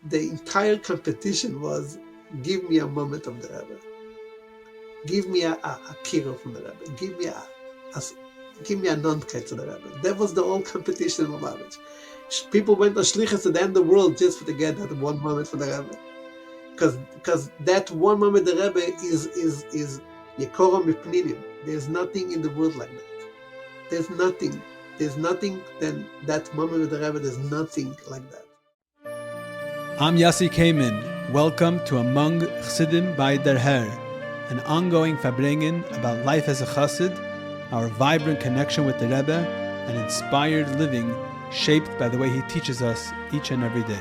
the entire competition was, give me a moment of the Rebbe. Give me a kiro from the Rebbe. Give me a non-kite to the Rebbe. That was the whole competition of Anash. People went to Shlichus at the end of the world just to get that one moment for the Rebbe. Because that one moment the Rebbe is Yekoram Mipninim. There's nothing in the world like that. There's nothing than that moment with the Rebbe. There's nothing like that. I'm Yossi Kamen. Welcome to Among Chassidim by Der Herr, an ongoing farbrengen about life as a chassid, our vibrant connection with the Rebbe, and inspired living shaped by the way he teaches us each and every day.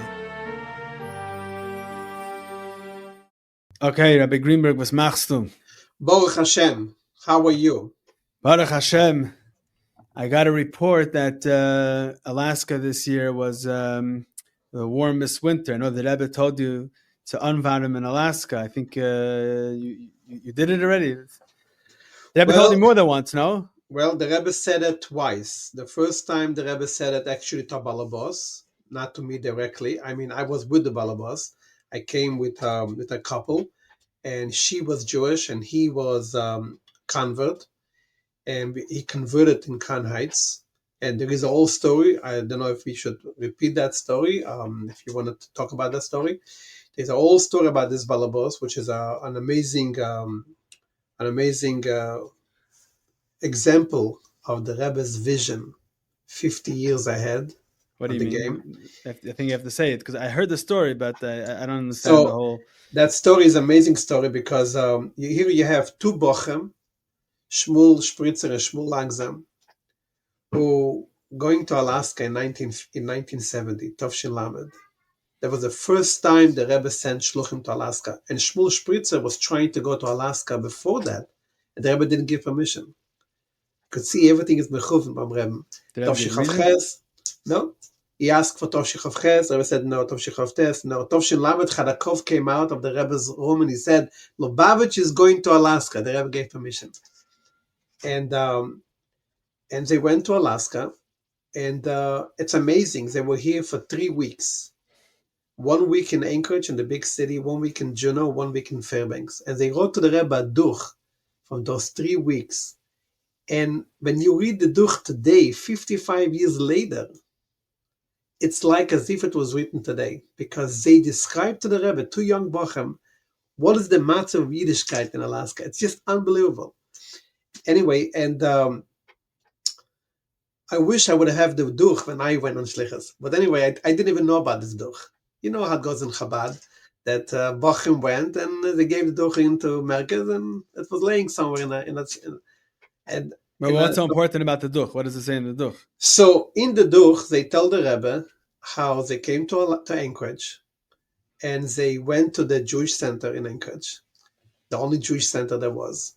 Okay, Rabbi Greenberg, was machst du? Baruch Hashem, how are you? Baruch Hashem. I got a report that Alaska this year was the warmest winter. I know the Rebbe told you to unvarm in Alaska. I think you did it already. The Rebbe told you more than once, no? Well, the Rebbe said it twice. The first time the Rebbe said it actually to Balabos, not to me directly. I mean, I was with the Balabos. I came with a couple, and she was Jewish and he was convert, and he converted in Crown Heights. And there is a whole story. I don't know if we should repeat that story. If you wanted to talk about that story, there's a whole story about this Balabos, which is an amazing example of the Rebbe's vision 50 years ahead. What do you mean? Game. I think you have to say it, because I heard the story, but I don't understand the whole... That story is an amazing story because here you have two bochur, Shmuel Spritzer and Shmuel Langsam, who going to Alaska in 1970, Tovshin Lamed. That was the first time the Rebbe sent Shluchim to Alaska. And Shmuel Spritzer was trying to go to Alaska before that, and the Rebbe didn't give permission. You could see everything is mechuven by Rebbe. Tovshin Ches, no. He asked for Tovshin Ches, the Rebbe said no. Tovshin Tes, no. Tovshin Lamed Chadakov came out of the Rebbe's room and he said, Lubavitch is going to Alaska. The Rebbe gave permission. And they went to Alaska, and it's amazing. They were here for 3 weeks. 1 week in Anchorage, in the big city, 1 week in Juneau, 1 week in Fairbanks. And they wrote to the Rebbe a duch from those 3 weeks. And when you read the duch today, 55 years later, it's like as if it was written today, because they described to the Rebbe, two young bochur, what is the matter of Yiddishkeit in Alaska. It's just unbelievable. Anyway, and I wish I would have the duch when I went on Shlichus. But anyway, I didn't even know about this duch. You know how it goes in Chabad, that bochur went and they gave the duch into Merkez, and it was laying somewhere in But what's so important about the duch? What does it say in the duch? So in the duch, they tell the Rebbe how they came to Anchorage, and they went to the Jewish center in Anchorage, the only Jewish center there was.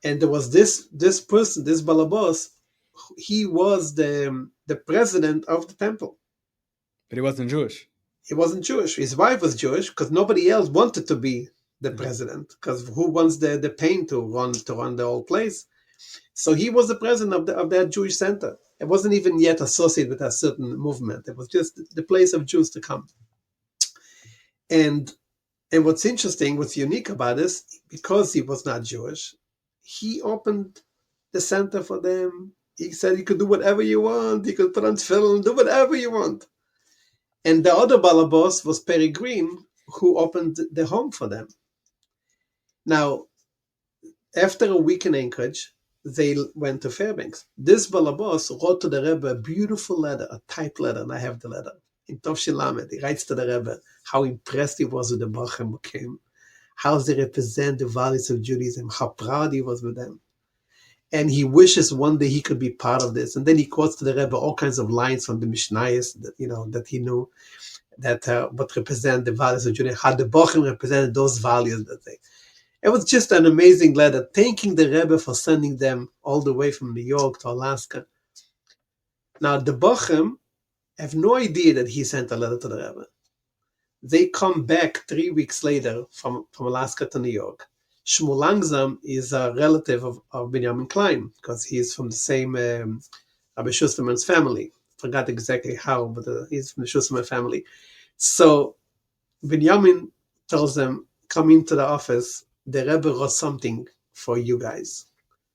And there was this person, this Balabos, he was the president of the temple. But he wasn't Jewish. He wasn't Jewish. His wife was Jewish because nobody else wanted to be the president, because who wants the pain to run the whole place? So he was the president of that Jewish center. It wasn't even yet associated with a certain movement. It was just the place of Jews to come. And what's interesting, what's unique about this, because he was not Jewish, he opened the center for them. He said you could do whatever you want. You could put on tefillin, do whatever you want. And the other Balabos was Perry Green, who opened the home for them. Now, after a week in Anchorage, they went to Fairbanks. This Balabos wrote to the Rebbe a beautiful letter, a typed letter, and I have the letter. In Tovshin Lamed, he writes to the Rebbe how impressed he was with the bochur who came, how they represent the values of Judaism, how proud he was with them. And he wishes one day he could be part of this. And then he quotes to the Rebbe all kinds of lines from the Mishnayos that he knew, that what represent the values of Judaism, how the bochur represented those values that they. It was just an amazing letter, thanking the Rebbe for sending them all the way from New York to Alaska. Now, the bochur have no idea that he sent a letter to the Rebbe. They come back 3 weeks later from Alaska to New York. Shmuel Langsam is a relative of Benjamin Klein, because he is from the same Rabbi Schusterman's family. Forgot exactly how, but he's from the Schusterman family. So Binyamin tells them, come into the office. The Rebbe wrote something for you guys.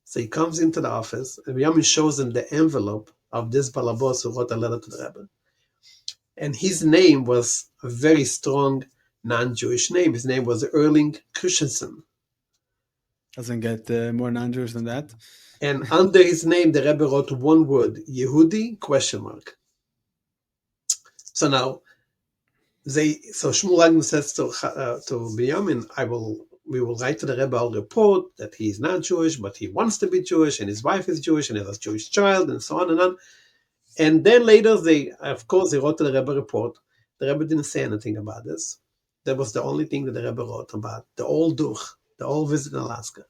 So he comes into the office, and Binyamin shows him the envelope of this balabos who wrote a letter to the Rebbe. And his name was a very strong non-Jewish name. His name was Erling Christensen. Doesn't get more non-Jewish than that. And under his name, the Rebbe wrote one word, Yehudi, ? So now, Shmuel Agnew says to Binyamin, we will write to the Rebbe, I'll report that he is not Jewish, but he wants to be Jewish, and his wife is Jewish, and he has a Jewish child, and so on and on. And then later, they wrote to the Rebbe report. The Rebbe didn't say anything about this. That was the only thing that the Rebbe wrote about, the whole visit in Alaska.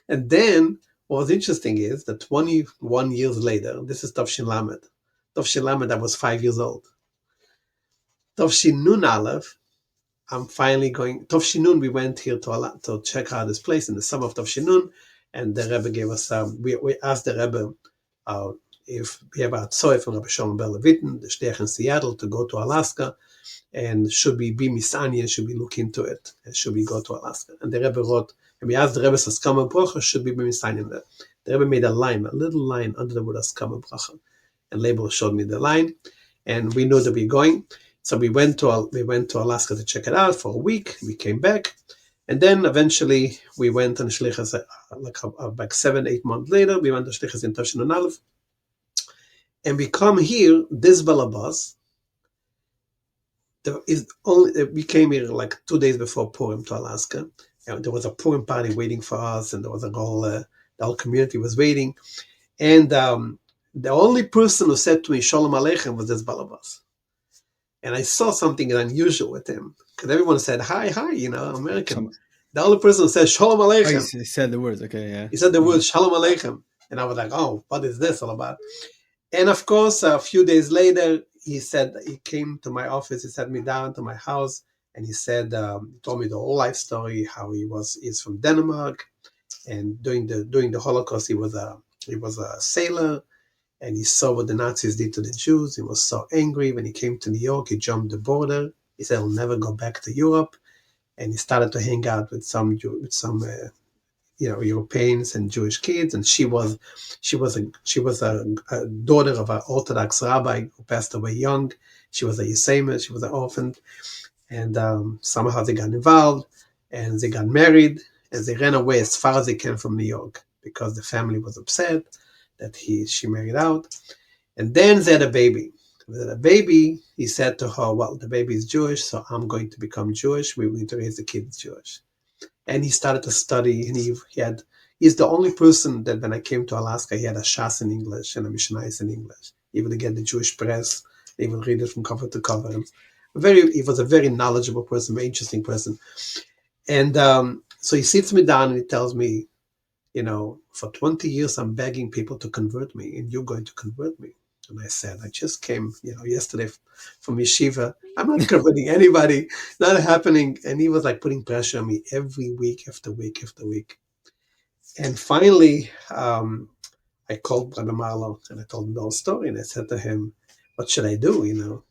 And then, what was interesting is that 21 years later, this is Tavshin Lamed. Tavshin Lamed, I was 5 years old. Tavshin Nun Aleph, I'm finally going. Tavshin Nun, we went here to check out this place in the summer of Tavshin Nun, and the Rebbe gave us, we asked the Rebbe if we have a tzoi from Rabbi Shalom Ber Levitten, the Shliach in Seattle, to go to Alaska, and should we be Misani and should we look into it, and should we go to Alaska? And the Rebbe wrote, and we asked the Rebbe, Askama Bracha, should we be Misani there? The Rebbe made a little line under the word Askama Bracha, and Label showed me the line, and we knew that we were going. So we went to Alaska to check it out for a week. We came back, and then eventually we went on Shlichus, like 7-8 months later, we went to Shlichus in Tavshin Nun Aleph. And we come here, this balabas, we came here like 2 days before Purim to Alaska. And there was a Purim party waiting for us, and there was the whole community was waiting. And the only person who said to me, Shalom Aleichem, was this balabas. And I saw something unusual with him, because everyone said, hi, American. The only person who said, Shalom Aleichem. He said the words, okay, yeah. He said the words, Shalom Aleichem. And I was like, oh, what is this all about? And of course, a few days later, he came to my office, he sat me down to my house, and he said, he told me the whole life story, how he's from Denmark, and during the Holocaust, he was a sailor, and he saw what the Nazis did to the Jews. He was so angry. When he came to New York, he jumped the border. He said, I'll never go back to Europe. And he started to hang out with some Europeans and Jewish kids, and she was a daughter of an Orthodox rabbi who passed away young. She was a Yisema, she was an orphan, and somehow they got involved, and they got married, and they ran away as far as they can from New York because the family was upset that she married out, and then they had a baby. With a baby, he said to her, well, the baby is Jewish, so I'm going to become Jewish. We're going to raise the kid Jewish. And he started to study, and he's the only person that when I came to Alaska, he had a Shas in English and a Mishnayos in English. He would get the Jewish press, he would read it from cover to cover. He was a very knowledgeable person, very interesting person. And so he sits me down and he tells me, for 20 years, I'm begging people to convert me, and you're going to convert me. And I said, I just came, yesterday from yeshiva. I'm not converting anybody, not happening. And he was like putting pressure on me every week after week after week. And finally, I called Rabbi Marlo and I told him the whole story. And I said to him, what should I do?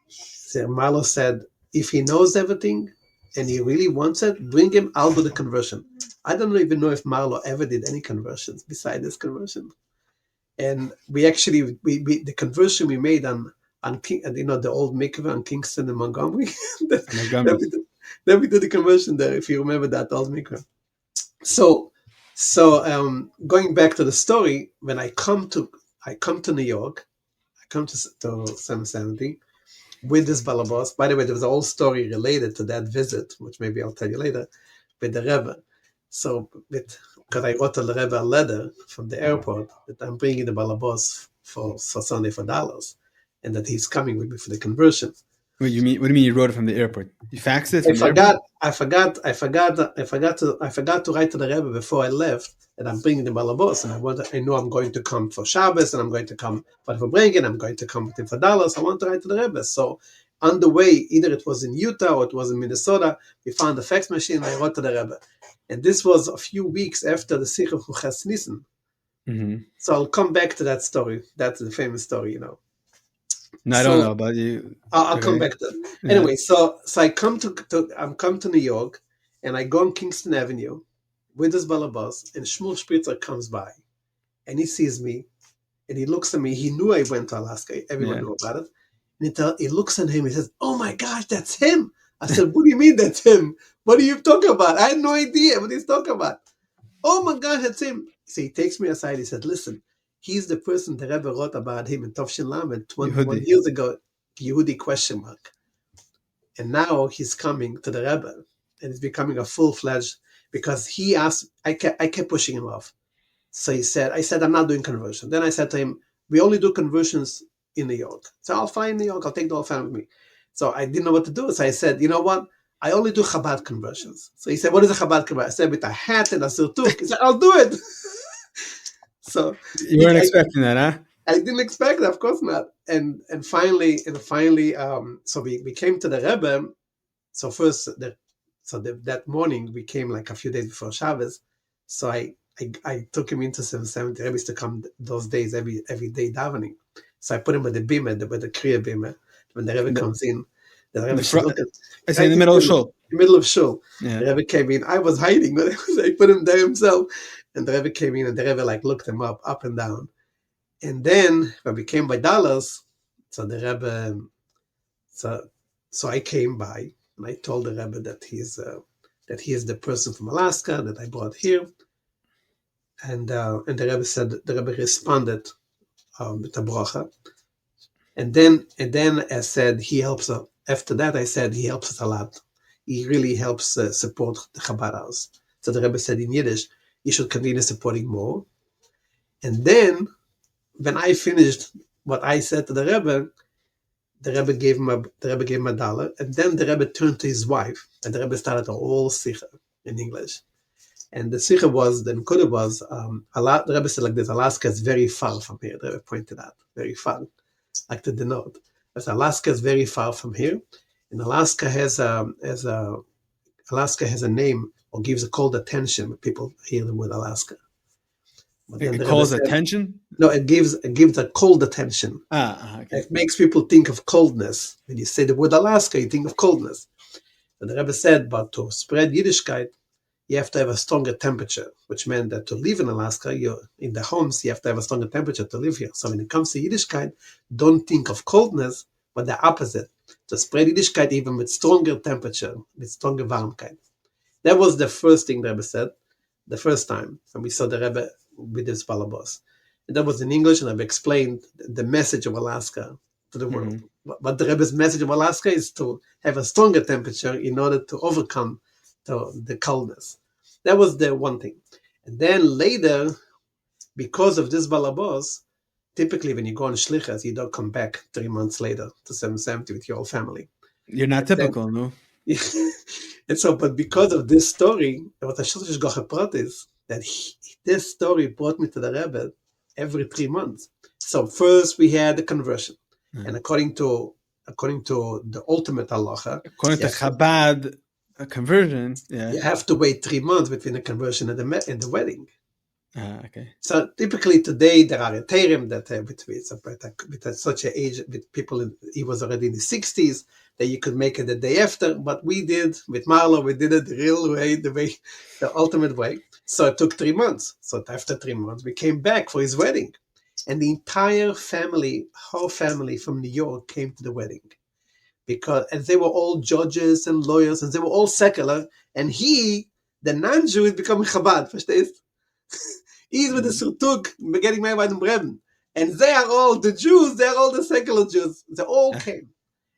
So Marlo said, if he knows everything and he really wants it, bring him, I'll do the conversion. I don't even know if Marlo ever did any conversions besides this conversion. And we actually, the conversion we made on the old mikveh on Kingston and Montgomery, then we did the conversion there, if you remember that old mikveh. So going back to the story, when I come to New York, I come to San Sanity with this balabas. By the way, there was a whole story related to that visit, which maybe I'll tell you later, with the Rebbe. So because I wrote to the Rebbe a letter from the airport that I'm bringing the balabas for Sunday for $, and that he's coming with me for the conversion. What do you mean you wrote it from the airport? You faxed it? I forgot to write to the Rebbe before I left that I'm bringing the balabas, and I know I'm going to come for Shabbos, and I'm going to come for bringing, I'm going to come with him for $. I want to write to the Rebbe. So on the way, either it was in Utah or it was in Minnesota, we found a fax machine, and I wrote to the Rebbe. And this was a few weeks after the sicha of Nissan. Mm-hmm. So I'll come back to that story. That's the famous story, No, I don't know about you. I'll come Okay. back to it. Yeah. Anyway, so I come to New York, and I go on Kingston Avenue with this balabas, and Shmuel Spritzer comes by, and he sees me, and he looks at me. He knew I went to Alaska. Everyone knew about it. And he looks at him. He says, "Oh my gosh, that's him." I said, "What do you mean that's him? What are you talking about? I had no idea what he's talking about." "Oh my gosh, that's him." So he takes me aside. He said, "Listen, he's the person the Rebbe wrote about him in Tovshin Lamed 21 Yehudi. years ago, Yehudi question mark. And now he's coming to the Rebbe, and he's becoming a full-fledged, because he asked, I kept pushing him off. So I said, "I'm not doing conversion." Then I said to him, "We only do conversions in New York." So I'll fly in New York. I'll take the whole family with me. So I didn't know what to do. So I said, "You know what? I only do Chabad conversions." So he said, "What is a Chabad conversion?" I said, "With a hat and a surtuk." He said, "I'll do it." So You weren't expecting that, huh? I didn't expect it, of course not. And finally, so we came to the Rebbe. So first, that morning we came like a few days before Shabbos. So I took him into 770. Rebbe used to come those days every day davening. So I put him with the bima, with the kriya bima. When the Rebbe comes in, the Rebbe said, "Look at." I say in the middle of shul. In the middle of shul. Yeah. The Rebbe came in. I was hiding, but I put him there himself. And the Rebbe came in, and the Rebbe like looked him up and down. And then when we came by Dallas, so the Rebbe, so I came by, and I told the Rebbe that he is the person from Alaska that I brought here. And the Rebbe said, the Rebbe responded with a bracha. And then I said, he helps us. After that, I said, he helps us a lot. He really helps support the Chabad house. So the Rebbe said in Yiddish, you should continue supporting more. And then, when I finished what I said to the Rebbe gave him a $1, and then the Rebbe turned to his wife, and the Rebbe started a whole sicha in English. And the sicha was, the nekuda was, the Rebbe said like this: Alaska is very far from here. The Rebbe pointed out, very far, like to denote. But Alaska is very far from here, and Alaska has a name, or gives a cold attention when people hear the word Alaska. It calls attention? No, it gives a cold attention. Okay. It makes people think of coldness. When you say the word Alaska, you think of coldness. And the Rebbe said, but to spread Yiddishkeit, you have to have a stronger temperature, which meant that to live in Alaska, you're in the homes, you have to have a stronger temperature to live here. So when it comes to Yiddishkeit, don't think of coldness, but the opposite. To spread Yiddishkeit even with stronger temperature, with stronger Warmkeit. That was the first thing the Rebbe said, the first time. And we saw the Rebbe with his balabos. And that was in English, and I've explained the message of Alaska to the world. But the Rebbe's message of Alaska is to have a stronger temperature in order to overcome the coldness. That was the one thing. And then later, because of this balabos, typically when you go on Shlichus, you don't come back 3 months later to 770 with your whole family. You're not typical, no? And so, but because of this story, what I should go is that this story brought me to the Rebbe every 3 months. So first we had the conversion, and according to the ultimate halacha, according to Chabad, a conversion, you have to wait 3 months between the conversion and the wedding. Okay. So typically today there are eterim that with such an age, with people, he was already in the 60s, that you could make it the day after. But we did with Marlo, we did it the real way, the ultimate way. So it took 3 months. So after 3 months, we came back for his wedding, and the entire family, whole family from New York, came to the wedding, and they were all judges and lawyers, and they were all secular. And he, the non-Jew, is becoming Chabad. Verstehst? He's with the surtuk, getting married by the Rebbe. And they are all the Jews, they are all the secular Jews. They all came.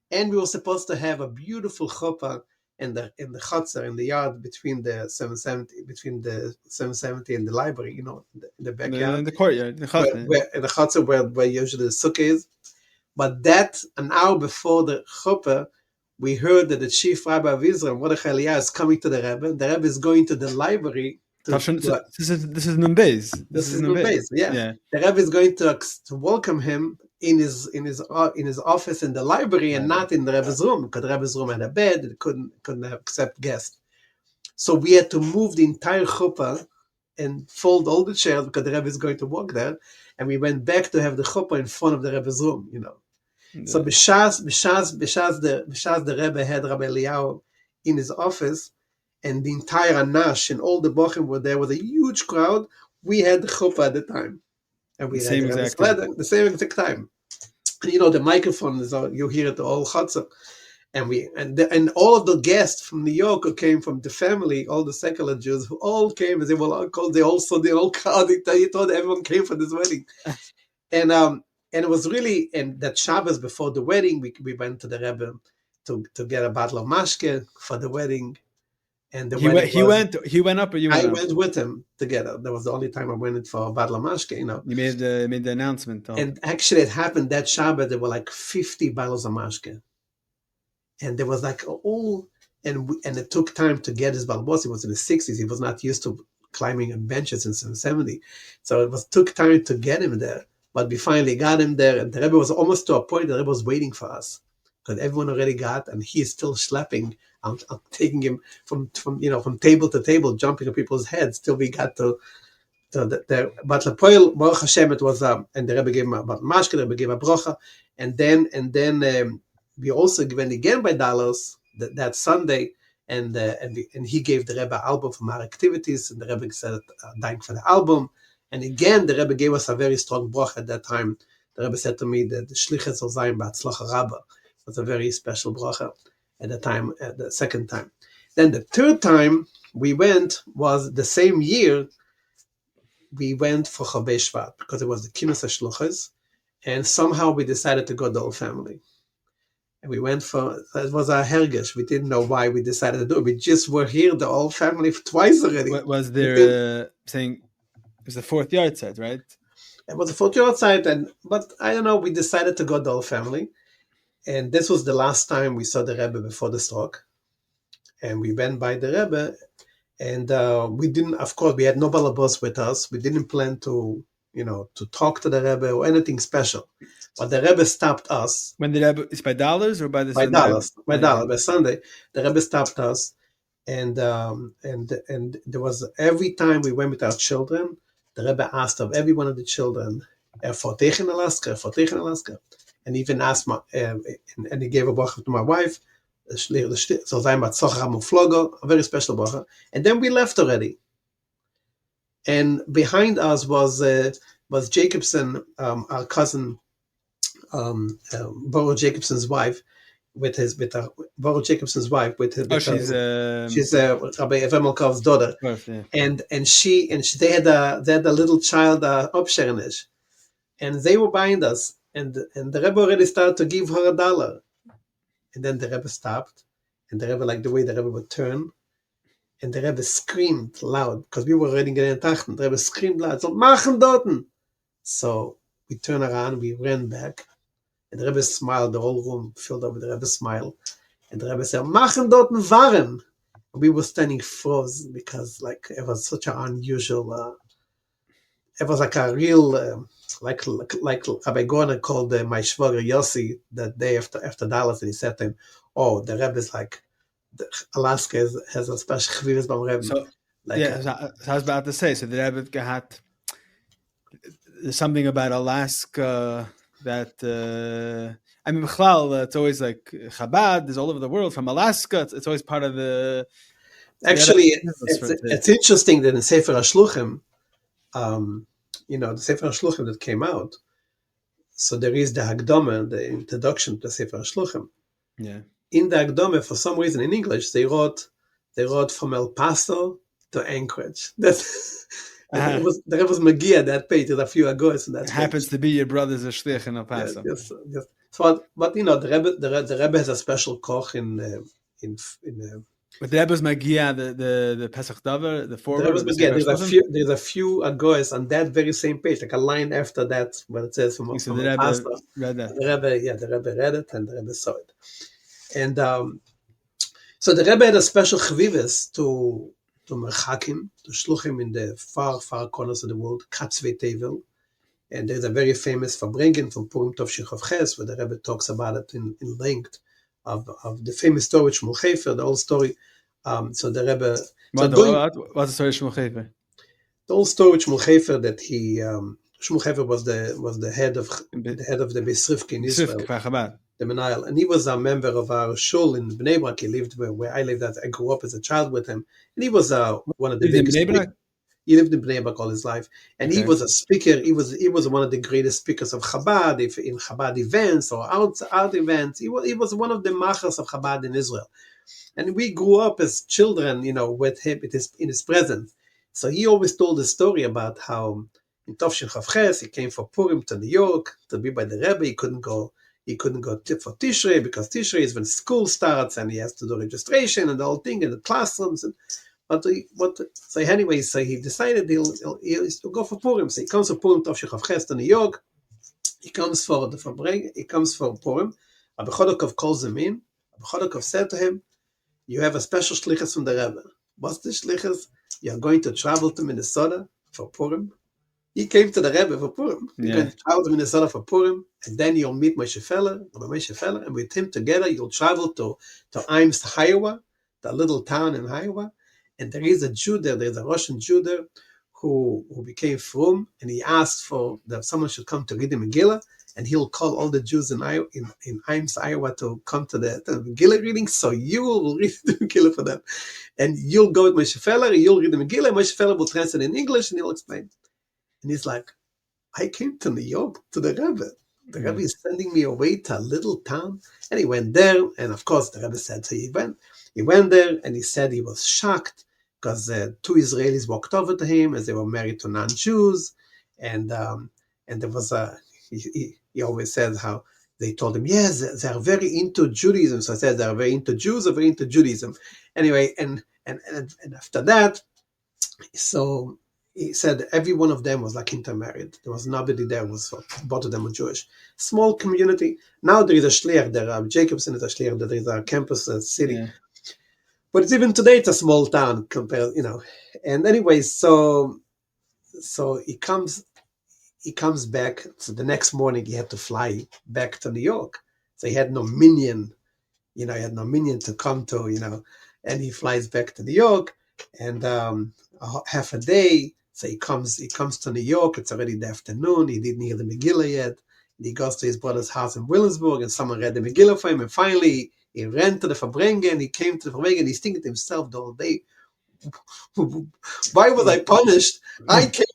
And we were supposed to have a beautiful chuppah in the chutzner, in the yard between the 770 and the library, in the backyard. In the courtyard, the chutzner. In the chutzner where usually the sukkah is. But that, an hour before the chuppah, we heard that the chief rabbi of Israel, Mordechai Eliyahu, is coming to the Rebbe. The Rebbe is going to the library. This is Nun Beis. This is Nun Beis. Yeah. The Rebbe is going to welcome him in his office in the library, and not in the Rebbe's room, because the Rebbe's room had a bed. It couldn't accept guests. So we had to move the entire chuppah and fold all the chairs, because the Rebbe is going to walk there. And we went back to have the chuppah in front of the Rebbe's room, So B'shas the Rebbe had Rabbi Eliyahu in his office, and the entire Anash and all the bochur were there. Was a huge crowd. We had the chuppah at the time, and we The had same the Rebbe's exact time. letter the same exact time. And the microphone is all, you hear it all chutzah. And all of the guests from New York who came from the family, all the secular Jews who all came, as they were all called, they all crowd. He thought everyone came for this wedding, and it was really, and that Shabbos before the wedding, we went to the Rebbe to get a bottle of mashke for the wedding, and the wedding he went up, or you went I up? went with him together. That was the only time I went for a bottle of mashke, You made the announcement. And actually, it happened that Shabbat. There were like 50 bottles of mashke. And there was like and it took time to get his balbos. He was in the 60s. He was not used to climbing on benches in 70. So it took time to get him there. But we finally got him there. And the Rebbe was almost to a point, the Rebbe was waiting for us. Because everyone already got, and he's still schlepping. I'm taking him from table to table, jumping on people's heads till we got to the but Lepoil, Baruch Hashem, it was and the Rebbe gave him a mashke, the Rebbe gave a brocha, and then we also given again by dollars that Sunday, and he gave the Rebbe album from our activities, and the Rebbe said thank for the album, and again the Rebbe gave us a very strong brocha at that time. The Rebbe said to me that the Shlichus will sein b'atzlacha rabba. It was a very special brocha at the time, the second time. Then the third time we went was the same year. We went for Chavei Shvat because it was the Kinnus Shlichus, and somehow we decided to go the whole family. And we went it was a hergesh. We didn't know why we decided to do it. We just were here, the whole family, twice already. What was there saying? It was the fourth yard side, right? It was the fourth yard side, but I don't know. We decided to go the whole family, and this was the last time we saw the Rebbe before the stroke, and we went by the Rebbe. And we didn't, of course, we had no balabos with us. We didn't plan to talk to the Rebbe or anything special. But the Rebbe stopped us. When the Rebbe, it's by dollars or by the by Sunday? dollars, by Sunday. The Rebbe stopped us, and there was every time we went with our children, the Rebbe asked of every one of the children, "Fortech in Alaska, fortech in Alaska," and even asked and he gave a bochur to my wife. So a very special bochur. And then we left already. And behind us was Jacobson, our cousin, Boru Jacobson's wife, she's Rabbi Evemelkov's daughter. Course, yeah. And they had a little child, Obsherenish, and they were behind us, and the Rebbe already started to give her $1. And then the Rebbe stopped, and the Rebbe, like the way the Rebbe would turn, and the Rebbe screamed loud, because we were already getting tachten. The Rebbe screamed loud, so machen dorten. So we turned around, we ran back, and the Rebbe smiled, the whole room filled up with the Rebbe's smile. And the Rebbe said, machen dorten warm. And we were standing frozen, because it was such an unusual, it was like a real, like Rabbi Gorner called my shwager Yossi that day after Dallas, and he said to him, "Oh, the Rebbe is Alaska has a special chvivus beim Rebbe." So I was about to say. So the Rebbe had there's something about Alaska that I mean, it's always like Chabad is all over the world. From Alaska, it's always part of the. Actually, it's interesting that in Sefer HaShluchim, the Sefer HaShluchim that came out, so there is the Hagdama, the introduction to the Sefer HaShluchim. Yeah. In the Hagdama, for some reason in English, they wrote from El Paso to Anchorage. The Rebbe was Magia that page with a few agos. That happens to be your brother's a Shliach in El Paso. Yes. So, but the Rebbe has a special koch in But the Rebbe's Magia, the Pesach Davar, the forward. There's a few agos on that very same page, like a line after that, where it says from the Rebbe pastor. read that. The Rebbe read it, and the Rebbe saw it. And so the Rebbe had a special chvivus to merchakim, to shluchim in the far corners of the world, Katzvei Tevel. And there's a very famous Farbrengen from Purim Tov Shechov Ches, where the Rebbe talks about it in length, of the famous story with Shmuel Chefer, the whole story. So the Rebbe... What's the story of Shmuel Chefer? The whole story with Shmuel Chefer, that Shmuel Hefer was the head of the Besrifki in Israel, Chabad. the Menayel, and he was a member of our shul in Bnei Brak. He lived where I lived. I grew up as a child with him, and he was one of the biggest. He lived in Bnei Brak all his life, and he was a speaker. He was one of the greatest speakers of Chabad, in Chabad events or out events. He was one of the machas of Chabad in Israel, and we grew up as children, with him in his presence. So he always told the story about how in Tovshin Chavches he came for Purim to New York to be by the Rebbe. He couldn't go for Tishrei because Tishrei is when school starts and he has to do registration and the whole thing in the classrooms. So anyway, so he decided he'll go for Purim. So he comes for Purim Tovshin Chavches to New York. He comes for Purim. Rabbi Chodakov calls him in. Rabbi Chodakov said to him, "You have a special Shlichus from the Rebbe. What's the Shlichus? You're going to travel to Minnesota for Purim." He came to the Rebbe for Purim. You're going to travel to Minnesota for Purim, and then you'll meet Moshe Feller, and with him together you'll travel to Ames, Iowa, the little town in Iowa, and there is a Jew there, there's a Russian Jew there who became frum, and he asked that someone should come to read the Megillah, and he'll call all the Jews in Ames, Iowa to come to the Megillah reading, so you will read the Megillah for them. And you'll go with Moshe Feller, you'll read the Megillah, Moshe Feller will translate in English, and he'll explain. And he's like, I came to New York to the Rebbe. The Rebbe is sending me away to a little town. And he went there, and of course the Rebbe said, so he went. He went there, and he said he was shocked, because two Israelis walked over to him as they were married to non-Jews. And there was he always says how they told him, yes, they are very into Judaism. So I said, they are very into Jews or very into Judaism. Anyway, and after that, so he said every one of them was like intermarried. There was nobody there, both of them were Jewish. Small community. Now there is a Shliach there. Jacobson is a Shliach. There is a campus city. Yeah. But it's even today, it's a small town compared, And anyway, so he comes back. So the next morning he had to fly back to New York. So he had no minion, to come to, and he flies back to New York, and half a day. So he comes to New York. It's already the afternoon. He didn't hear the Megillah yet. And he goes to his brother's house in Williamsburg, and someone read the Megillah for him. And finally, he ran to the Fabrengen, and he came to the Fabrengen, and he's thinking to himself the whole day, why was I punished? I came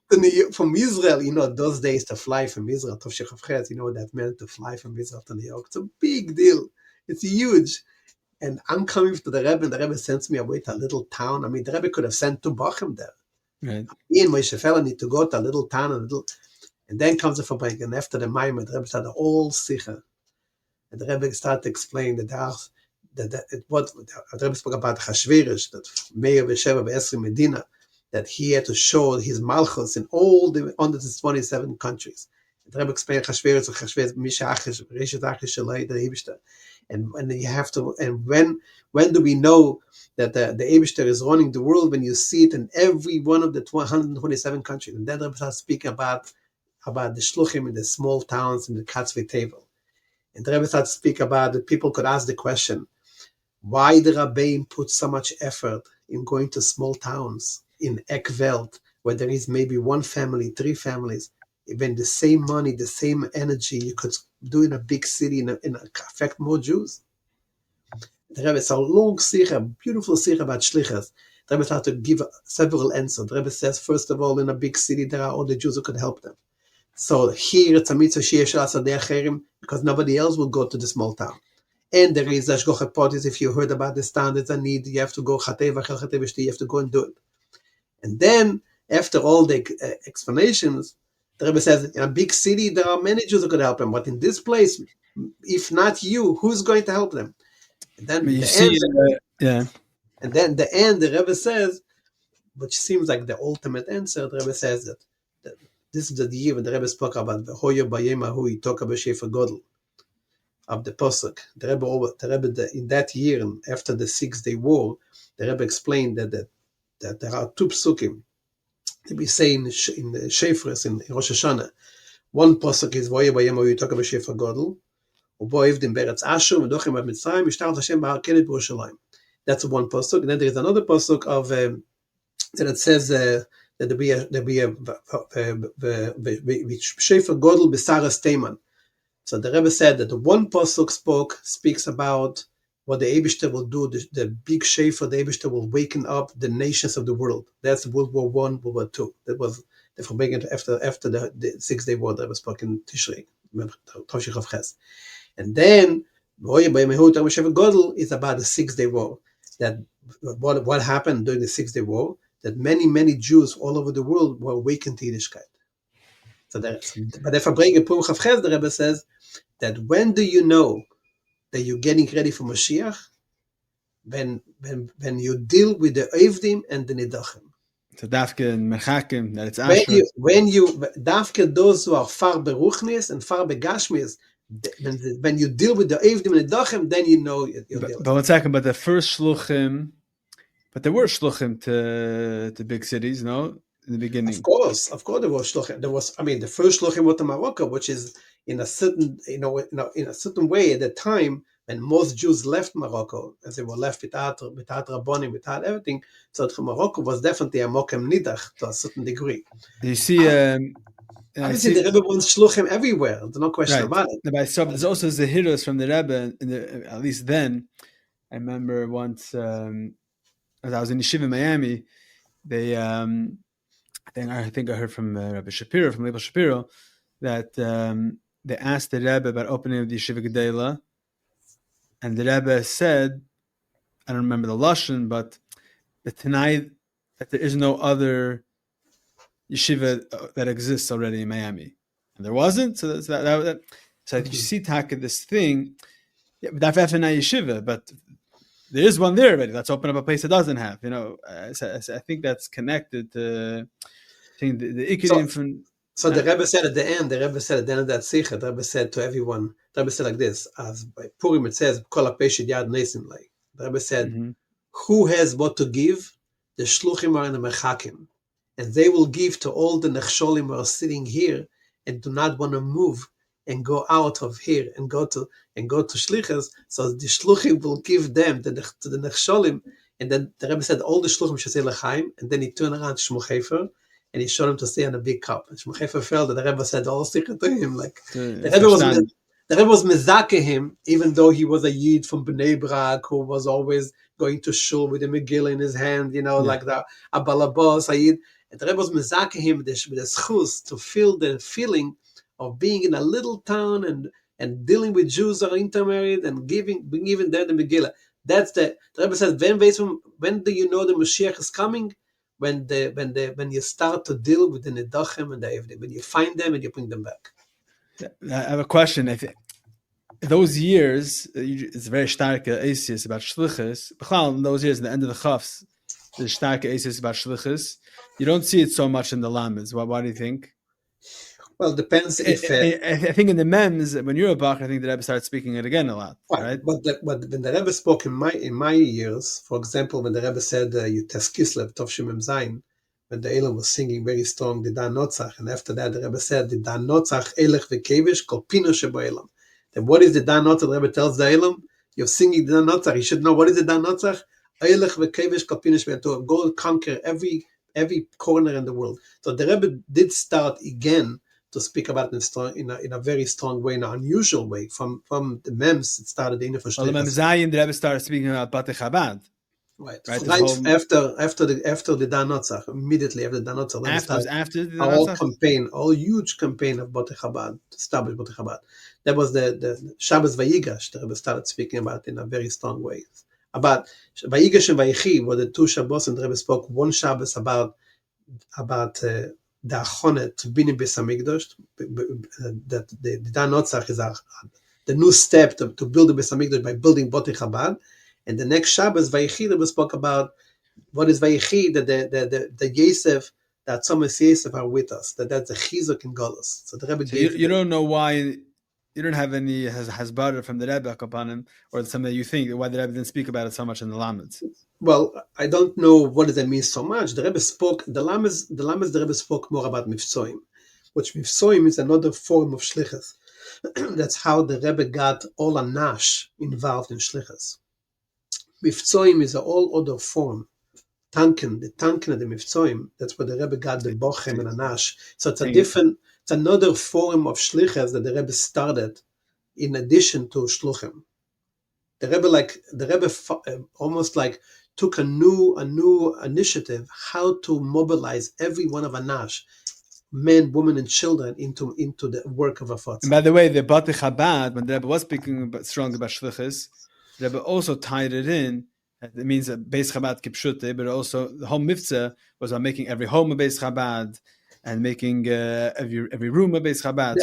from Israel, those days to fly from Israel, what that meant to fly from Israel to New York. It's a big deal. It's huge. And I'm coming to the Rebbe, and the Rebbe sends me away to a little town. I mean, the Rebbe could have sent two bochur there. Right. Me and Moshe Feller need to go to a little town, and then comes the Fabrengen, and after the Maimon, the Rebbe started all sicha. And the Rebbe started to explain the Rebbe spoke about Chassidus, that Meir Vesheva Ve'esrim Medina, that he had to show his malchus in all the 127 countries. The Rebbe explained Chassidus, Mishachish, Bereishis Shalai, the Eibishter. And you have to, and when do we know that the Eibishter is running the world? When you see it in every one of the 127 countries. And then the Rebbe started speaking about the shluchim in the small towns in the Katzvi table. And the Rebbe started to speak about that people could ask the question, why the Rabbeim put so much effort in going to small towns in Ekwelt, where there is maybe one family, 3 families, even the same money, the same energy you could do in a big city and affect more Jews. The Rebbe saw a long sicha, beautiful sicha about Shlichus. The Rebbe started to give several answers. The Rebbe says, first of all, in a big city, there are all the Jews who could help them. So here it's a mitzvah because nobody else will go to the small town. And there is Ashgocha Potis, if you heard about the standards and need, you have to go, you have to go and do it. And then, after all the explanations, the Rebbe says, in a big city, there are many Jews who could help them, but in this place, if not you, who's going to help them? And then And then the end, the Rebbe says, which seems like the ultimate answer, the Rebbe says that this is the year when the Rebbe spoke about the Hoya Bayemahu, he talked about Shefer Godel of the Pasuk. The Rebbe in that year, after the 6-day war, the Rebbe explained that there are 2 psukim to be say in the Shefres in Rosh Hashanah. One pasuk is Voye Bayemahu, you talk about Shefer Godel, Ubo Evdim Beretz Ashur, Medochem Ad Mitzrayim, Yishtar Hashem Ba'ar Kelet B'Yerushalayim. That's one pasuk. And then there is another pasuk of that it says that there be a shefer godel b'saras teman. So the Rebbe said that the one pasuk speaks about what the Eibishter will do, the big shefer, the Eibishter will waken up the nations of the world. That's World War I, World War II. That was the forbidden after the 6-day war that was spoken in Tishrei, Toshich of Ches. And then shefer godel is about the 6-day war. That what happened during the 6-day war? That many Jews all over the world were awakened to Yiddishkeit. But if I bring a Purim Chavches, the Rebbe says that when do you know that you're getting ready for Mashiach? When you deal with the Ovdim and the Nidachim. So Dafke and Merchakim, that it's Ashra. When you Dafke, those who are far beruchnis and far begashmis, when you deal with the Ovdim and Nidachim, then you know you're dealing. But 1 second, but the first Shluchim, but there were Shluchim to big cities, no? In the beginning. Of course there was Shluchim. The first Shluchim was to Morocco, which is in a certain way at the time when most Jews left Morocco, as they were left without Rabbonim, without everything. So Morocco was definitely a Mokem Nidach to a certain degree. You see, obviously the Rebbe wants Shluchim everywhere. There's no question about it. But there's also Zehirus from the Rebbe, at least then. I remember once, as I was in Yeshiva in Miami, they, I think I heard from Rabbi Shapiro, from Rebbe Shapiro, that they asked the Rebbe about opening of the Yeshiva Gedela, and the Rebbe said, I don't remember the Lashon, but tonight that there is no other yeshiva that exists already in Miami, and there wasn't. So I think you see Taka this thing, but yeshiva, but there is one there already. Let's open up a place that doesn't have. I think that's connected to the Ikerim from. So the Rebbe said at the end of that sicha, the Rebbe said to everyone, the Rebbe said like this, as by Purim it says, Kol ha'peshid yad nesim lei. The Rebbe said, who has what to give? The shluchim are in the merchakim. And they will give to all the nechsholim who are sitting here and do not want to move and go out of here and go to Shlichus. So the shluchim will give them to the nechsholim. And then the Rebbe said, all the shluchim should say l'chaim. And then he turned around to Shmuel Hefer, and he showed him to stay on a big cup. And Shmuel Hefer felt that the Rebbe said all sicha to him. The Rebbe was mezake him, even though he was a yid from Bnei Brak who was always going to shul with a Megillah in his hand, like the Abalabos, a yid. And the Rebbe was mezake him with the Sichos to feel the feeling of being in a little town and dealing with Jews that are intermarried and giving them the Megillah. That's the Rebbe said, when do you know the Moshiach is coming? When you start to deal with the Nidachim and the Evdim, when you find them and you bring them back. I have a question. I think those years, it's very stark asis about Shlichus. In those years, at the end of the Chafs, there's stark asis about Shlichus. You don't see it so much in the Lamas. Why do you think? Well, it depends if... I think in the Mems, when you're a Bach, I think the Rebbe started speaking it again a lot, right? But when the Rebbe spoke in my years, for example, when the Rebbe said, you tes kislev, tov shemem zayin, when the Elam was singing very strong, the Dan Notzach, and after that the Rebbe said, the Dan Notzach, elech v'kevish, kol pino shebo Elam. Then what is the Dan Notzach? The Rebbe tells the Elam, you're singing the Dan Notzach, you should know what is the Dan Notzach? Elech v'kevish, kol pino shebo Elam, to go conquer every corner in the world. So the Rebbe did start again to speak about it in a very strong way, in an unusual way. From the Mems, it started the Inner for Shlichus. Well, the Memzayin, the Rebbe started speaking about Batei Chabad. Right. After the Dan Notzach, immediately after the Dan Notzach, after the Dan Notzach? A huge campaign of Batei Chabad, to establish Batei Chabad. That was the Shabbos Vayigash, the Rebbe started speaking about in a very strong way. About Vayigash and Vayichi were the two Shabbos, and the Rebbe spoke one Shabbos about the Achonet to be in Beis Hamikdash, that the Dan Notzach is the new step to build the Beis Hamikdash by building Batei Chabad. And the next Shabbos, Vayichi, we spoke about what is Vayichi, that the Yosef, that some of Yosef are with us, that's a chizuk in Golos. So the Rebbe you don't know why, you don't have any hasbara from the Rebbe upon him, or something that you think, why the Rebbe didn't speak about it so much in the Lamed. Well, I don't know what does that mean so much. The Rebbe spoke, the Rebbe spoke more about Mifsoim, which Mifsoim is another form of Shlichus. That's how the Rebbe got all Anash involved in Shlichus. Mifsoim is a all other form the tanken of the Mifzoim. That's where the Rebbe got the bochur and Anash. So it's it's another form of Shlichus that the Rebbe started in addition to Shluchim. The Rebbe almost like took a new initiative how to mobilize every one of Anash, men, women, and children into the work of a fotz. And by the way, the Batei Chabad, when the Rebbe was speaking strong about Shlichus, the Rebbe also tied it in. It means that Beis Chabad Kipshute, but also the whole mitzvah was about making every home a Beis Chabad and making every room a Beis Chabad.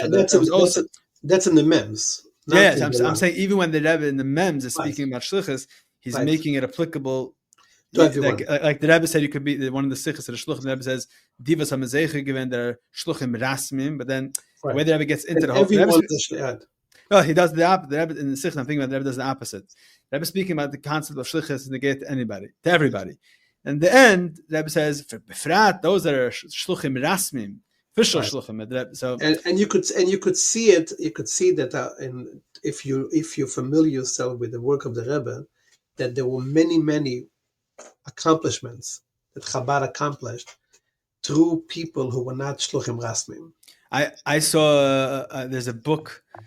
That's in the mems. Yes, I'm saying even when the Rebbe in the mems is speaking about Shlichus, he's making it applicable to everyone. Like the Rebbe said, you could be one of the sichas of the Shluchim. The Rebbe says, Divas HaMezeicha given their Shluchim Rasmim, but then the way the Rebbe gets into the whole... No, he does the opposite. The Rebbe in the sichas, I'm thinking about the Rebbe does the opposite. The Rebbe speaking about the concept of Shlichus is negate to anybody, to everybody. And the end, the Rebbe says, for Befrat, those that are Shluchim Rasmim, official Shluchim. So and you could see it. You could see that if you familiar yourself with the work of the Rebbe, that there were many accomplishments that Chabad accomplished through people who were not Shluchim Rasmim. I saw there's a book. I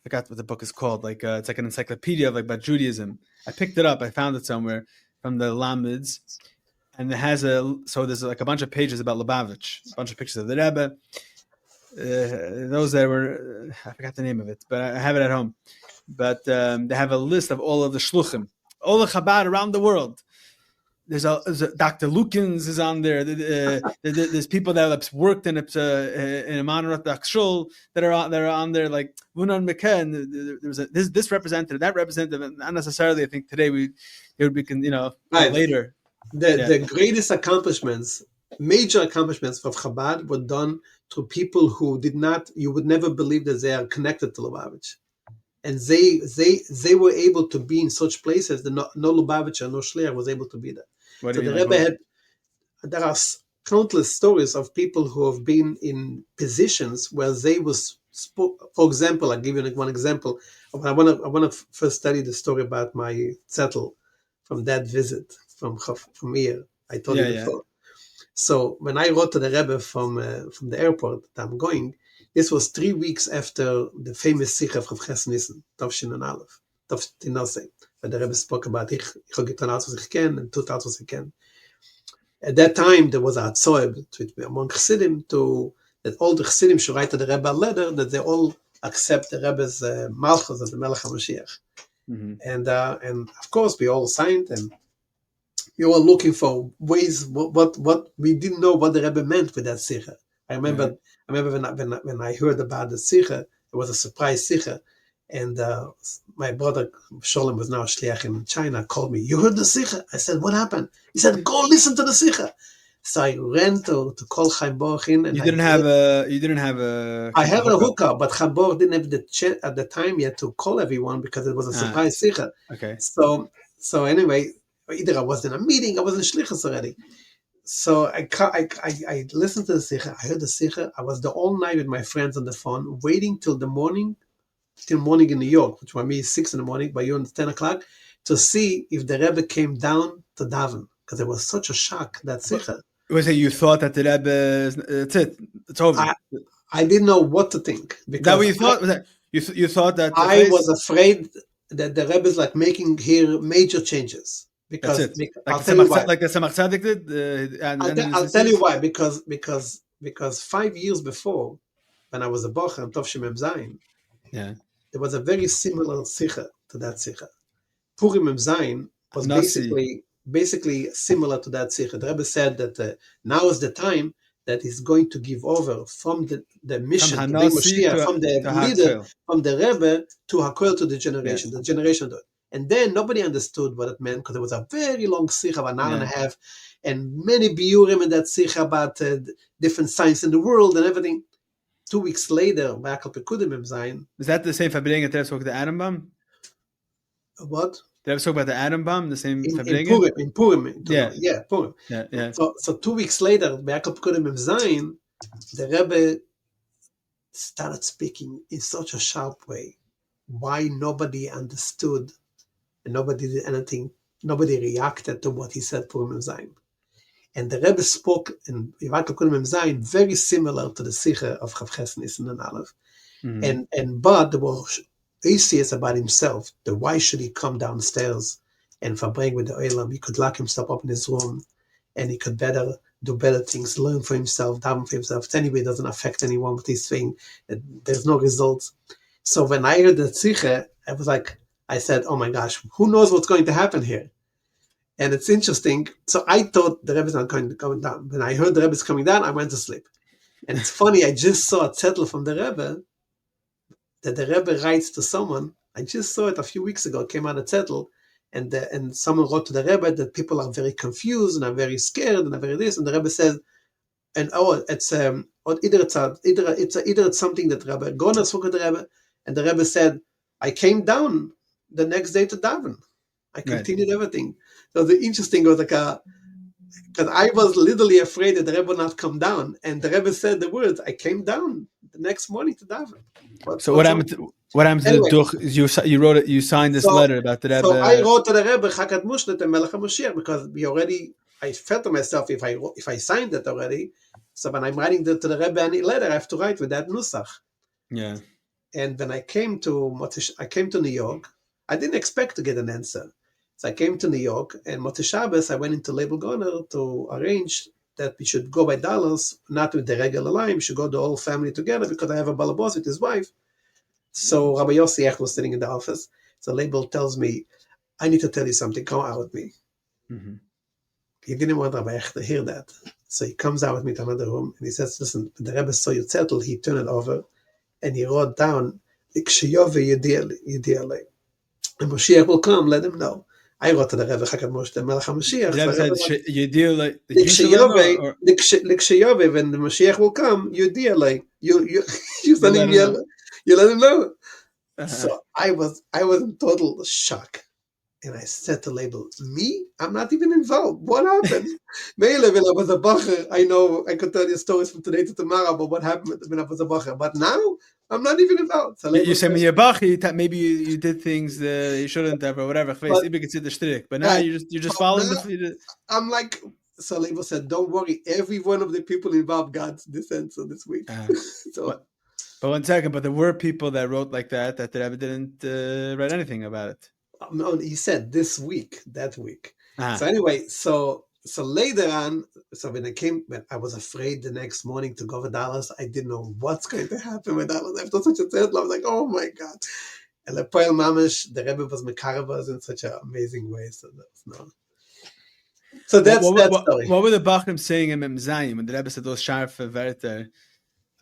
forgot what the book is called. Like it's like an encyclopedia of about Judaism. I picked it up. I found it somewhere from the Lamids. And it has there's like a bunch of pages about Lubavitch, a bunch of pictures of the Rebbe. Those that were, I forgot the name of it, but I have it at home. But they have a list of all of the shluchim, all the Chabad around the world. There's Dr. Lukens is on there. There's people that have worked in a Monarch Shul that are on there, like Vunan Meken. There was this representative, that representative, and not necessarily. I think today it would be later. The greatest accomplishments, major accomplishments of Chabad were done through people who you would never believe that they are connected to Lubavitch. And they were able to be in such places that no Lubavitcher, no Shliach was able to be there. So the Rebbe there are countless stories of people who have been in positions where they was, for example, I'll give you one example. I want to first study the story about my zettel from that visit from here. I told you before. So when I wrote to the Rebbe from the airport that I'm going, this was 3 weeks after the famous sicha of Nissan, Tavshin and Aleph, Tavshin, where the Rebbe spoke about Ich getan alles was ich ken and tut alles was ich ken. At that time, there was a tzoreb among Chassidim that all the Chassidim should write to the Rebbe a letter that they all accept the Rebbe's malchus as the Melech HaMashiach. Mm-hmm. And of course, we all signed, and we were looking for ways what we didn't know what the Rebbe meant with that sicha. I remember when I heard about the sicha, it was a surprise sicha, and my brother Sholem was now a Shliach in China, called me. You heard the sicha? I said, what happened? He said, go listen to the sicha. So I ran to call Chaim Baruch in, and you didn't have a. I had a hookup, but Chaim Baruch didn't have the chance at the time yet to call everyone because it was a surprise sicha. Okay. So anyway, either I was in a meeting, I was in Shlichus already. So I listened to the sicha. I heard the sicha. I was the all night with my friends on the phone, waiting till morning in New York, which for me is 6 a.m, by you it's 10 o'clock, to see if the Rebbe came down to daven, because it was such a shock, that sicha. Was it you thought that the Rebbe, that's it, it's over? I didn't know what to think. Because that what you thought? You thought that I was afraid that the Rebbe is like making here major changes. Because I'll tell you why. Like the Samach Tzaddik did. I'll tell you why. Because 5 years before, when I was a bochur, Tovshim Mem Zayin, there was a very similar sicha to that sicha. Purim Mem Zayin was basically similar to that sicha. The Rebbe said that now is the time that he's going to give over from the mission to bring Moshiach, from the leader, from the Rebbe to Hakoel, to the generation. The generation do it. And then nobody understood what it meant, because it was a very long sicha of an hour and a half, and many biurim in that sicha about different signs in the world and everything. 2 weeks later, is that the same Fabringen that spoke the atom bomb? What? Did I spoke about the atom bomb? The same in Purim? In Purim. Purim. Yeah. So 2 weeks later, the Rebbe started speaking in such a sharp way. Why nobody understood. And nobody did anything. Nobody reacted to what he said, Purim Zayin. And the Rebbe spoke in Yivat Kunim Zayin very similar to the sicha of Chav Ches Nissan and Aleph. But there was ACS about himself. Why should he come downstairs and verbring with the Olam? He could lock himself up in his room, and he could do better things, learn for himself, daven for himself. Anyway, it doesn't affect anyone with his thing. There's no results. So when I heard the sicha, I said, oh my gosh, who knows what's going to happen here? And it's interesting. So I thought the Rebbe's not going to come down. When I heard the Rebbe's coming down, I went to sleep. And it's funny, I just saw a zettel from the Rebbe that the Rebbe writes to someone. I just saw it a few weeks ago. It came out a zettel, and someone wrote to the Rebbe that people are very confused and are very scared and are very this. And the Rebbe says, either it's something that Rabbi Goner spoke to the Rebbe, and the Rebbe said, I came down the next day to daven. I continued everything. So the interesting was because I was literally afraid that the Rebbe would not come down, and the Rebbe said the words, I came down the next morning to daven. What happened to the duch? You wrote it. You signed this letter about the Rebbe. So I wrote to the Rebbe Chakat Mushlet and Melech HaMoshiach because I felt to myself if I signed it already. So when I'm writing to the Rebbe any letter, I have to write with that nusach. Yeah. And when I came to New York, I didn't expect to get an answer. So I came to New York, and Motzei Shabbos, I went into Label Goner to arrange that we should go by dollars, not with the regular line. We should go the whole family together because I have a balabos with his wife. So Rabbi Yosef was sitting in the office. So Label tells me, I need to tell you something. Come out with me. Mm-hmm. He didn't want Rabbi Ech to hear that. So he comes out with me to another room, and he says, listen, when the Rebbe saw your zettel, he turned it over, and he wrote down, and Moshiach will come, let him know. I wrote to the Rebbe Chakat Moshe, the Melech HaMoshiach. The Rebbe said, you deal like the when the Moshiach will come, you deal like you let him know. So I was in total shock. And I said to Label, me? I'm not even involved. What happened? Maybe when I was a bochur, I know I could tell you stories from today to tomorrow about what happened when I was a bochur. But now, I'm not even involved. So you said when you're bochur, maybe you did things you shouldn't have or whatever. But now you're just following the... I'm like... So Label said, don't worry. Every one of the people involved got this answer this week. But 1 second. But there were people that wrote like that the Rebbe didn't write anything about it. No, he said that week. So anyway, so later on, so when I was afraid the next morning to go for Dallas. I didn't know what's going to happen with Dallas. After such a tzedel, I was like, oh my God. And the Poel Mamish, the Rebbe was mekarabas in such an amazing way. So that's that story. What were the Bachrim saying in Mem Zayin when the Rebbe said those sharp verter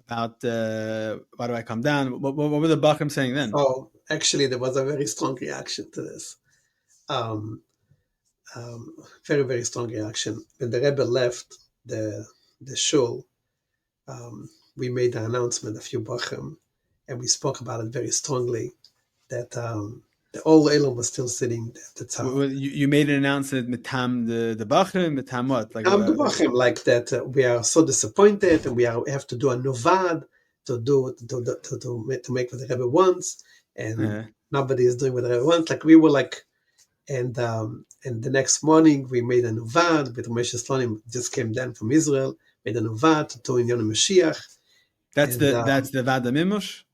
about why do I come down? What were the Bachrim saying then? Oh, actually, there was a very strong reaction to this. Very, very strong reaction. When the Rebbe left the shul, we made an announcement, a few Bachrim, and we spoke about it very strongly, that the old Elam was still sitting at the top. You made an announcement with the Bachrim, with what? Like the Bachrim, like that we are so disappointed, and we have to do a novad to make what the Rebbe wants, and nobody is doing what the Rebbe wants. Like we were like, and the next morning we made a novad with Moshe Slonim, just came down from Israel, made a novad to do Yemei Mashiach. That's the Vada Mimush?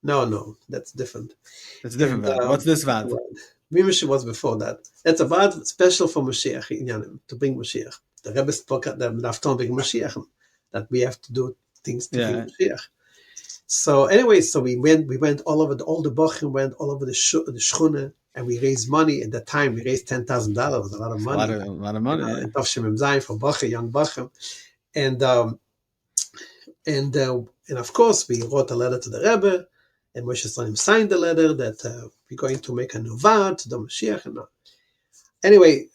No, that's different. That's a different Vad. What's this Vad? Mimush was before that. That's a Vad special for Mashiach in Yanim, to bring Mashiach. The Rebbe spoke at the Nafton bring Mashiach, that we have to do things to bring Mashiach. So anyway, we went all over all the Bochum went all over the Shchune, and we raised money. At that time, we raised $10,000. It was a lot of money. A lot of money. And Tavshim Zayin for Bochum, young Bochum, and of course we wrote a letter to the Rebbe, and Moshe Slonim signed the letter that we're going to make a novad to the Mashiach. And anyway,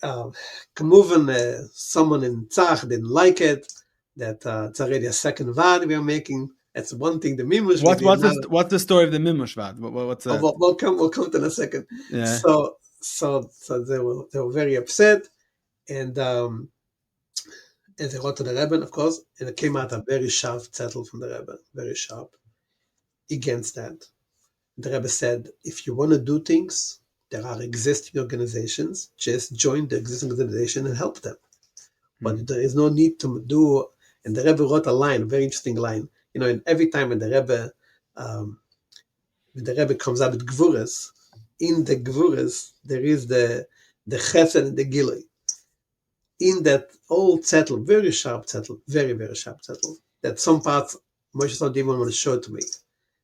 someone in Tzach didn't like it. That it's already a second vad we are making. That's one thing. The Mimush. What's the story of the Mimush vad? What's that? We'll come to in a second. Yeah. So they were very upset, and they wrote to the Rebbe, of course, and it came out a very sharp zettel from the Rebbe, very sharp, against that. The Rebbe said, if you want to do things, there are existing organizations, just join the existing organization and help them. but there is no need to do. And the Rebbe wrote a line, a very interesting line. And every time when the Rebbe comes out with gvuras, in the gvuras there is the chesed and the gilui. In that old zettel, very sharp zettel, very, very sharp zettel, that some parts Moshe didn't even want to show to me.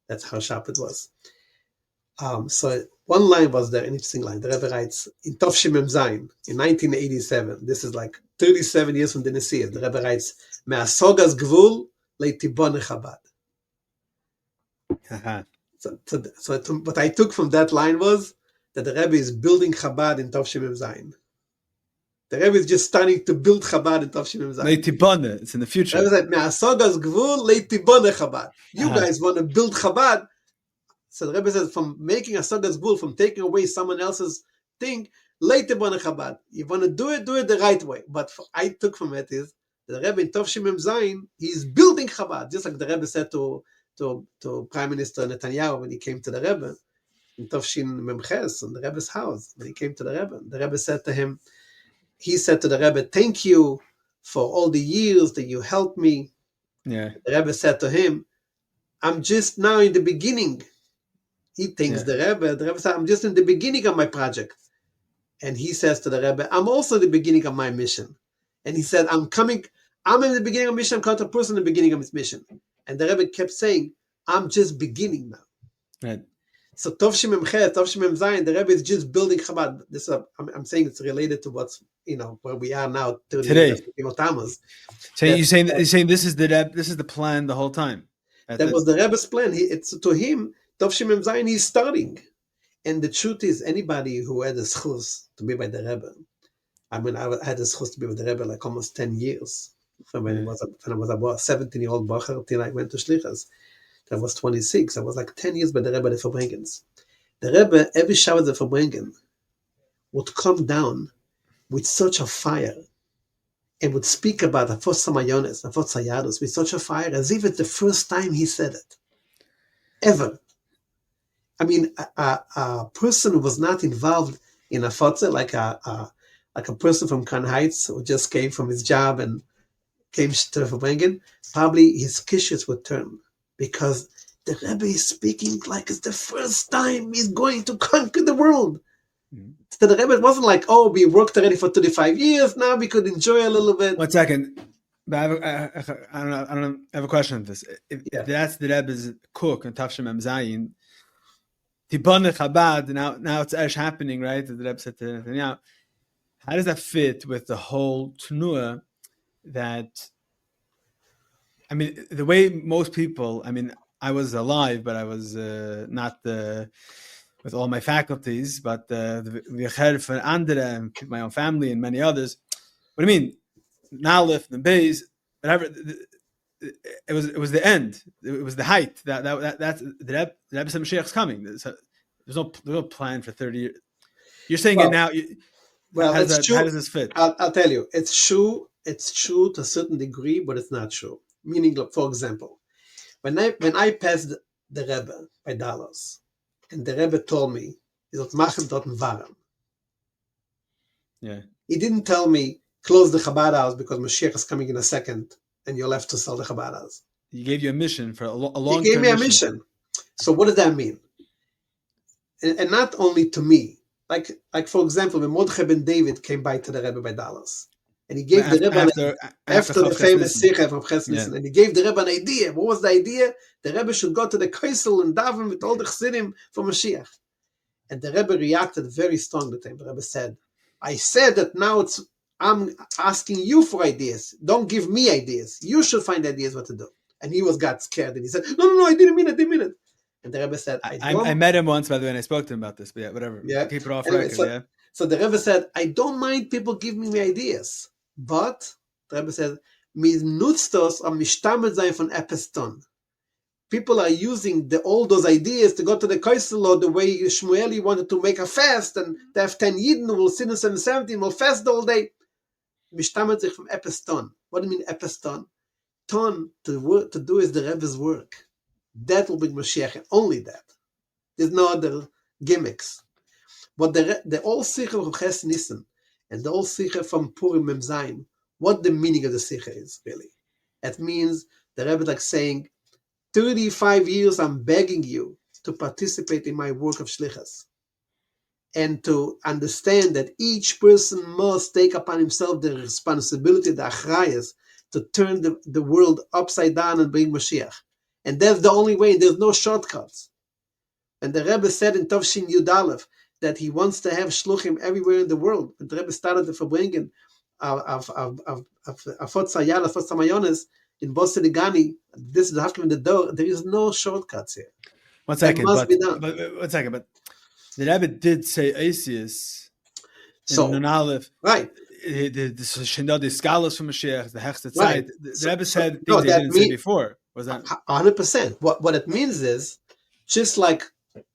That's how sharp it was. So one line was there, an interesting line. The Rebbe writes, in Tov Shemem Zayin, in 1987, this is like 37 years from the Nissan, the Rebbe writes, Me'asogas gvul leitibone Chabad. So what I took from that line was that the Rebbe is building Chabad in Tov Shemem Zayin. The Rebbe is just starting to build Chabad in Tov Shemem Zayin. Leitibone, it's in the future. The Rebbe said, Me'asogas gvul leitibone Chabad. You guys want to build Chabad. So the Rebbe says, from making a sagas bull, from taking away someone else's thing, later on Chabad. You want to do it the right way. But I took from it is the Rebbe in Tov Shemem Zayin, he's building Chabad, just like the Rebbe said to Prime Minister Netanyahu when he came to the Rebbe in Tov Shin Memches in the Rebbe's house. When he came to the Rebbe said to him, he said to the Rebbe, "Thank you for all the years that you helped me." Yeah. The Rebbe said to him, "I'm just now in the beginning." He thanks the Rebbe said, "I'm just in the beginning of my project." And he says to the Rebbe, "I'm also in the beginning of my mission." And he said, I'm in the beginning of mission, I'm called a person in the beginning of his mission. And the Rebbe kept saying, I'm just beginning now. Right. So Tov Shemem Chet, Tov Shemem Zayin, the Rebbe is just building Chabad. This I'm saying it's related to what's, where we are now today. Gimmel Tammuz. So you're saying this is the plan the whole time. That was the Rebbe's plan. It's to him, Tov Shemem Zayin, he's starting. And the truth is, anybody who had a Sichos to be by the Rebbe, I had a Sichos to be with the Rebbe like almost 10 years. From when I was a 17-year-old bochur till I went to Shlichus. I was 26. I was like 10 years by the Rebbe the Verbringens. The Rebbe, every Shabbat the Verbringen, would come down with such a fire and would speak about Afot Samayones, Afot Sayadus, with such a fire as if it's the first time he said it. Ever. I mean, a person who was not involved in a fotze, like a person from Crown Heights who just came from his job and came to the Verbringen, probably his kishes would turn because the Rebbe is speaking like it's the first time he's going to conquer the world. Mm-hmm. So the Rebbe, it wasn't like, we worked already for 35 years, now we could enjoy a little bit. 1 second. But I don't know. I have a question on this. If that's the Rebbe's cook and Tov Shemem Zayin, Tibone Chabad, now it's Ash happening, right? The Rebbe said to Netanyahu. How does that fit with the whole Tnua that, I mean, the way most people, I mean, I was alive, but I was not with all my faculties, but we heard from andere, my own family and many others. What do you mean? Nalef, the Beis, whatever. It was the end. It was the height. That's the Rebbe said Mashiach's coming. There's no plan for 30 years. You're saying it now. How does this fit? I'll tell you. It's true to a certain degree, but it's not true. Meaning, for example, when I passed the Rebbe by Dallas, and the Rebbe told me, yeah, he didn't tell me close the Chabad house because Mashiach is coming in a second, and you'll have to sell the Chabad house. He gave you a mission for a long. He gave me a mission. So what does that mean? And not only to me. Like for example, when Mordechai ben David came by to the Rebbe by Dallas, and he gave the Rebbe after the famous sicha from Nissan, and he gave the Rebbe an idea. What was the idea? The Rebbe should go to the Kaisel and daven with all the Chassidim for Mashiach. And the Rebbe reacted very strongly to him. The Rebbe said, "I said that now I'm asking you for ideas. Don't give me ideas. You should find ideas what to do." And he got scared, and he said, "No, I didn't mean it." And the Rebbe said, I met him once, by the way, and I spoke to him about this, but whatever. Yeah. Keep it off anyway, record, So the Rebbe said, I don't mind people giving me ideas, but the Rebbe said, people are using all those ideas to go to the Kaisel, or the way Shmueli wanted to make a fast, and they have 10 Yidden who will sit in 717, will fast all day. Mishtamet sich from epeston. What do you mean epeston? Ton, to do is the Rebbe's work. That will bring Mashiach, and only that. There's no other gimmicks. But the old sicha from Ches Nissan and the old sicha from Purim Mem Zayin what the meaning of the sicha is, really. It means the Rebbe like saying, 35 years I'm begging you to participate in my work of Shlichus, and to understand that each person must take upon himself the responsibility, the achrayas, to turn the world upside down and bring Mashiach. And that's the only way. There's no shortcuts. And the Rebbe said in Tovshin Yud Aleph that he wants to have shluchim everywhere in the world. But the Rebbe started the verbringen of Samayones in Bosedigani. This is after the door. There is no shortcuts here. One second, That must but, be done. but the Rebbe did say Asius in So, Nun Aleph. right. The Shinod, the scholars from Mashiach, the Hechstet Right. Zeit. The Rebbe said things no, they that didn't say mean- before. Was that 100%? What it means is, just like,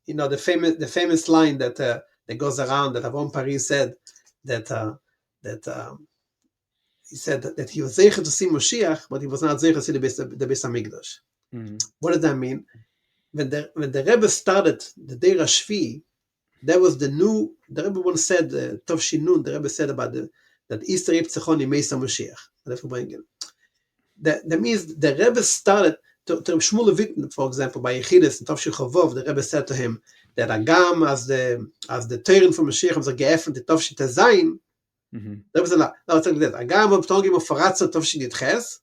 the famous line that goes around that Avon Paris said, that he said that he was zeicher to see Moshiach, but he was not zeicher to see the Beis Hamikdash. What does that mean? When the Rebbe started the Deir Shvi, that was the Rebbe once said, Tov Shinun, the Rebbe said about that Easter Yip Tzechon Yemei Moshiach. That means the Rebbe started to Shmuel Levittin, for example, by Yechidus and Tov Shechavov, the Rebbe said to him that Agam, as the Teuren from Mashiach, was geöffnet, the Tov Shetazayin. The Rebbe said, no, it's like that. Agam, Tongim, Faratza, Tov Shenitches,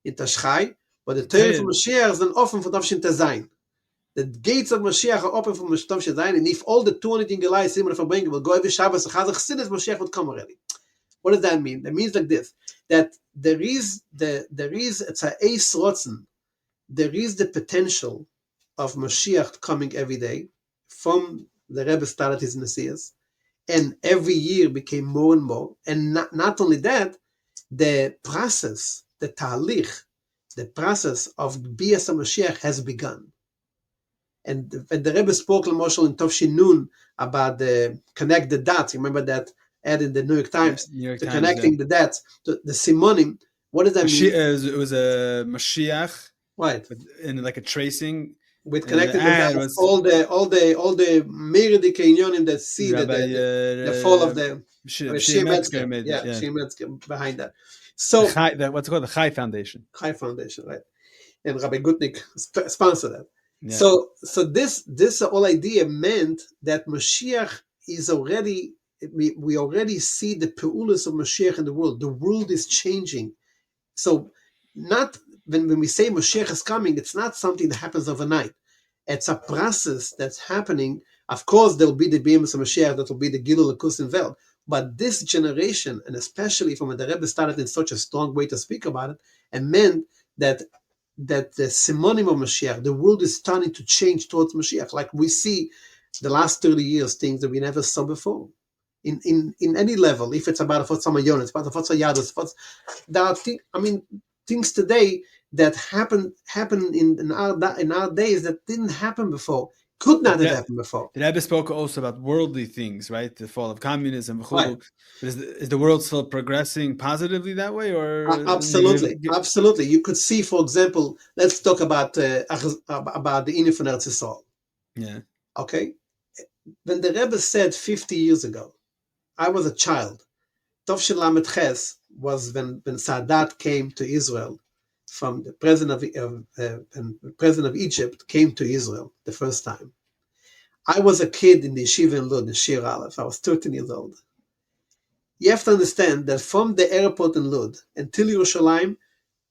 in Tashchai, but the Teuren from Mashiach is then open for Tov Shetazayin. The gates of Mashiach are open for Tov Shetazayin, and if all the 200 in Gelai, Simon of Verbringen, will go every Shabbos, Chazach Siddhis, Mashiach would come already. What does that mean? That means like this, that there is it's a Eis Rotzen, there is the potential of Mashiach coming every day from the Rebbe started his Messias, and every year became more and more. And not only that, the process, the talich, the process of Bias Mashiach has begun. And the Rebbe spoke in Tov Shinun about the connect the dots. You remember that ad in the New York Times, connecting the dots, to the Simonim. What does that mean? It was a Mashiach, right? In like a tracing. With connecting the dots, all the Meridi Kenyonim that see the fall of the Shir Metzger, Shir Metzger behind that. So what's it called, the Chai Foundation. Chai Foundation, right? And Rabbi Gutnick sponsored that. Yeah. So this whole idea meant that Mashiach is already, we already see the peulos of Mashiach in the world. The world is changing. So not when we say Mashiach is coming, it's not something that happens overnight. It's a process that's happening. Of course, there'll be the Be'emes of Mashiach, that will be the Gilul Lekus and Vel. But this generation, and especially from when the Rebbe started in such a strong way to speak about it, and meant that the simonim of Mashiach, the world is starting to change towards Mashiach. Like we see the last 30 years, things that we never saw before. In any level, if it's about a Fotzama Yonah, it's about a Fotzama Yadus, there are things today that happen in our days that didn't happen before, could not have happened before. The Rebbe spoke also about worldly things, right? The fall of communism, right. Is the world still progressing positively that way, or absolutely? You could see, for example, let's talk about the Inyan von Eretz Yisrael. Yeah. Okay. When the Rebbe said 50 years ago, I was a child. Tov Shel Lamed Ches was when Sadat came to Israel. From the president of Egypt came to Israel the first time. I was a kid in the yeshiva in Lud, in Shir Aleph. I was 13 years old. You have to understand that from the airport in Lud until Yerushalayim,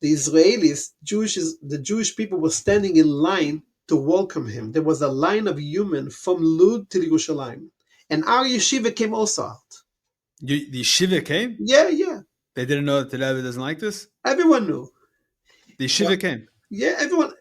the Jewish people were standing in line to welcome him. There was a line of human from Lud to Yerushalayim. And our yeshiva came also out. The yeshiva came? Yeah. They didn't know that the Rebbe doesn't like this? Everyone knew. The yeshiva came. Yeah, everyone.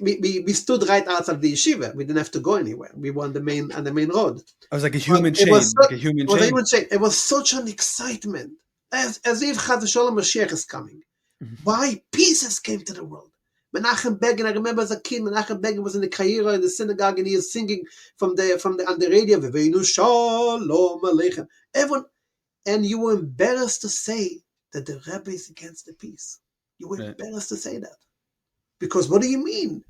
We stood right outside the yeshiva. We didn't have to go anywhere. We were on the main road. It was like a human chain. It was such an excitement, as if Chas v'Sholom Mashiach is coming. Mm-hmm. Why pieces came to the world? Menachem Begin. I remember as a kid, Menachem Begin was in the Kaira in the synagogue, and he was singing on the radio. V'veinu Shalom Aleichem. Everyone, and you were embarrassed to say that the Rebbe is against the peace. You were embarrassed to say that. Because what do you mean?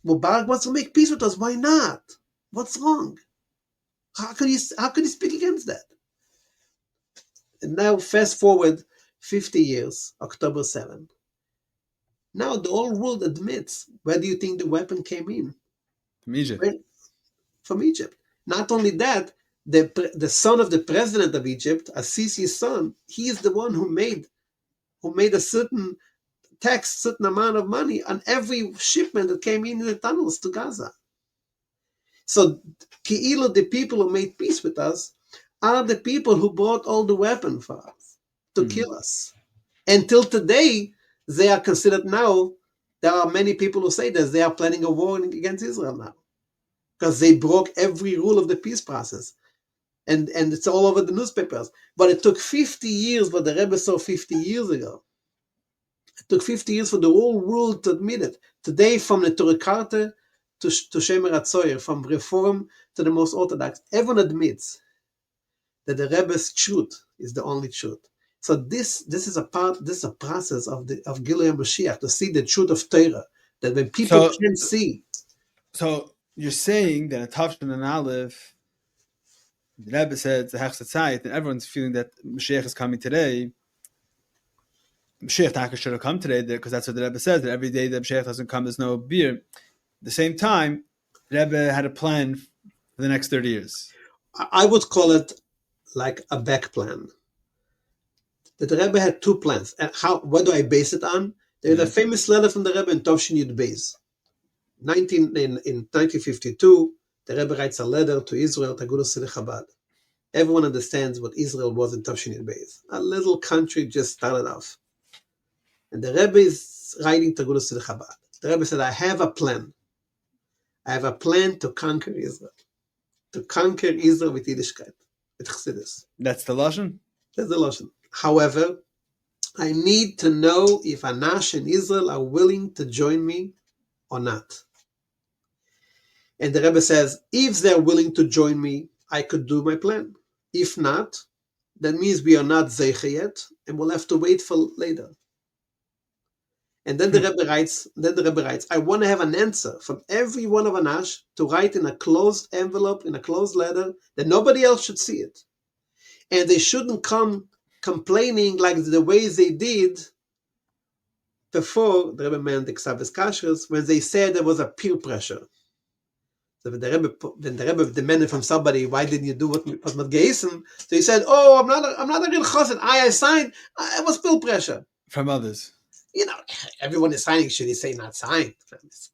Mubarak wants to make peace with us. Why not? What's wrong? How could you speak against that? And now fast forward 50 years, October 7. Now the whole world admits, where do you think the weapon came in? From Egypt. Where? From Egypt. Not only that, the son of the president of Egypt, Assisi's son, he is the one who made a certain tax, certain amount of money on every shipment that came in the tunnels to Gaza. So, Ki'ilu, the people who made peace with us, are the people who bought all the weapons for us to kill us. Until today, they are considered now, there are many people who say that they are planning a war against Israel now. Because they broke every rule of the peace process. And it's all over the newspapers. But it took 50 years, what the Rebbe saw 50 years ago. It took 50 years for the whole world to admit it. Today, from the Torah Carta to Shemer HaTzoyer, from Reform to the most Orthodox, everyone admits that the Rebbe's truth is the only truth. So this is a process of Gilui Mashiach, to see the truth of Torah, that when people can see. So you're saying that in Tavshin and Aleph, the Rebbe said the Hechzatzayit, and everyone's feeling that Mashiach is coming today. Mashiach should have come today, because that's what the Rebbe says, that every day that Mashiach doesn't come, there's no beer. At the same time, the Rebbe had a plan for the next 30 years. I would call it like a back plan. That the Rebbe had two plans. And what do I base it on? There's a famous letter from the Rebbe in Tovshin Yud Beis. In 1952, the Rebbe writes a letter to Israel, Tagudos Chabad. Everyone understands what Israel was in Tovshin Yud Beis. A little country just started off. And the Rebbe is writing Tagudos Chabad. The Rebbe said, I have a plan. I have a plan to conquer Israel. To conquer Israel with Yiddishkeit, with Chassidus. That's the Lashon? That's the Lashon. However, I need to know if Anash and Israel are willing to join me or not. And the Rebbe says, if they're willing to join me, I could do my plan. If not, that means we are not zeicha yet, and we'll have to wait for later. And then the Rebbe writes, I want to have an answer from every one of Anash to write in a closed envelope, in a closed letter, that nobody else should see it. And they shouldn't come complaining like the way they did before, the Rebbe meant the Hiskashrus, when they said there was a peer pressure. So when the Rebbe demanded from somebody, why didn't you do what not geisen? So he said, oh, I'm not a real chassid. I signed. It was peer pressure. From others. Everyone is signing. Should he say not signed?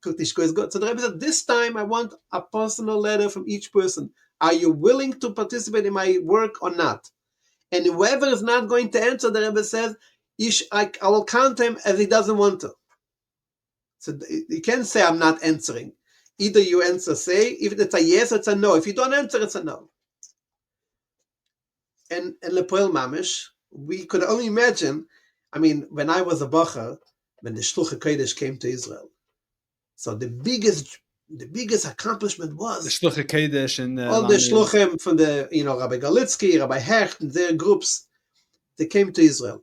Is good. So the Rebbe said, this time I want a personal letter from each person. Are you willing to participate in my work or not? And whoever is not going to answer, the Rebbe says, I will count him as he doesn't want to. So you can't say I'm not answering. Either you answer, say, if it's a yes, it's a no. If you don't answer, it's a no. And Lepoel Mamish, we could only imagine, when I was a bochur, when the Shlichus Kodesh came to Israel. So the biggest accomplishment was the Shlichus Kodesh and all the Shluchim from the Rabbi Galitsky, Rabbi Hecht, and their groups. They came to Israel.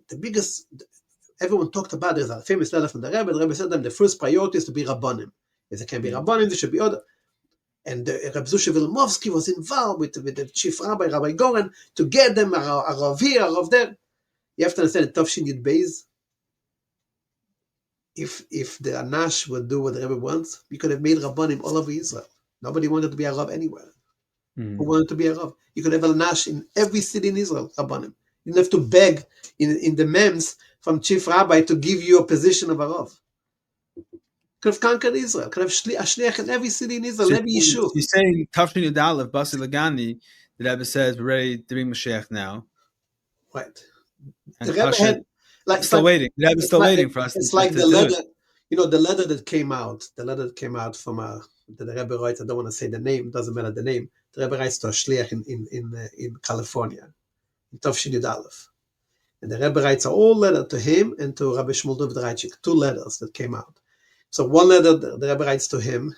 Everyone talked about it. There's a famous letter from the Rebbe. The Rebbe said them the first priority is to be Rabbanim. If there can be Rabbanim, there should be other. And Reb Zusha Vilmovsky was involved with the chief rabbi, Rabbi Goren, to get them a Rav here, a Rav there. You have to understand that Tovshin Yud Beis, if the Anash would do what the Rebbe wants, we could have made Rabbanim all over Israel. Nobody wanted to be a Rav anywhere. Who wanted to be a Rav? You could have a Anash in every city in Israel, Rabbanim. You didn't have to beg in the mems from chief rabbi to give you a position of a Rav. Could have conquered Israel. Could have a Shliach in every city in Israel, every yeshuv. He's saying Tavshin Yud Aleph, Basi Lagani, the Rebbe says we're ready to bring Mashiach now. Right. And the Rebbe had, still waiting. The Rebbe's still waiting for us. It's like the letter, the letter that came out. The letter that came out from the Rebbe writes. I don't want to say the name. Doesn't matter the name. The Rebbe writes to a Shliach in California, in Tavshin Yud Aleph. And the Rebbe writes a whole letter to him and to Rabbi Shmuel David Reichik. 2 letters that came out. So one letter, the Rebbe writes to him.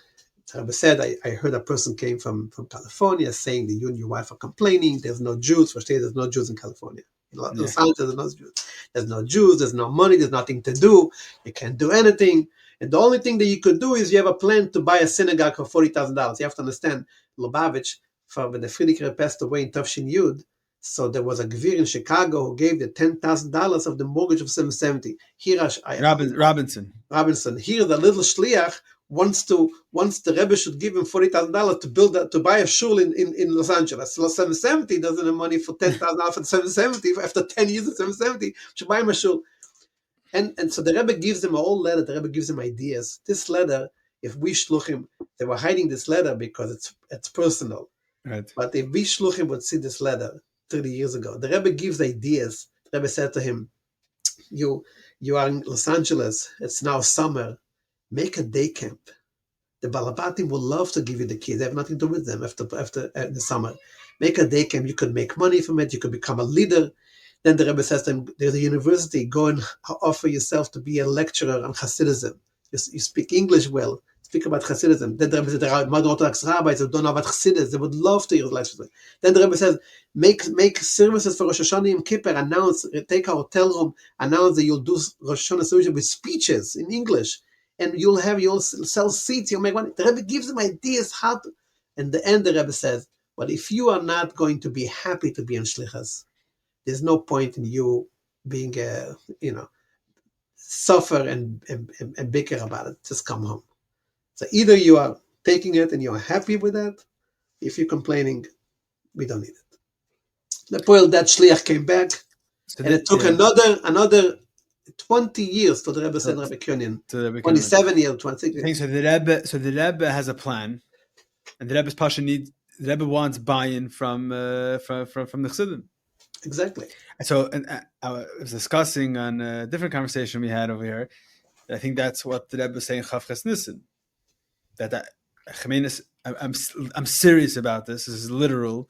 The Rebbe said, I heard a person came from California saying that you and your wife are complaining. There's no Jews. First, there's no Jews in California. In Los Angeles, there's no Jews. There's no Jews. There's no money. There's nothing to do. You can't do anything. And the only thing that you could do is you have a plan to buy a synagogue for $40,000. You have to understand, Lubavitch, when the Friedrich Rebbe passed away in Tavshin Yud, So there was a Gvir in Chicago who gave the $10,000 of the mortgage of 770. Here, Robinson. Here, the little Shliach wants the Rebbe should give him $40,000 to buy a shul in Los Angeles. So 770 doesn't have money for $10,000 for 770. After 10 years of 770, should buy him a shul. And so the Rebbe gives him a whole letter. The Rebbe gives him ideas. This letter, if we shluchim, they were hiding this letter because it's personal. Right. But if we shluchim would see this letter 30 years ago, the Rebbe gives ideas. The Rebbe said to him, you are in Los Angeles. It's now summer. Make a day camp. The Balabatim will love to give you the keys. They have nothing to do with them after the summer. Make a day camp. You could make money from it. You could become a leader. Then the Rebbe says to him, there's a university. Go and offer yourself to be a lecturer on Chassidism. You speak English well. Speak about Chassidism. Then the Rebbe says, there are modern Orthodox rabbis who don't know about Chassidus. They would love to hear lectures. Then the Rebbe says, make services for Rosh Hashanah Yom Kippur. Announce, take a hotel room. Announce that you'll do Rosh Hashanah service with speeches in English. And you'll sell seats. You'll make money. The Rebbe gives them ideas how to. And the end, the Rebbe says, but if you are not going to be happy to be in Shlichus, there's no point in you being, suffer and bicker about it. Just come home. So either you are taking it and you are happy with that. If you're complaining, we don't need it. The point that Shliach came back, and it took another 20 years to the Rebbe said Rebbe Konin. 27 years, 26 years. So the Rebbe has a plan, and the Rebbe's pasha the Rebbe wants buy-in from the Chassidim. Exactly. So I was discussing on a different conversation we had over here. I think that's what the Rebbe was saying, Chavches Nissan. I'm serious about this. This is literal.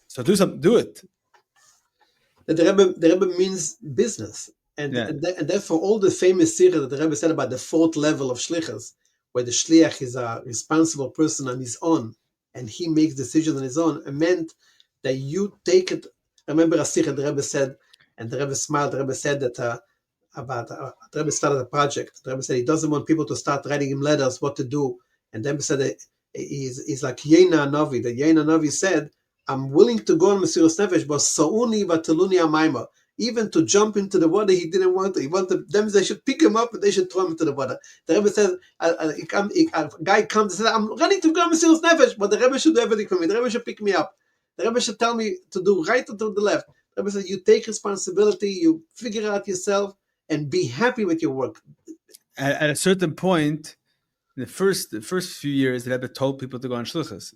So do it. The Rebbe means business. And therefore, all the famous sicha that the Rebbe said about the fourth level of Shlichus, where the Shliach is a responsible person on his own, and he makes decisions on his own, it meant that you take it. I remember a sicha the Rebbe said, and the Rebbe smiled. The Rebbe said that the Rebbe started a project. The Rebbe said he doesn't want people to start writing him letters what to do. And the Rebbe said that he's like Yena Navi. The Yena Navi said, I'm willing to go on Mesiras Nefesh, but Sa'uni v'Teluni Amayma. Even to jump into the water, he didn't want to. He wanted them. They should pick him up and they should throw him into the water. The Rebbe says, a guy comes and says, I'm ready to go on Mesiras Nefesh, but the Rebbe should do everything for me. The Rebbe should pick me up. The Rebbe should tell me to do right or to the left. The Rebbe says, you take responsibility, you figure out yourself, and be happy with your work. At a certain point, in the first few years, the Rebbe told people to go on Shlichus.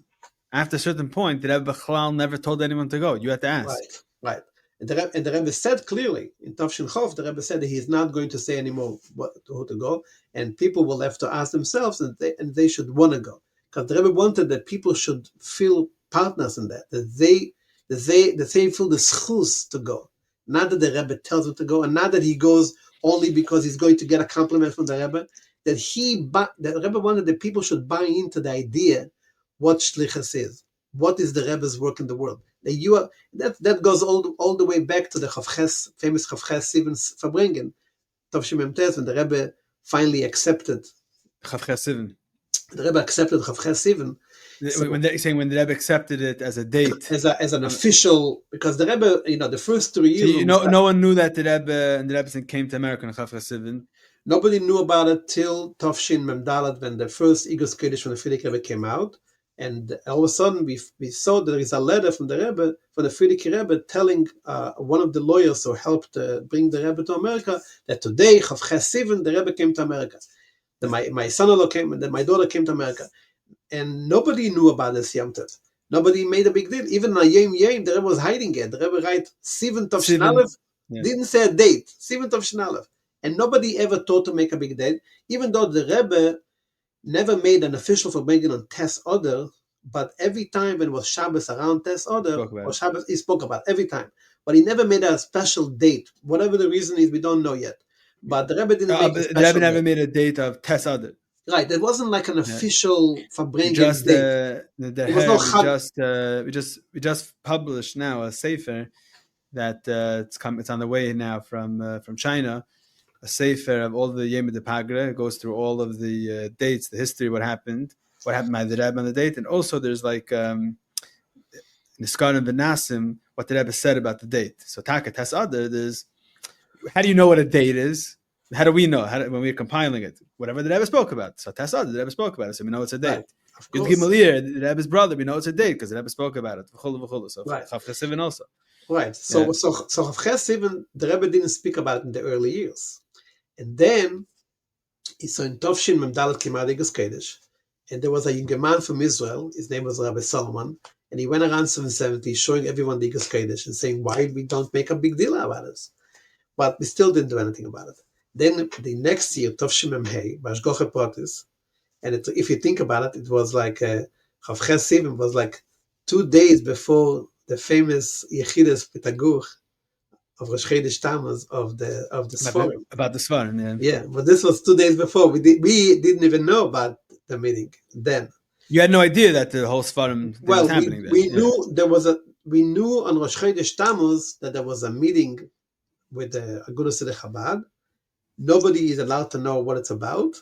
After a certain point, the Rebbe Bechlal never told anyone to go. You had to ask. Right. And the Rebbe said clearly, in Tavshin Chof, the Rebbe said that he is not going to say anymore who to go, and people will have to ask themselves, and they should want to go. Because the Rebbe wanted that people should feel partners in that they feel the Sichos to go. Not that the Rebbe tells them to go, and not that he goes only because he's going to get a compliment from the Rebbe. The Rebbe wanted that people should buy into the idea what Shlichus is. What is the Rebbe's work in the world? That goes all the way back to the famous Chavches Sivan Farbrengen, Tavshim Memtes, when the Rebbe finally accepted. Chavches Sivan. The Rebbe accepted Chavches Sivan. When the Rebbe accepted it as a date, as an official, because the Rebbe, the first 3 years, no one knew that the Rebbe and the Rebbe came to America in Chavches Sivan. Nobody knew about it till Tavshin Memdalet, when the first Sichos Kodesh from the Frierdiker Rebbe came out. And all of a sudden, we saw there is a letter from the Rebbe, from the Frierdiker Rebbe, telling one of the lawyers who helped bring the Rebbe to America that today, Chavches Sivan, the Rebbe came to America. Then my son-in-law came, and then my daughter came to America. And nobody knew about this Yom Tov. Nobody made a big deal. Even on Yom the Rebbe was hiding it. The Rebbe write Sivan Tavshin Aleph, didn't say a date, Sivan Tavshin Aleph. And nobody ever thought to make a big deal, even though the Rebbe never made an official for bringing on Tes Oder, but every time when it was Shabbos around Tes Oder, or Shabbos, he spoke about it, every time. But he never made a special date. Whatever the reason is, we don't know yet. But the Rebbe didn't make a special The Rebbe never made a date of Tes Oder. Right, it wasn't like an official Farbrengen date. We just published now a sefer that it's on the way now from China. A sefer of all the Yemei Bereishis. It goes through all of the dates, the history, what happened by the Rebbe on the date, and also there's like Niskanim v'nasim, what the Rebbe said about the date. So taka tes other, there's, how do you know what a date is? How do we know? When we're compiling it? Whatever the Rebbe spoke about. So tes other, the Rebbe spoke about it, so we know it's a date. Right. Of Yud course. Gimel Iyar, the Rebbe's brother, we know it's a date because the Rebbe spoke about it. So Right. Chav Chesivin also. Right. So Yeah. so Chav Chesivin, the Rebbe didn't speak about it in the early years. And then he saw in Tovshin Memdalet came out Sichos Kodesh. And there was a young man from Israel, his name was Rabbi Solomon, and he went around 770 showing everyone the Sichos Kodesh and saying why we don't make a big deal about it. But we still didn't do anything about it. Then the next year, Tovshin Memhei, Bashgoche Protis, and if you think about it, it was like Chav Chesivin was like 2 days before the famous Yechidus Pitagur of Rosh Chodesh Tammuz of the seforim. About the seforim, yeah. Yeah, but this was 2 days before. We didn't even know about the meeting then. You had no idea that the whole seforim was happening then. We knew we knew on Rosh Chodesh Tammuz that there was a meeting with the Agudas de Chabad. Nobody is allowed to know what it's about,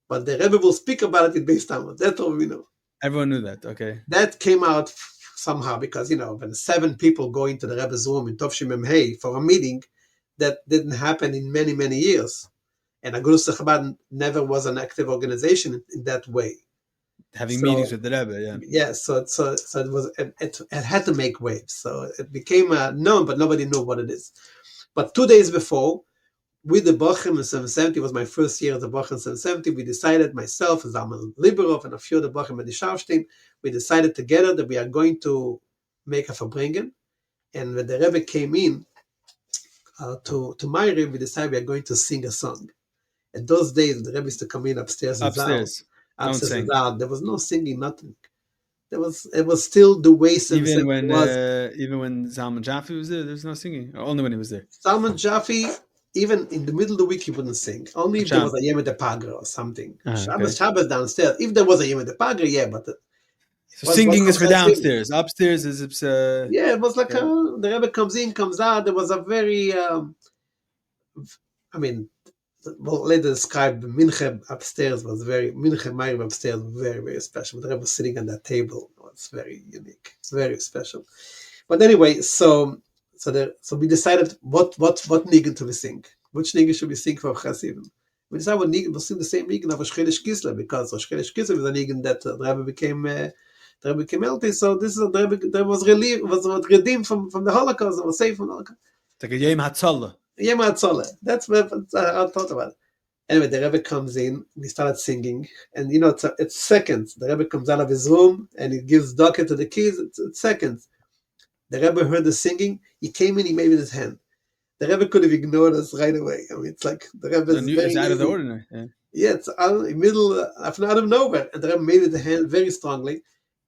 but the Rebbe will speak about it in Beis Tammuz. That's all we know. Everyone knew that, okay. That came out somehow because, when 7 people go into the Rebbe's room in Tovshim Memhei for a meeting, that didn't happen in many, many years. And Agudas Chabad never was an active organization in that way. Having meetings with the Rebbe, yeah. Yeah, so it was it had to make waves. So it became known, but nobody knew what it is. But 2 days before, with the bochur in 770, it was my first year as a bochur in 770, we decided, myself, Zalman Liberov, and a few of the bochur in the Shavstein, we decided together that we are going to make a farbrengen. And when the Rebbe came in to my room, we decided we are going to sing a song. And those days, the Rebbe used to come in upstairs. Upstairs and Zal. There was no singing, nothing. It was still the way even when Zalman Jaffe was there was no singing, or only when he was there. Zalman Jaffe, even in the middle of the week, he wouldn't sing. Only if there was a Yemei Bereishis or something. Shabbos downstairs. If there was a Yemei Bereishis, yeah, but so singing is for downstairs. Upstairs is yeah, it was like the Rebbe comes in, comes out. There was a very well, later described the minche upstairs was very minche Ma'ariv upstairs, very, very special. The Rebbe was sitting on that table. It's very unique. It's very special. But anyway, so we decided what nigun to we sing. Which nigun should we sing for Chassidus? We decided we'll sing the same nigun of Rosh Chodesh Kislev, because Rosh Chodesh Kislev was a nigun that the Rebbe became healthy. So this is the Rebbe was redeemed from the Holocaust. It was saved from the Holocaust. It's like a Yom HaTzolah. Yemei Bereishis. That's what I thought about it. Anyway, the Rebbe comes in, we started singing, and it's seconds. The Rebbe comes out of his room and he gives Doka to the keys. It's seconds. The Rebbe heard the singing. He came in, he made with his hand. The Rebbe could have ignored us right away. I mean, it's like the Rebbe is out of the ordinary. Yeah, it's out of the middle, out of nowhere. And the Rebbe made it with the hand very strongly.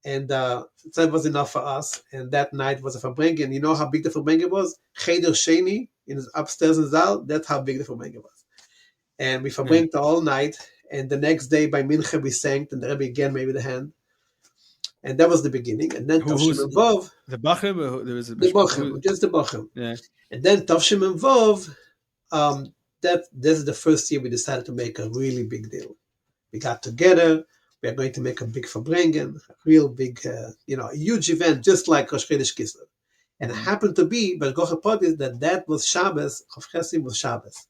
And that was enough for us. And that night was a farbrengen. You know how big the farbrengen was? Cheder Sheni, in his upstairs in Zal. That's how big the farbrengen was. And we farbrenged all night. And the next day by Mincha we sang, and the Rebbe again made with the hand. And that was the beginning. And then Tovshim and Vov. The bochur? There was the bochur, just the bochur. Yeah. And then Tovshim and Vov, this is the first year we decided to make a really big deal. We got together. We are going to make a big farbrengen, a real big, a huge event, just like Rosh Chodesh Kislev. And it happened to be, but Gocher Podis, that was Shabbos, Chav Chesed was Shabbos.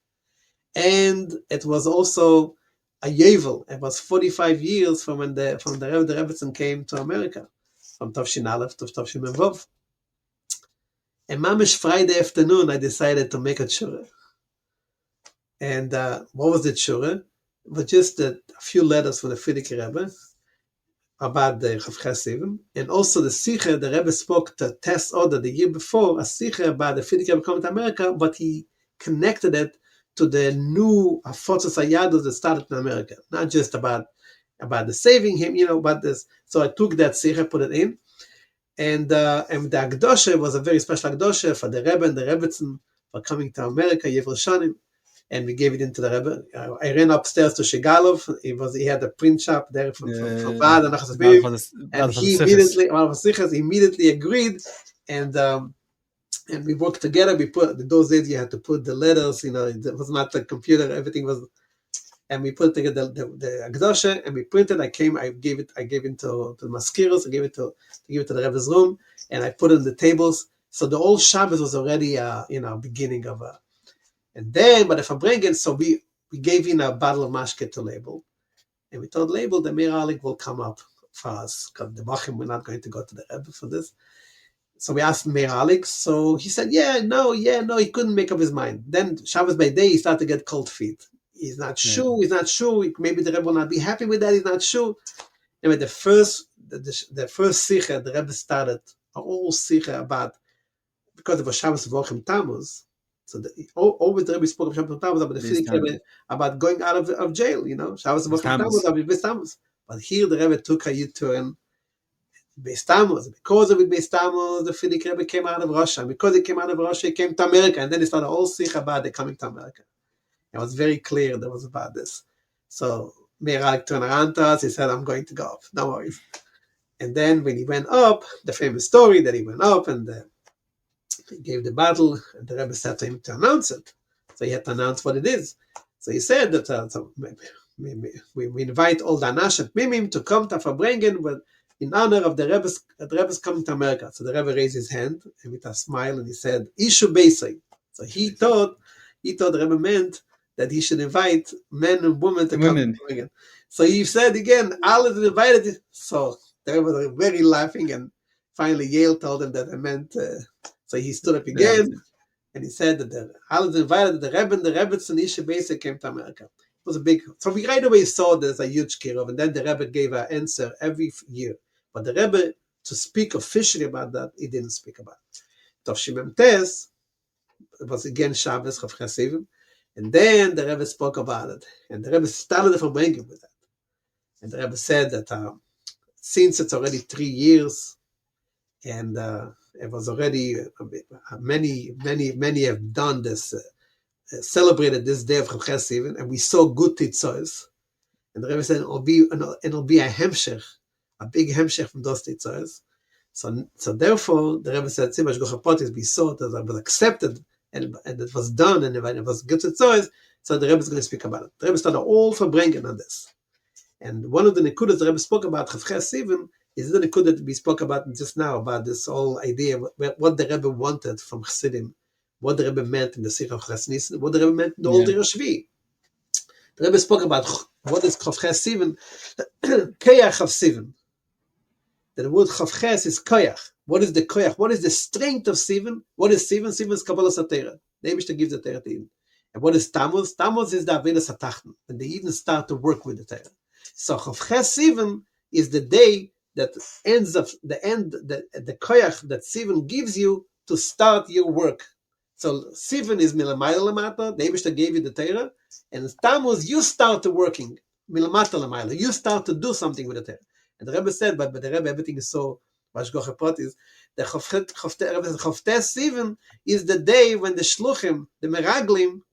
And it was also a Yovel. It was 45 years from when the Rebbetzin came to America, from Tovshin Aleph to Tovshin Vov. And mamish Friday afternoon, I decided to make a tshuva. And what was the tshuva? It was just a few letters from the Frierdiker Rebbe about the Chav Chesed, and also the sicha. The Rebbe spoke to Tess Oda the year before, a sicha about the Frierdiker Rebbe coming to America, but he connected it to the new Afotzos Hayadus that started in America, not just about the saving him, about this. So I took that sicha, put it in, and the Akdosha was a very special Akdosha for the Rebbe and the Rebbetzin for coming to America, Yevel Shanim. And we gave it into the Rebbe. I ran upstairs to Shigalov. He had a print shop there from Vad and Nachas, and he immediately agreed. And we worked together. We put those days you had to put the letters. It was not a computer. Everything was, and we put together the Akdosha, and we printed. I gave it to the Maskiros. I gave it to the Rebbe's room, and I put it on the tables. So the whole Shabbos was already, beginning of a. And then, but if I bring it, so we gave in a bottle of mashke to Label, and we told Label the Meir Alik will come up for us because the bochur we're not going to go to the Rebbe for this. So we asked Meir Alik, so he said, no, he couldn't make up his mind. Then Shabbos by day, he started to get cold feet. He's not sure, maybe the Rebbe will not be happy with that, he's not sure. Anyway, the first sicha, the Rebbe started a whole sicha about, because it was Shabbos Gimmel Tammuz, so always the Rebbe spoke of Shabbos Tammuz, about the Fidik Rebbe, about going out of jail, Shabbos Gimmel Tammuz, Beis Tammuz. But here the Rebbe took a U-turn, Beis Tammuz. Because of it, Beis Tammuz, the Fidik Rebbe came out of Russia. And because he came out of Russia, he came to America. And then he started a whole sicha about the coming to America. It was very clear that was about this. So Meir Alik turned around to us. He said, I'm going to go up. No worries. And then when he went up, the famous story that he went up and he gave the battle, and the Rebbe said to him to announce it. So he had to announce what it is. So he said that we invite all the Anash and Mimim to come to Farbrengen in honor of the Rebbe's coming to America. So the Rebbe raised his hand and with a smile and he said, Ishu Beisai. So he thought the Rebbe meant that he should invite men and women to come to Farbrengen. So he said again, Allah invited. So the Rebbe was very laughing, and finally Yale told him that it meant. So he stood up again, and he said that the Allah invited the Rebbe and the Rebbe's and Ishu Beisai came to America. It was a big. So we right away saw there's a huge kirov, and then the Rebbe gave an answer every year. But the Rebbe, to speak officially about that, he didn't speak about it. Tov Tes, it was again Shabbos, Chav Chasivim, and then the Rebbe spoke about it. And the Rebbe started the Farbrengen with that. And the Rebbe said that since it's already 3 years, and it was already many have done this, celebrated this day of Chav Chasivim, and we saw good titzos. And the Rebbe said it'll be a hemshech, a big hemshech from those titzos. So therefore, the Rebbe said, "Tzimash Gochapotis be sought that it was accepted and it was done and it was good titzos." So the Rebbe is going to speak about it. The Rebbe started all Farbrengen on this. And one of the nekudas the Rebbe spoke about Chav Chasivim is the nekuda that we spoke about just now, about this whole idea of what the Rebbe wanted from Chassidim, what the Rebbe meant in the Sichos Kodesh, what the Rebbe meant in the Old Shvi. The Rebbe spoke about what is Chav Chasivim, Koyach Chav Sivim. The word Chav Ches is Koyach. What is the Koyach? What is the strength of Sivim? What is Sivim? Sivim is Kabbalah Satera. The Eibishter gives the Torah to Eden. And what is Tammuz? Tammuz is the Avedas HaTachton, when the Eden start to work with the Torah. So Chav Ches Sivim is the day that ends of the Koyach that Sivim gives you to start your work. So Sivim is Milamayla Lamata, the Eibishter gave you the Torah, and Tammuz you start to working Milamata Lamayla. You start to do something with the Torah. And the Rebbe said, but the Rebbe everything is so Vashgocha is the Chav Tes Sivim is the day when the Shluchim, the Meraglim,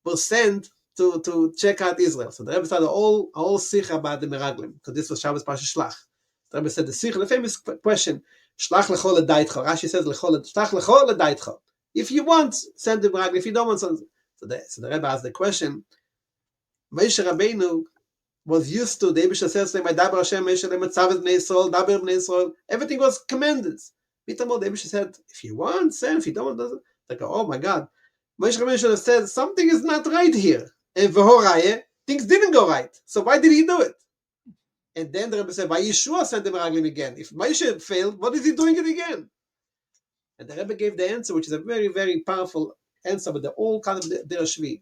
were sent to check out Israel. So the Rebbe started a whole sicha about the Meraglim, because this was Shabbos Parsha Shlach. The Rebbe said the sicha, the famous question, Shlach lechol ledaitcha. Rashi says Shlach lechol ledaitcha. If you want, send the Meraglim. If you don't want, send. So the Rebbe asked the question. Moshe Rabbeinu was used to, the Eibishter says, everything was commanded. The Eibishter said, if you want, send. If you don't want, doesn't. They go, oh my God. Moshe Rabbeinu should have said, something is not right here. And v'horaye, things didn't go right. So why did he do it? And then the Rebbe said, why Yeshua sent the Meraglim again? If Moshe failed, what is he doing it again? And the Rebbe gave the answer, which is a very, very powerful answer, but they're all kind of the Shvi.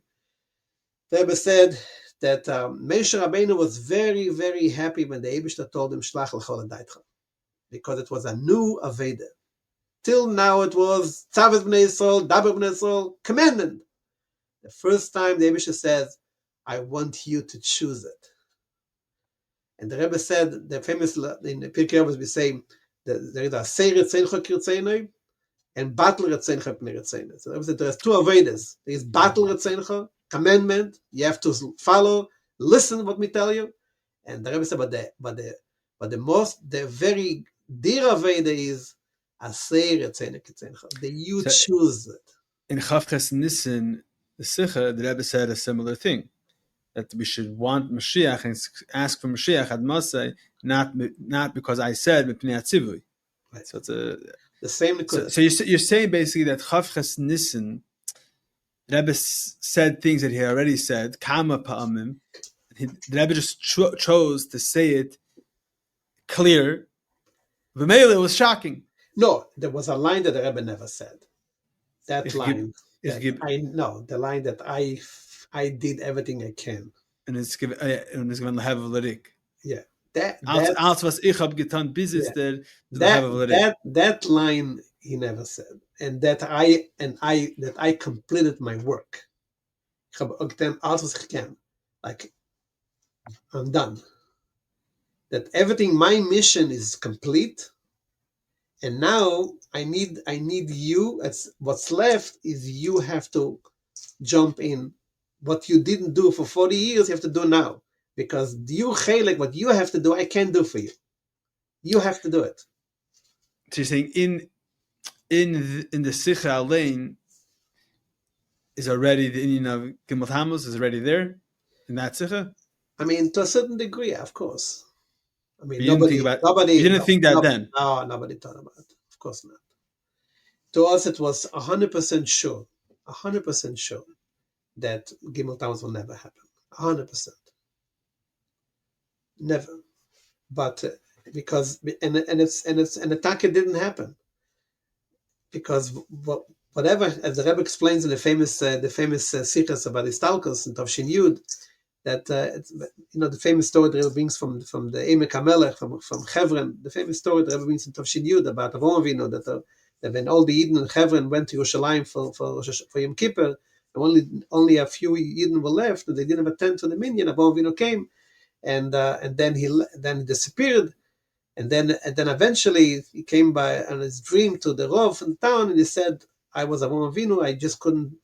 The Rebbe said that Moshe Rabbeinu was very, very happy when the Eibishter told him Shlach l'chol hadaitcha, because it was a new Aveda. Till now it was Tzavet b'nei Yisrael, Daber b'nei Yisrael, commandment. The first time the Eibishter says, I want you to choose it. And the Rebbe said, the famous, in the Pirkei Avos we say, that there is a Seir Etzeincha Kirtzeinoi, and Batel Etzeincha Pnei Etzeinoi. So the Rebbe said there is two Avedas. There is Batel Etzeincha, commandment, you have to follow, listen what we tell you. And the Rebbe said, the very dear Aveda is Aseir Etzeincha Kirtzeincha. That you choose it. In Chav Ches Nissan, the sicha, the Rebbe said a similar thing, that we should want Mashiach and ask for Mashiach ad Masai, not because I said Mipnei Atzivui. Right. So it's a The same So, Nekuda. so you're saying basically that Chavches Nissan, Rebbe said things that he already said, Kama Pa'amim. The Rebbe just chose to say it clear. V'meila, it was shocking. No, there was a line that the Rebbe never said. That line, the line that I did everything I can. And it's given lehav v'ladik. Yeah, Als was ich hab getan bis ist der that line he never said, and that I completed my work. Ich habe getan alles was ich kann. Like I'm done. That everything, my mission is complete, and now I need you. What's left is you have to jump in. What you didn't do for 40 years, you have to do now. Because you, Chelek, what you have to do, I can't do for you. You have to do it. So you're saying in the sicha lane is already the Indian of Gimmel Tammuz is already there in that sicha? I mean, to a certain degree, of course. I mean, you didn't think that then? No, nobody thought about it. Of course not. To us, it was 100% sure, 100% sure that Gimmel Tammuz will never happen. 100%. Never. But because the taka didn't happen. Because whatever, as the Rebbe explains in the famous Sichos about Hiskashrus and Tavshin Yud, that the famous story the Rebbe brings from the Emek HaMelech, from Hebron, the famous story the Rebbe brings in Tavshin Yud about Avraham Avinu, that when all the Yidden in Hebron went to Yerushalayim for Yom Kippur, and only a few Yidden were left, and they didn't attend to the minyan. Avraham Avinu came, and then he disappeared. And then eventually he came by on his dream to the Rov in town, and he said, I was Avraham Avinu, I just couldn't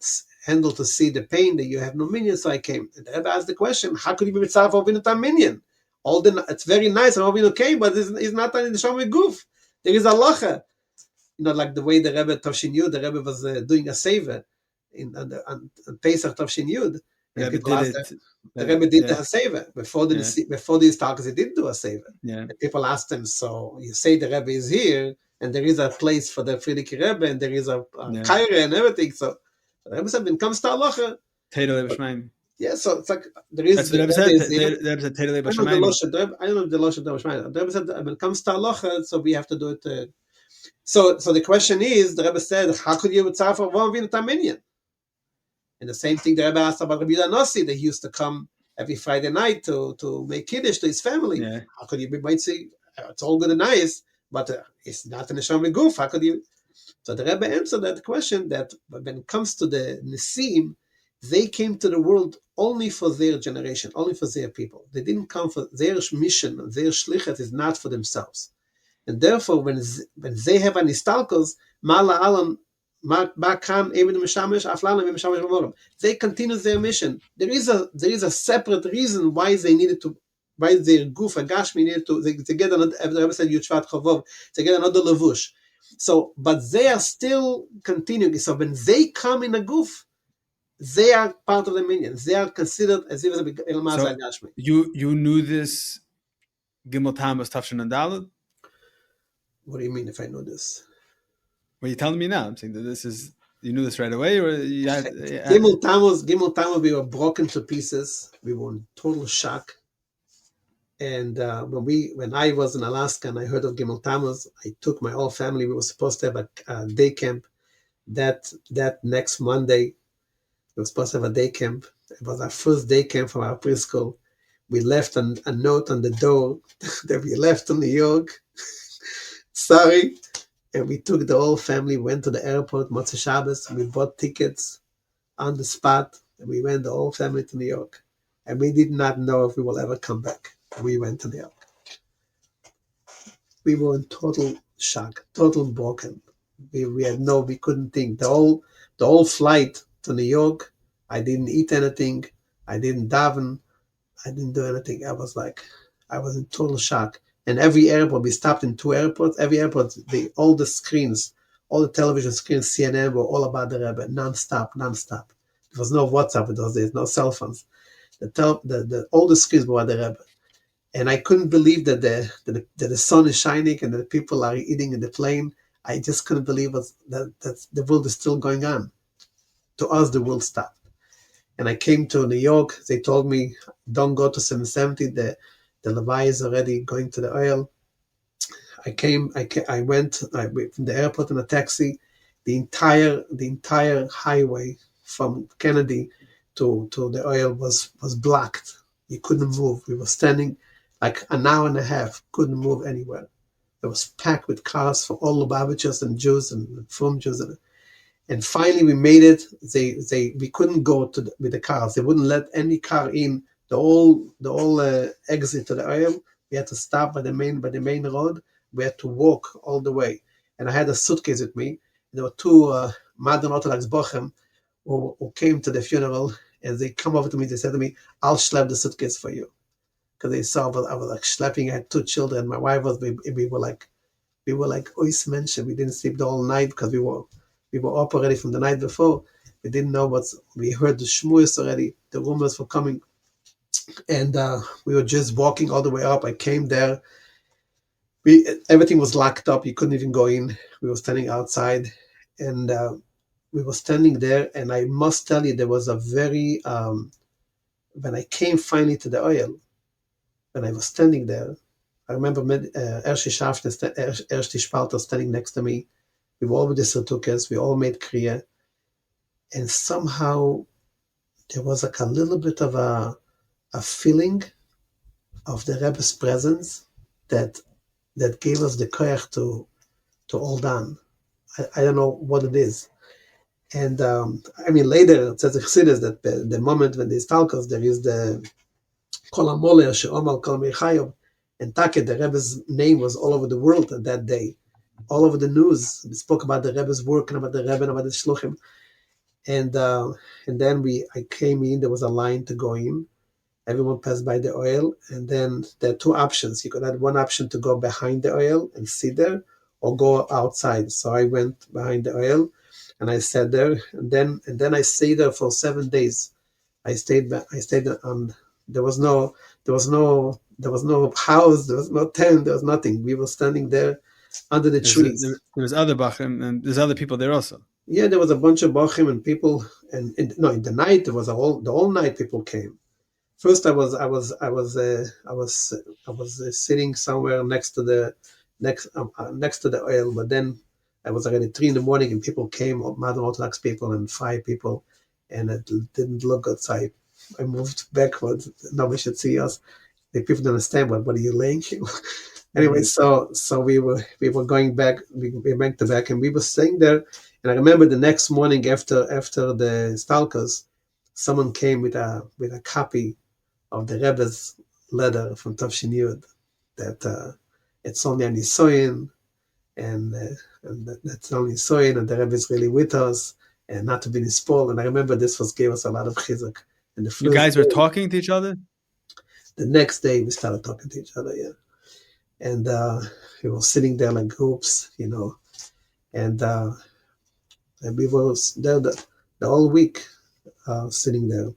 handle to see the pain that you have no minion, so I came. And the Rebbe asked the question, how could you be mitzvah for Avinu Tam minion? It's very nice, Avraham Avinu came, but it's not in the Shomei Guf. There is a lacha. Like the way the Rebbe Tavshin Yud, the Rebbe was doing a saver on Pesach Tavshin Yud. And people asked the Rebbe did the Hasever. Before these talks, he did do a Hasever. Yeah. And people asked him, so you say the Rebbe is here, and there is a place for the Friedrich Rebbe, and there is a Kaira and everything. So the Rebbe said, when it comes to halacha, yeah, so it's like there is. That's what the Rebbe said. I don't know the Loshe Shmaim. The Rebbe said, when it comes to halacha, so we have to do it. So the question is, the Rebbe said, how could you mitzvah for one Avinu Tam minyan? And the same thing the Rebbe asked about Rabbi Yosef, that he used to come every Friday night to make kiddush to his family. Yeah. How could you be might say it's all good and nice, but it's not in the Shomei Guf? How could you? So the Rebbe answered that question that when it comes to the Nisim, they came to the world only for their generation, only for their people. They didn't come for their mission. Their Shlichus is not for themselves, and therefore when they have an istalkos, Mala Alam. They continue their mission. There is a separate reason why they needed to, why their guf and gashmi needed to. They get another. The Rebbe said Yuchvat Chavov. They get another levush. So, but they are still continuing. So when they come in a guf, they are part of the minions. They are considered as if it's a ilmaz gashmi. You knew this Gimmel Tammuz Tafshin and Dalet? What do you mean if I know this? What are you telling me now? I'm saying that this is, you knew this right away, or you had Gimmel Tammuz, we were broken to pieces. We were in total shock. And when I was in Alaska and I heard of Gimmel Tammuz, I took my whole family. We were supposed to have a day camp. That next Monday, we were supposed to have a day camp. It was our first day camp from our preschool. We left a note on the door that we left to New York. Sorry. And we took the whole family, went to the airport, Motzei Shabbos. We bought tickets on the spot, and we went the whole family to New York. And we did not know if we will ever come back. We went to New York. We were in total shock, total broken. We couldn't think. The whole flight to New York, I didn't eat anything. I didn't daven. I didn't do anything. I was in total shock. And every airport, we stopped in 2 airports. Every airport, all the screens, all the television screens, CNN were all about the Rebbe, non-stop. There was no WhatsApp in those days, no cell phones. All the screens were about the Rebbe. And I couldn't believe that the sun is shining and that people are eating in the plane. I just couldn't believe that the world is still going on. To us, the world stopped. And I came to New York. They told me, don't go to 770. The Levi is already going to the oil. I went from the airport in a taxi. The entire highway from Kennedy to the oil was blocked. You couldn't move. We were standing like an hour and a half, couldn't move anywhere. It was packed with cars from all Lubavitchers and Jews and from Jews. And finally we made it. We couldn't go with the cars. They wouldn't let any car in. The whole exit to the oil. We had to stop by the main road. We had to walk all the way. And I had a suitcase with me. There were two modern Orthodox bochur who came to the funeral, and they come over to me. They said to me, "I'll schlep the suitcase for you," because they saw I was like schlepping. I had two children. My wife was. We were like ois mention. We didn't sleep the whole night because we were up already from the night before. We didn't know we heard the shmuos already. The rumors were coming. And we were just walking all the way up. I came there. Everything was locked up. You couldn't even go in. We were standing outside. And we were standing there. And I must tell you, there was a very, when I came finally to the oil, when I was standing there, I remember Ershi Spalter standing next to me. We were all with the Sertukas. We all made Kriya. And somehow there was like a little bit of a feeling of the Rebbe's presence that gave us the koyach to hold on. I don't know what it is. And I mean, later it says in Chassidus that the moment when there's talkos, there is the Kol HaMoler She'omar Kol Meichayob, and Take, the Rebbe's name was all over the world at that day. All over the news, we spoke about the Rebbe's work and about the Rebbe and about the Shluchim. And then I came in. There was a line to go in. Everyone passed by the oil, and then there are two options. You could have one option to go behind the oil and sit there, or go outside. So I went behind the oil, and I sat there, and then I stayed there for 7 days. I stayed there. There was no house. There was no tent. There was nothing. We were standing there under the trees. There was other bochur, and there's other people there also. Yeah, there was a bunch of bochur and people, and in the night there was the whole night people came. First, I was sitting somewhere next to the oil, but then I was already 3 a.m, and people came, modern Orthodox people and 5 people, and it didn't look good. So I moved backwards. Nobody should see us. The people don't understand what are you laying here. Anyway, so we were going back. We went back, and we were staying there. And I remember the next morning after the stalkers, someone came with a copy of the Rebbe's letter from Tavshin Yud, that it's only an Nisoyin, and that's only Nisoyin, and the Rebbe is really with us, and not to be nispol. And I remember this gave us a lot of chizuk. And you guys were talking to each other? The next day we started talking to each other, yeah. And we were sitting there like groups, and we were there the whole week, sitting there.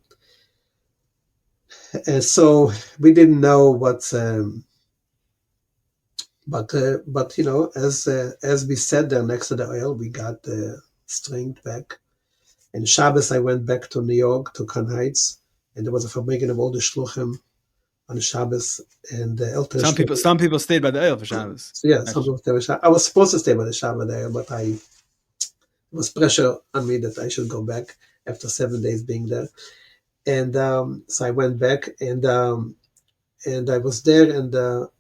And so we didn't know what, but as we sat there next to the oil, we got the strength back. And Shabbos, I went back to New York, to Crown Heights, and there was a forbidden of all the shluchim on Shabbos. And the some people stayed by the oil for Shabbos. So yeah, some people stayed by Shabbos. I was supposed to stay by the Shabbos there, but there was pressure on me that I should go back after 7 days being there. And so I went back, and I was there, and the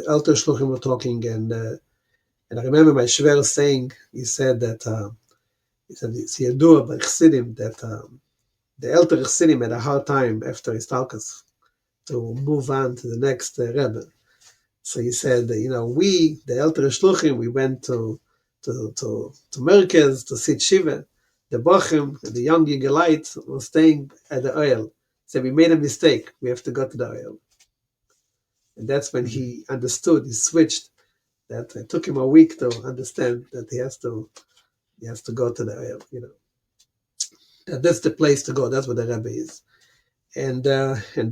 Elter Shluchim were talking, and I remember my Shver saying, he said it's Yadua by Chassidim that the Elter Chassidim had a hard time after his talkas to move on to the next Rebbe. So he said, we, the Elter Shluchim, we went to Merkez to sit Shiva. The Bochum, the young Yigalite, were staying at the oil. So we made a mistake. We have to go to the oil. And that's when he understood. He switched. That it took him a week to understand that he has to go to the oil. That's the place to go. That's where the Rebbe is. And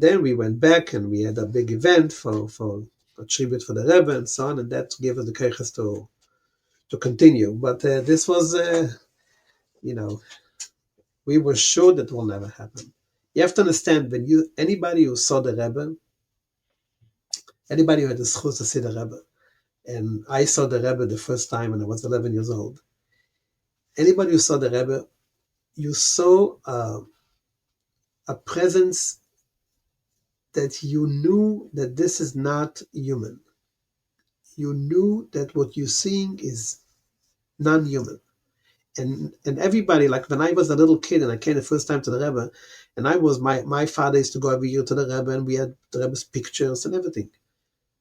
then we went back, and we had a big event for a tribute for the Rebbe and so on. And that gave us the keiches continue. But this was, we were sure that will never happen. You have to understand, anybody who saw the Rebbe, anybody who had the Sichos to see the Rebbe, and I saw the Rebbe the first time when I was 11 years old. Anybody who saw the Rebbe, you saw a presence that you knew that this is not human. You knew that what you're seeing is non-human. And everybody, like when I was a little kid and I came the first time to the Rebbe, and my father used to go every year to the Rebbe, and we had the Rebbe's pictures and everything.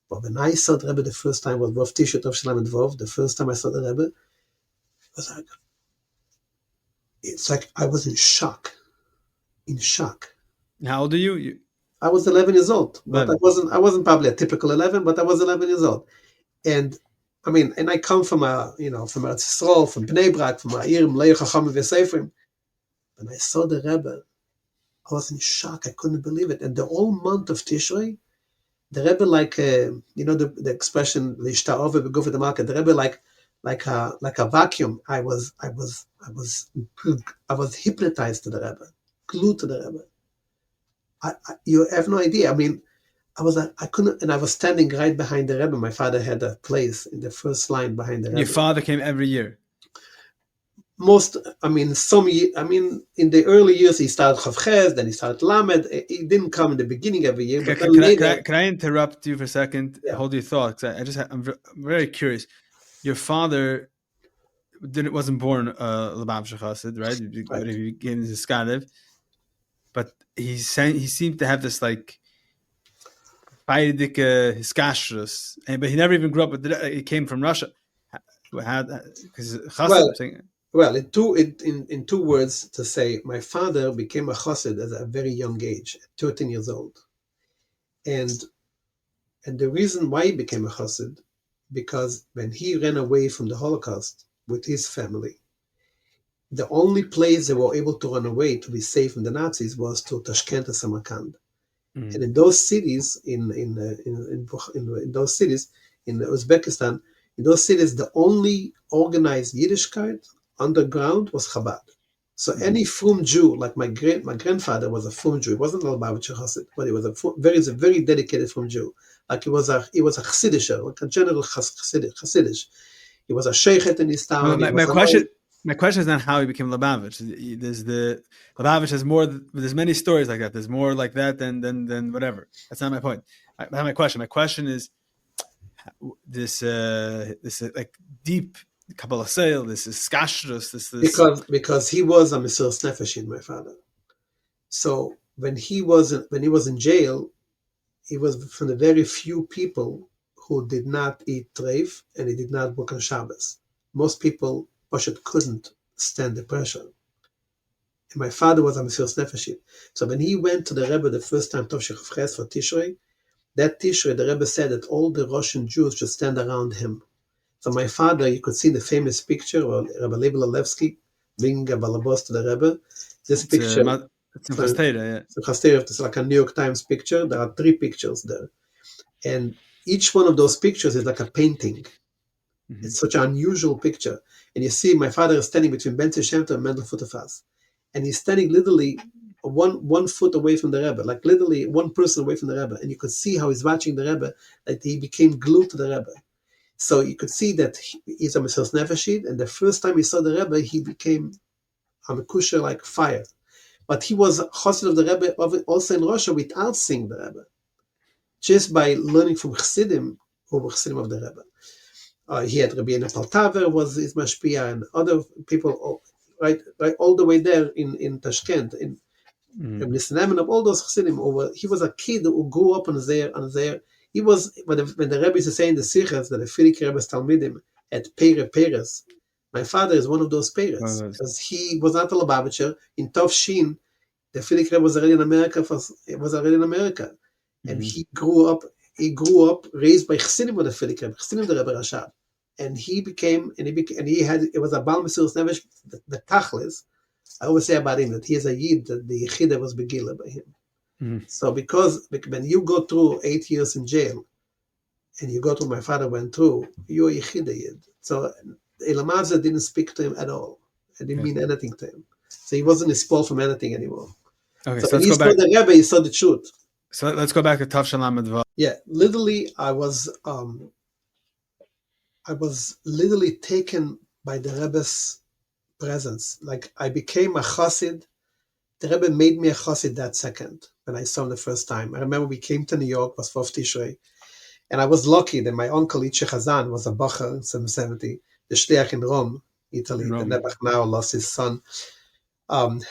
But when I saw the Rebbe the first time, was Vov Tisha Tov Shalom and Vov, the first time I saw the Rebbe, it's like I was in shock. How old are you? I was 11 years old, but 11. I wasn't probably a typical 11, but I was 11 years old. And I mean, and I come from from Eretz Yisrael, from Bnei Brak, from Ha'ir, Mlei Chacham v'Seforim. When I saw the Rebbe, I was in shock. I couldn't believe it. And the whole month of Tishrei, the Rebbe, like the expression "Lishta'ov beguf the market." The Rebbe, like a vacuum. I was hypnotized to the Rebbe, glued to the Rebbe. You have no idea. I mean, I couldn't, and I was standing right behind the Rebbe. My father had a place in the first line behind the Rebbe. Your father came every year. In the early years he started Chavches, then he started Lamed. He didn't come in the beginning every year, but Can I interrupt you for a second? Yeah. Hold your thoughts. I'm very curious. Your father wasn't born Lubavitcher Chassid, right? He became Hiskashrus, but he seemed to have this like Hiskashrus, but he never even grew up with it. He came from Russia. Because Chassid. Well, in two words to say, my father became a chassid at a very young age, 13 years old. And the reason why he became a chassid, because when he ran away from the Holocaust with his family, the only place they were able to run away to be safe from the Nazis was to Tashkent and Samarkand. And in those cities, in Uzbekistan, in those cities, the only organized Yiddishkeit underground was Chabad. So any frum Jew, like my grandfather was a frum Jew. He wasn't a Lubavitcher Chassid, but he was a very dedicated frum Jew. Like he was a Chassidish, like a general Chassidish. He was a sheikhet in his town. My question is not how he became Lubavitch. Lubavitch has more. There's many stories like that. There's more like that than whatever. That's not my point. My question. My question is this like deep Kabbalah sale. This is Hiskashrus. Because he was a Mesiras Nefesh in my father. So when he was in jail, he was from the very few people who did not eat treif and he did not work on Shabbos. Most people couldn't stand the pressure. And my father was a Mesiras Nefesh. So when he went to the Rebbe the first time, Tov Shechafches for Tishrei, that Tishrei, the Rebbe said that all the Russian Jews should stand around him. So my father, you could see the famous picture of Rebbe Leib Lelevsky bringing a balabos to the Rebbe. This picture, it's it's like a New York Times picture. There are 3 pictures there. And each one of those pictures is like a painting. It's such an unusual picture. And you see my father is standing between Ben Shem Tov and Mendel Futterfass. And he's standing literally one foot away from the Rebbe, like literally one person away from the Rebbe. And you could see how he's watching the Rebbe, like he became glued to the Rebbe. So you could see that he's a Mesiras Nefesh, and the first time he saw the Rebbe, he became a Mekusher like fire. But he was a chassid of the Rebbe also in Russia without seeing the Rebbe, just by learning from Chassidim who were Chassidim of the Rebbe. He had Rabbi Yonah was his mashpia, and other people, right all the way there in Tashkent, in Nissan, of all those Chassidim. He was a kid who grew up on there. He was, when the Rebbe is saying the sichas that the Filik Rebbe's Talmidim at Peres. My father is one of those Peres, because he was not a Lubavitcher. In Tov Shin, the Filik Rebbe was already in America. And he grew up raised by Chassidim with the Filik Rebbe, Chassidim the Rebbe Rashab. And it was a Baal Mesiras Nefesh, the Tachlis. I always say about him that he is a Yid, that the Yechida was Begila by him. So because when you go through 8 years in jail, and you go through my father went through, you're a Yechida Yid. So Elamaza didn't speak to him at all. It didn't Okay. mean anything to him. So he wasn't expelled from anything anymore. Okay, So so when let's he go saw back. the Rebbe, he saw the truth. So let's go back to Tav Shalom Advav. Yeah, literally, I was literally taken by the Rebbe's presence. Like I became a chassid. The Rebbe made me a chassid that second when I saw him the first time. I remember we came to New York, was 4th Tishrei, and I was lucky that my uncle Itzhak Hazan was a bochur in 770, the Shliach in Rome, Italy. The Nebuch now lost his son, and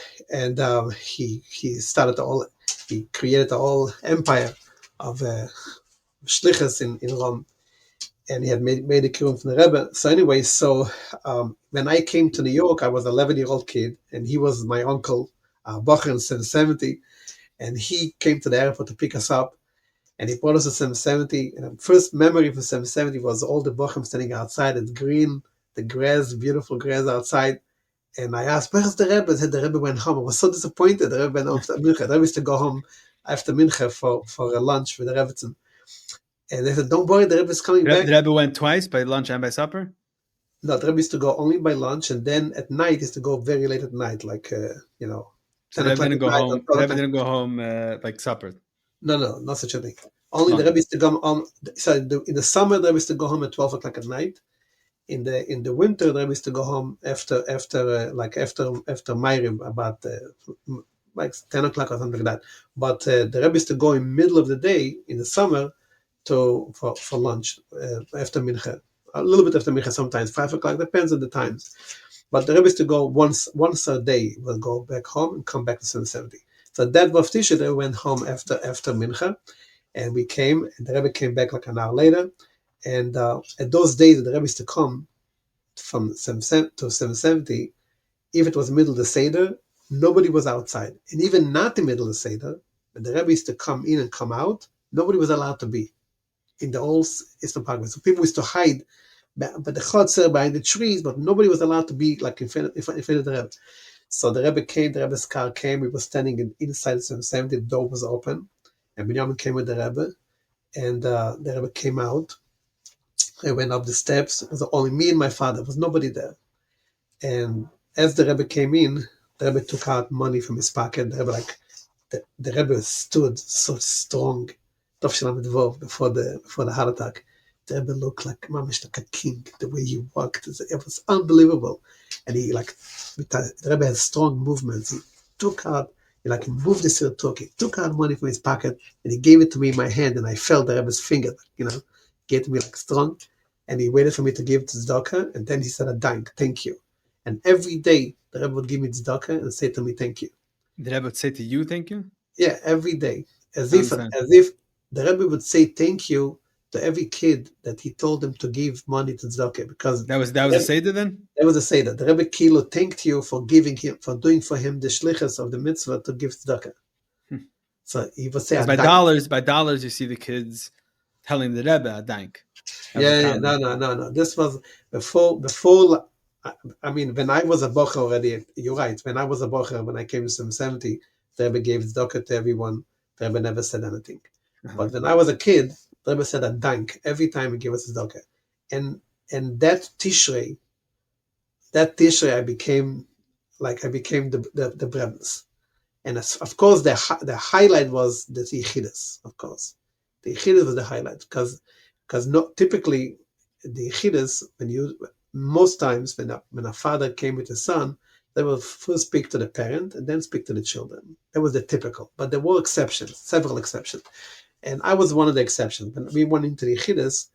he created the whole empire of Shlichus in Rome, and he had made a kiruv from the Rebbe. So anyway, when I came to New York, I was an 11-year-old kid, and he was my uncle, bochur in 770, and he came to the airport to pick us up. And he brought us to 770. And the first memory for 770 was all the bochum standing outside. It's green, the grass, beautiful grass outside. And I asked, where's the Rebbe? I said, the Rebbe went home. I was so disappointed. The Rebbe went home after Mincha. The Rebbe used to go home after Mincha for a lunch with the Rebbetzin. And they said, don't worry, the Rebbe is coming back. The Rebbe went twice, by lunch and by supper? No, the Rebbe used to go only by lunch. And then at night, he used to go very late at night, like, So 10 the o'clock Rebbe didn't at go night. home. The Rebbe didn't go home like supper. No, not such a thing. Only the Rebbe used to come home. So in the summer, the Rebbe used to go home at 12 o'clock at night. In the winter, the Rebbe used to go home after Ma'ariv, about like 10 o'clock or something like that. But the Rebbe used to go in middle of the day in the summer for lunch after Mincha. A little bit after Mincha sometimes, 5 o'clock, depends on the times. But the Rebbe used to go once a day, will go back home and come back to 770. So that Rav Tisha, they went home after Mincha, and we came, and the Rebbe came back like an hour later. And at those days, the Rebbe used to come from 7 to 770. If it was middle of the Seder, nobody was outside. And even not the middle of the Seder, when the Rebbe used to come in and come out, nobody was allowed to be in the old Eastern Parkway. So people used to hide by the chotzer, behind the trees, but nobody was allowed to be like in front of the Rebbe. So the Rebbe came, the Rebbe's car came, we were standing inside 770, the door was open, and Binyamin came with the Rebbe, and the Rebbe came out. I went up the steps. It was only me and my father. There was nobody there. And as the Rebbe came in, the Rebbe took out money from his pocket. The Rebbe, the Rebbe stood so strong, before the heart attack. The Rebbe looked like mamish, like a king. The way he walked, it was unbelievable. And he the Rebbe had strong movements. He took out, he moved the sirtuk. He took out money from his pocket and he gave it to me in my hand, and I felt the Rebbe's finger, gave it to me strong. And he waited for me to give it to tzedakah, and then he said a dank, thank you. And every day the Rebbe would give me tzedakah and say to me, thank you. The Rebbe would say to you, thank you? Yeah, every day. As if the Rebbe would say thank you to every kid that he told them to give money to tzedakah, because that was a Seder then? That was a Seder. The Rebbe Kilo thanked you for doing for him the Shlichus of the mitzvah to give tzedakah. So he would say by dollars you see the kids telling the Rebbe a dank. No. This was before. I mean, when I was a bochur already, you're right. When I was a bochur, when I came to 770, the Rebbe gave tzedakah to everyone. The Rebbe never said anything. But when I was a kid, the Rebbe said a dank every time he gave us tzedakah. And that Tishrei, I became the Brems. And of course, the highlight was the Yechidus. Of course, the Yechidus was the highlight because typically the Yechidus, most times when a father came with a son, they will first speak to the parent and then speak to the children. That was the typical, but there were exceptions, several exceptions, and I was one of the exceptions. When we went into the Yechidus,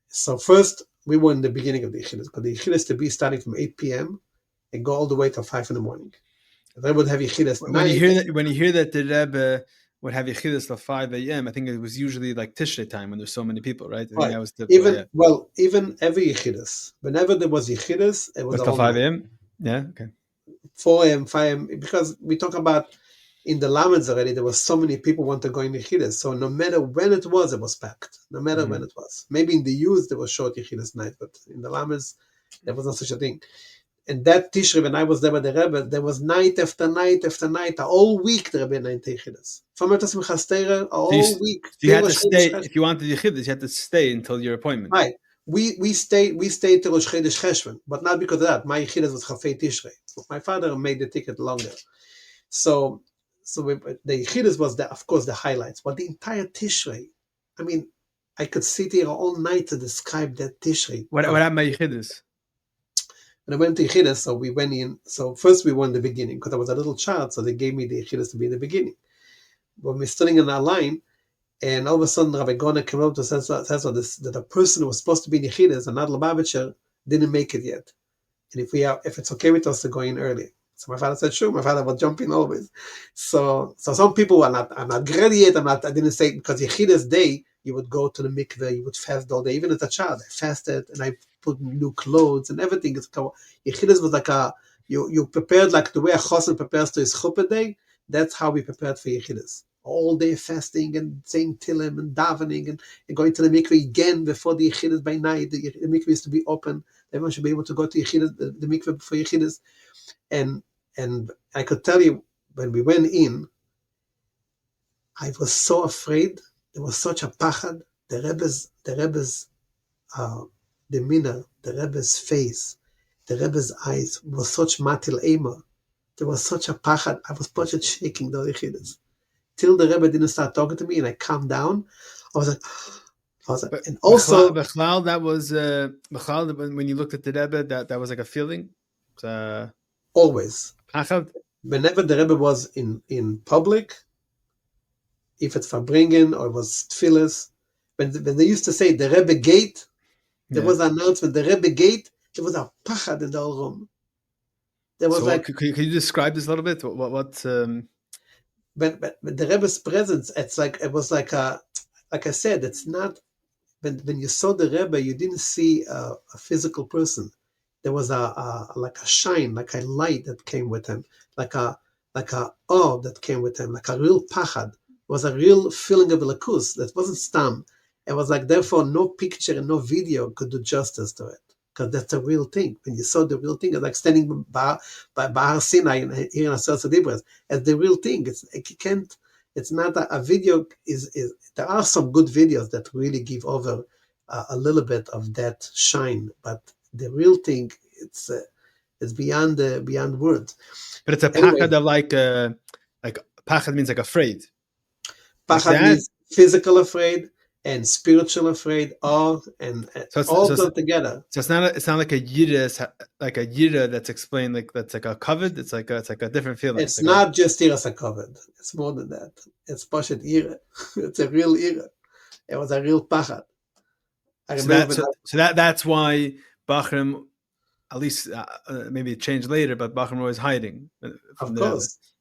so first we were in the beginning of the Yechidus, because the Yechidus to be starting from 8 p.m. and go all the way till 5 in the morning. They would have Yechidus. When you hear that the Rebbe would have Yechidus till 5 a.m., I think it was usually like Tishrei time when there's so many people, right? I think that was typical, even every Yechidus, whenever there was Yechidus, it was till 5 a.m. Yeah, okay. 4 a.m., 5 a.m. Because we talk about in the Lameds already, there was so many people want to go in Yechidus. So no matter when it was packed. No matter when it was. Maybe in the youth there was short Yechidus night, but in the Lameds there was not such a thing. And that Tishrei, when I was there with the Rebbe, there was night after night after night, all week the Rebbe night Yechidus. From all week. You had to stay, if you wanted Yechidus, you had to stay until your appointment. Right. we stayed till Rosh Chodesh Cheshvan, but not because of that. My Yechidus was Chafei Tishrei. My father made the ticket longer. So the Yechidus was, of course, the highlights. But the entire Tishrei, I mean, I could sit here all night to describe that Tishrei. What happened by Yechidus? When I went to Yechidus, so we went in. So first we went in the beginning, because I was a little child, so they gave me the Yechidus to be in the beginning. When we're standing in our line, and all of a sudden Rabbi Gona came up to say that a person who was supposed to be in Yechidus, and not Lubavitcher, didn't make it yet. And if it's okay with us to go in early. So my father said, sure. My father was jumping always. So some people are not ready yet. I didn't say, because Yechidus day, you would go to the mikveh, you would fast all day. Even as a child, I fasted and I put new clothes and everything. Yechidus was like you prepared like the way a chosen prepares to his chuppah day. That's how we prepared for Yechidus. All day fasting and saying Tillim and davening and going to the mikveh again before the Yechidus by night. The mikveh is to be open. Everyone should be able to go to Yechidus, the mikveh before Yechidus. And I could tell you, when we went in, I was so afraid. There was such a pachad. The Rebbe's demeanor, the Rebbe's face, the Rebbe's eyes was such matil ema. There was such a pachad. I was just shaking the Yechidus. Till the Rebbe didn't start talking to me and I calmed down. I was like, and also... Bechlal, that was, when you looked at the Rebbe, that was like a feeling? Always. Pachad? Whenever the Rebbe was in public, if it's Farbringen or it was Tfilis, when they used to say the Rebbe gate, there was an announcement, the Rebbe gate, there was a pachad in the whole room. There was could you describe this a little bit? But the Rebbe's presence, it was like I said, it's not, when you saw the Rebbe, you didn't see a physical person. There was like a shine, like a light that came with him, like a awe that came with him, like a real pachad. It was a real feeling of Elikus that wasn't stam. It was like, therefore, no picture and no video could do justice to it, because that's a real thing. When you saw the real thing, it's like standing by Bahar Sinai here in Aseret Dibras. It's the real thing. It's not a video. There are some good videos that really give over a little bit of that shine, but the real thing, it's beyond words. But it's a pachad of like pachad means like afraid. Pachad means physical afraid and spiritual afraid, all and all done together. So it's not like a yira that's explained like that's like a covered. It's like a different feeling. It's not just yiras a covered. It's more than that. It's pashat yira. It's a real yira. It was a real pachad. That's why bochur, at least maybe it changed later, but bochur was hiding.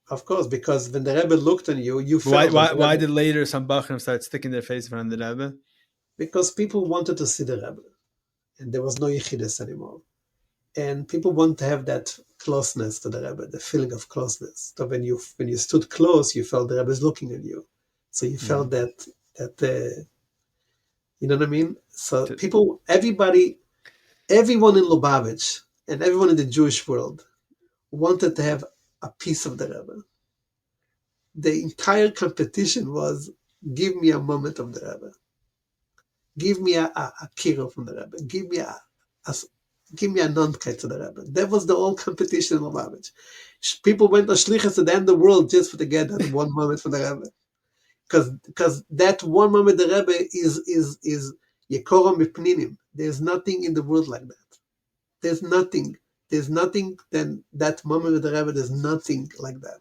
Of course, because when the Rebbe looked on you felt... Why did later some bochur start sticking their face in front of the Rebbe? Because people wanted to see the Rebbe, and there was no Yechidus anymore. And people want to have that closeness to the Rebbe, the feeling of closeness. So when you stood close, you felt the Rebbe is looking at you. So you felt that you know what I mean? So everyone in Lubavitch, and everyone in the Jewish world wanted to have a piece of the Rebbe. The entire competition was, give me a moment of the Rebbe. Give me a kiro from the Rebbe. Give me a non-kite to the Rebbe. That was the whole competition in Lubavitch. People went to Shlichus at the end of the world just to get that one moment from the Rebbe. Because that one moment the Rebbe is Yekorom Mipninim. There's nothing in the world like that. There's nothing than that moment with the Rebbe. There's nothing like that.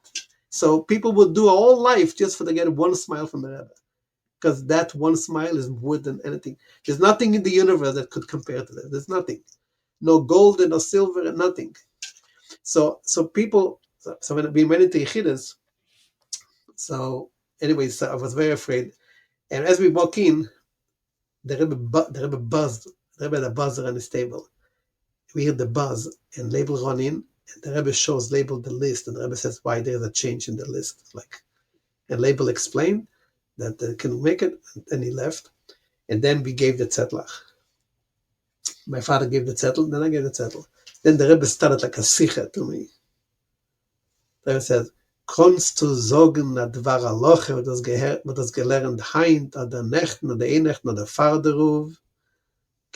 So people would do a whole life just to get one smile from the Rebbe, because that one smile is more than anything. There's nothing in the universe that could compare to that. There's nothing, no gold and no silver and nothing. So when we went into Yechidus, so I was very afraid, and as we walk in, the Rebbe buzzed. The Rebbe had a buzzer on his table. We hear the buzz, and Label run in, and the Rebbe shows Label the list, and the Rebbe says why there's a change in the list. And Label explained that they can make it, and he left. And then we gave the zettlach. My father gave the zettel, then I gave the zettel. Then the Rebbe started like a sicha to me. The Rebbe says, "Konst du sagen na dvar aloche, wat das gelernt heint, ad der Nächten, ad der Enechten, ad der Fahrderuf,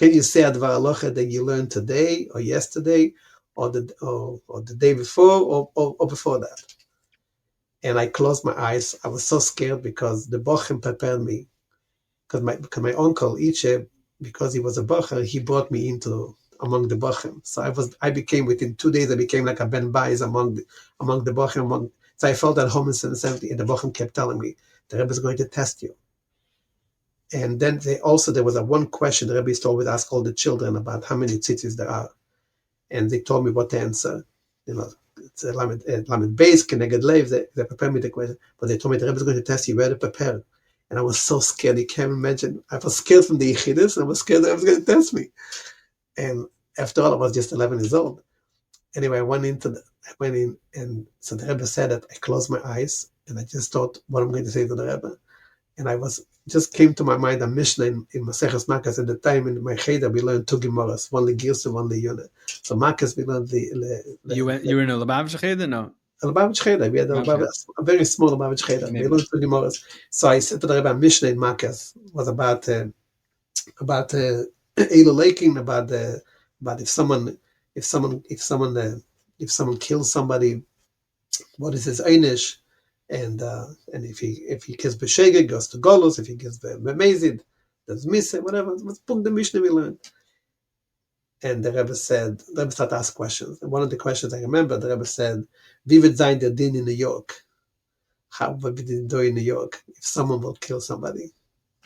can you say advar halacha that you learned today or yesterday or the day before or before that? And I closed my eyes. I was so scared because the bochur prepared me. Because my uncle Iche, because he was a bochur, he brought me into among the bochur. So I became within 2 days. I became like a ben bais among the bochur. So I felt at home in 770, and the bochur kept telling me the Rebbe is going to test you. And then there was one question the Rebbe used to always ask all the children about how many tzitzis there are, and they told me what to answer. It's a lamed beis keneged leiv. They prepared me the question, but they told me the Rebbe is going to test you. You better prepare. And I was so scared. You can't imagine. I was scared from the Yechidus, and I was scared that I was going to test me. And after all, I was just 11 years old. Anyway, I went in, and so the Rebbe said that I closed my eyes, and I just thought what I'm going to say to the Rebbe. And just came to my mind a Mishnah in Maseches Makas. At the time in my cheder, we learned two Gemaras, one Ligirsa, one Liyuna. So Makas, we learned You were in a Lubavitch cheder? No. A Lubavitch cheder. We had a very small Lubavitch cheder. We learned two Gemaras. So I said to the Rebbe, Mishnah in Makas was about Eilu Laking, about if someone kills somebody, what is his Anash? And if he kills b'shegeg, goes to Golus. If he kills b'mezid, that's misa, whatever. Let's put the Mishnah we learned. And the Rebbe started to ask questions. And one of the questions I remember, the Rebbe said, "Wie wird sein der din in New York? How would be the do in New York if someone will kill somebody?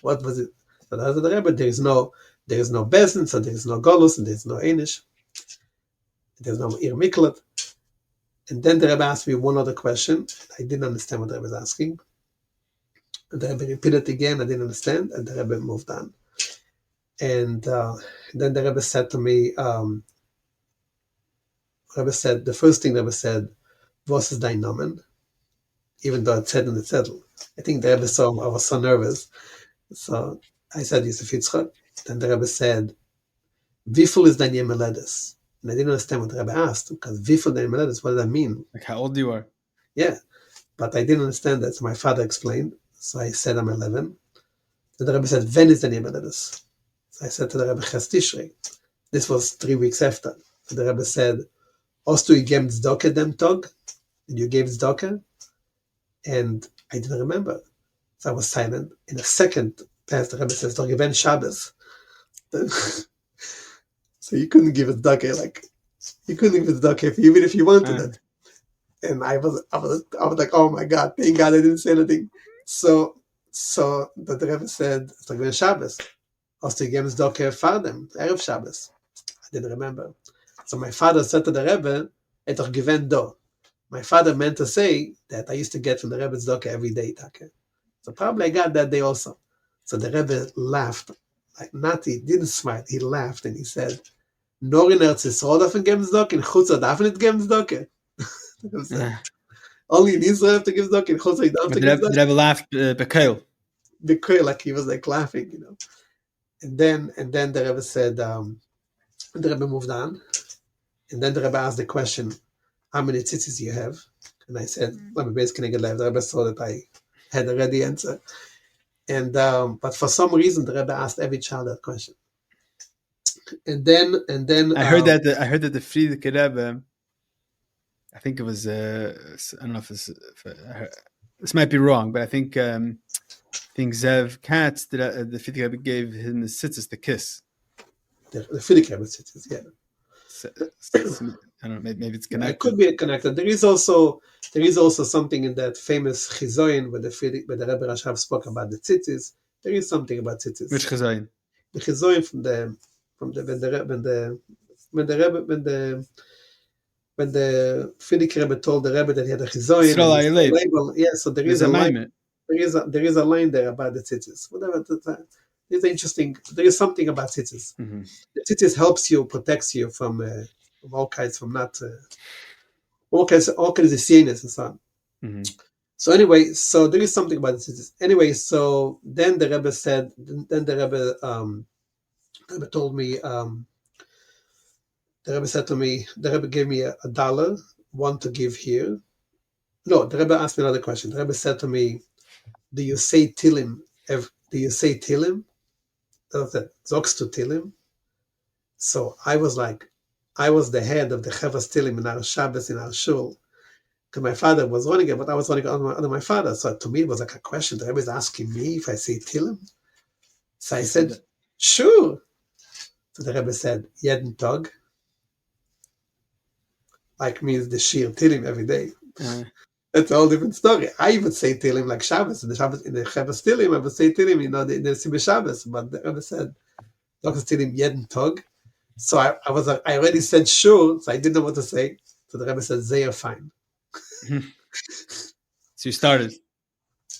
What was it?" So that's the Rebbe. There is no bezin, so there is no Golus, and there is no Anish. There's no Ir Miklat. And then the Rebbe asked me one other question. I didn't understand what the Rebbe was asking. And the Rebbe repeated it again. I didn't understand. And the Rebbe moved on. And then the Rebbe said to me, the first thing the Rebbe said, "Was is dein Namen?" Even though it said in the zettel. I think the Rebbe saw I was so nervous. So I said, Yosef Yitzchak. Then the Rebbe said, "Wie viel is dein Yemei Bereishis?" And I didn't understand what the Rebbe asked, because wie viel dein Yemei Bereishis, what does that mean? Like how old you are? Yeah, but I didn't understand that. So my father explained. So I said, I'm 11. Then the Rebbe said, "When is the Yemei Bereishis?" So I said to the Rebbe, "Ches Tishrei." This was 3 weeks after. So the Rebbe said, "Hast du gegeben tzedakah dem Tag?" And you gave tzedakah? And I didn't remember. So I was silent. In a second passed, the Rebbe says, "Doch gewen Shabbos." So you couldn't give tzedakah, even if you wanted it. And I was like, oh my God, thank God I didn't say anything. So the Rebbe said, "It's like Shabbos. Hast du gegeben tzedakah for them, Erev Shabbos?" I didn't remember. So my father said to the Rebbe, "Et doch gewen do." My father meant to say that I used to get from the Rebbe tzedakah every day. So probably I got that day also. So the Rebbe laughed. He didn't smile. He laughed and he said, "Nor in Eretz Yisrael darf man geben tzedakah, in Chutz darf man nicht geben tzedakah." Only in Israel have to give tzedakah, in Chutz you don't have to give tzedakah. The Rebbe laughed b'koil. B'koil, like he was like laughing, And then the Rebbe said, the Rebbe moved on. And then the Rebbe asked the question, "How many tzitzis you have?" And I said, "Let me basically get live." The Rebbe saw that I had a ready answer. And but for some reason, the Rebbe asked every child that question. And then I heard that the Frierdiker Rebbe, I think it was I don't know if this might be wrong, but I think Zev Katz, the Frierdiker Rebbe, gave him the sitzis, the kiss. The Frierdiker Rebbe tzitzis, yeah. I don't know. Maybe it's connected. It could be connected. There is also something in that famous chizoyin where the Rebbe Rashav spoke about the tzitzis. There is something about tzitzis. Which chizoyin? The chizoyin when the Frierdiker Rebbe told the Rebbe that he had a chizoyin label. Yeah, so there is a line. There is a line there about the tzitzis. Whatever. It's interesting. There is something about tzitzis. Mm-hmm. The tzitzis helps you, protects you from all kinds of all kinds of CNS and so on. Mm-hmm. So anyway, so there is something about the tzitzis. Anyway, so then the Rebbe said, the Rebbe told me, the Rebbe said to me, the Rebbe gave me $1, one to give here. No, the Rebbe asked me another question. The Rebbe said to me, "Do you say Tilim? Do you say Tilim?" That's it. Zogst to Tilim? So I was the head of the Chevas Tilim in our Shabbos in our shul. Because my father was running it, but I was running it under my father. So to me, it was like a question. The Rebbe is asking me if I say Tilim. So I said, sure. So the Rebbe said, Jeden Tag. Like means the Shir Tilim every day. It's a whole different story. I would say Tilim like Shabbos. In the Shabbos Tilim, I would say Tilim, in the Sibbe Shabbos. But the Rebbe said, Dr. Tilim Jeden Tag. So I already said sure, so I didn't know what to say. So the Rebbe said, they are fine. So you started.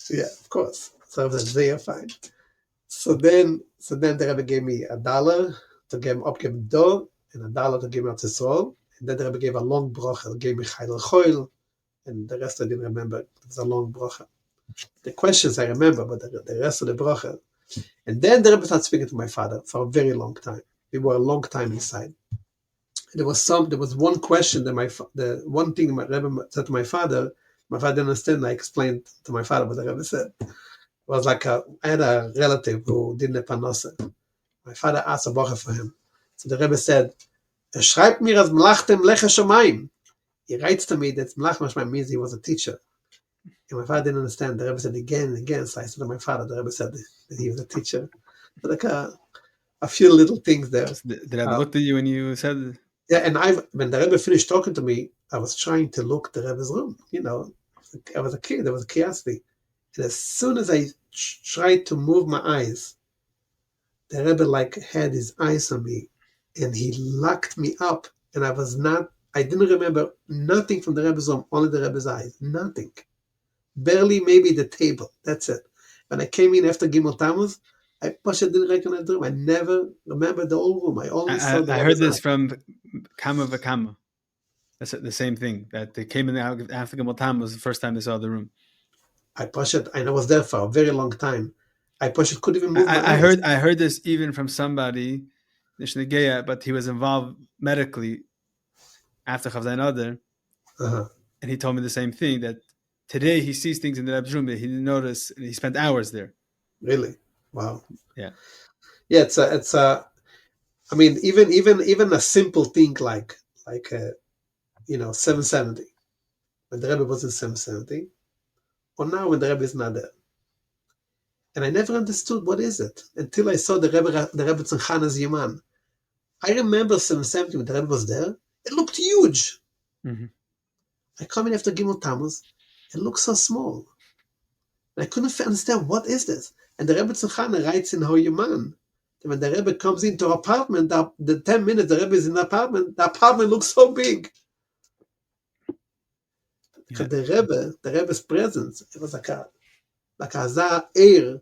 Yeah, of course. So I said, they are fine. So then the Rebbe gave me $1 to give him dough and $1 to give me Atzisol. And then the Rebbe gave a long brocha, gave me Chayil Choil, and the rest I didn't remember. It was a long brocha. The questions I remember, but the rest of the brocha. And then the Rebbe started speaking to my father for a very long time. We were a long time inside. There was one question that the one thing my Rebbe said to my father didn't understand. I explained to my father what the Rebbe said. It was like I had a relative who didn't have parnasa. My father asked a bochur for him. So the Rebbe said, schreibt mir as mlachtem lecha shamayim. He writes to me that mlach mashmayim means he was a teacher. And my father didn't understand. The Rebbe said again and again. So I said to my father, the Rebbe said that he was a teacher. So like a few little things there. The Rebbe looked at you when you said... Yeah, and when the Rebbe finished talking to me, I was trying to look the Rebbe's room. You know, I was a kid. There was a curiosity. And as soon as I tried to move my eyes, the Rebbe had his eyes on me, and he locked me up. And I didn't remember nothing from the Rebbe's room, only the Rebbe's eyes, nothing. Barely maybe the table. That's it. When I came in after Gimmel Tammuz, I didn't recognize the room. I never remember the whole room. I only saw the I Rebbe's heard this eyes. from Kama Vakama. That's the same thing, that they came in after Gimmel Tammuz the first time they saw the room. I was there for a very long time. I couldn't even move my eyes. I heard this even from somebody, but he was involved medically after Chavzayin Adar, and he told me the same thing, that today he sees things in the Rebbe's room that he didn't notice, and he spent hours there. Really? Wow. Yeah. Yeah, it's a. I mean, even a simple thing like 770, when the Rebbe was in 770, or now when the Rebbe is not there. And I never understood what is it until I saw the Rebbe Tzanchana's Yaman. I remember 770 when the Rebbe was there. It looked huge. Mm-hmm. I come in after Gimmel Tammuz. It looks so small. And I couldn't understand what is this. And the Rebbe Tzanchana writes in her Yaman, when the Rebbe comes into her apartment, the 10 minutes the Rebbe is in the apartment looks so big. Because the Rebbe's presence, it was like a air,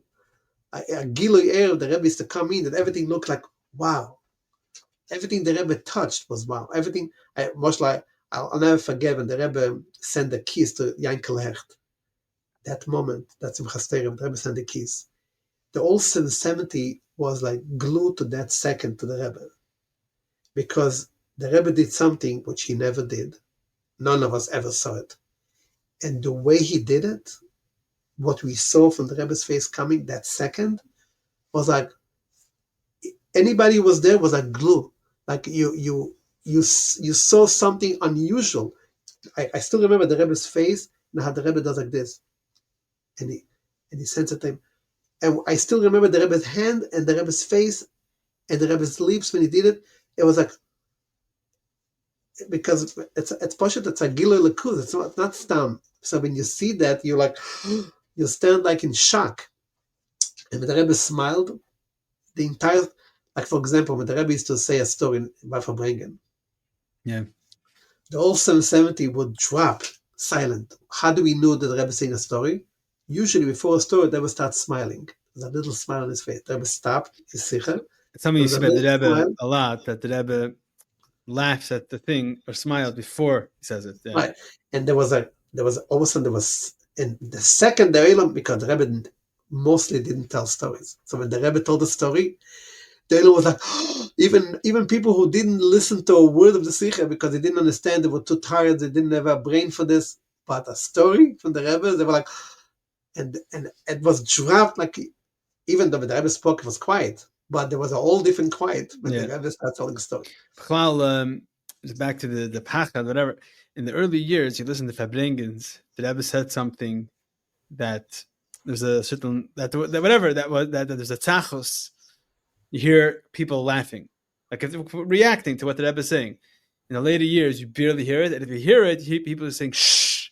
a gilui air. The Rebbe used to come in, and everything looked like wow. Everything the Rebbe touched was wow. Everything, I'll never forget when the Rebbe sent the keys to Yankel Hecht. That moment, that's in Chassidus, the Rebbe sent the keys. The whole 770 was like glued to that second to the Rebbe. Because the Rebbe did something which he never did. None of us ever saw it. And the way he did it, what we saw from the Rebbe's face coming that second, was like, anybody who was there was like glue. Like you saw something unusual. I still remember the Rebbe's face and how the Rebbe does like this. And he sends it to him. And I still remember the Rebbe's hand and the Rebbe's face and the Rebbe's lips when he did it. It was like, because it's a gilui lekuz. It's not stam. So when you see that, you're like, you stand like in shock. And when the Rebbe smiled, the entire, like for example, when the Rebbe used to say a story in Bafabrengen, yeah, the whole 770 would drop silent. How do we know that the Rebbe is saying a story? Usually before a story, the Rebbe starts smiling. There's a little smile on his face. The Rebbe stopped his sicha. It's something you see about the Rebbe a lot, that the Rebbe laughs at the thing or smiles before he says it. Yeah. Right. And there was all of a sudden in the second the Eilam, because the Rebbe mostly didn't tell stories. So when the Rebbe told the story, the Eilam was like, even people who didn't listen to a word of the sicha because they didn't understand, they were too tired, they didn't have a brain for this, but a story from the Rebbe, they were like, and it was dropped, like, even though the Rebbe spoke, it was quiet, But there was a whole different quiet when Yeah. the Rebbe started telling the story. Back to the Pachad, whatever. In the early years, you listen to Fabringens. The Rebbe said something that there's a certain that whatever that was that there's a tzachos. You hear people laughing, like if reacting to what the Rebbe is saying. In the later years, you barely hear it, and if you hear it, you hear people saying shh.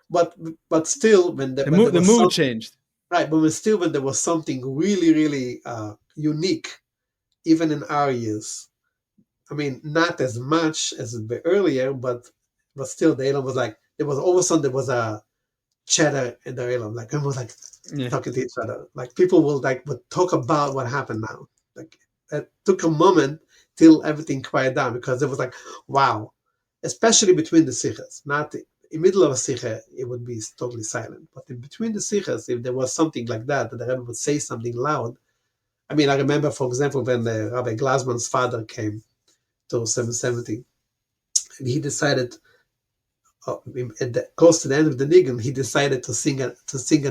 But still, when The there was mood something, changed. right, but still when there was something really, really unique, even in our years. I mean, not as much as earlier, but still, the Elam was like there was all of a sudden there was a chatter in the Elam, like everyone was like Yeah. talking to each other, like people would talk about what happened now. Like it took a moment till everything quiet down because it was like, wow, especially between the sichas, not in the middle of a sicha, it would be totally silent. But in between the sichas, if there was something like that, that the Rebbe would say something loud. I mean, I remember, for example, when Rabbi Glasman's father came to 770, and he decided, close to the end of the nigun, he decided to sing a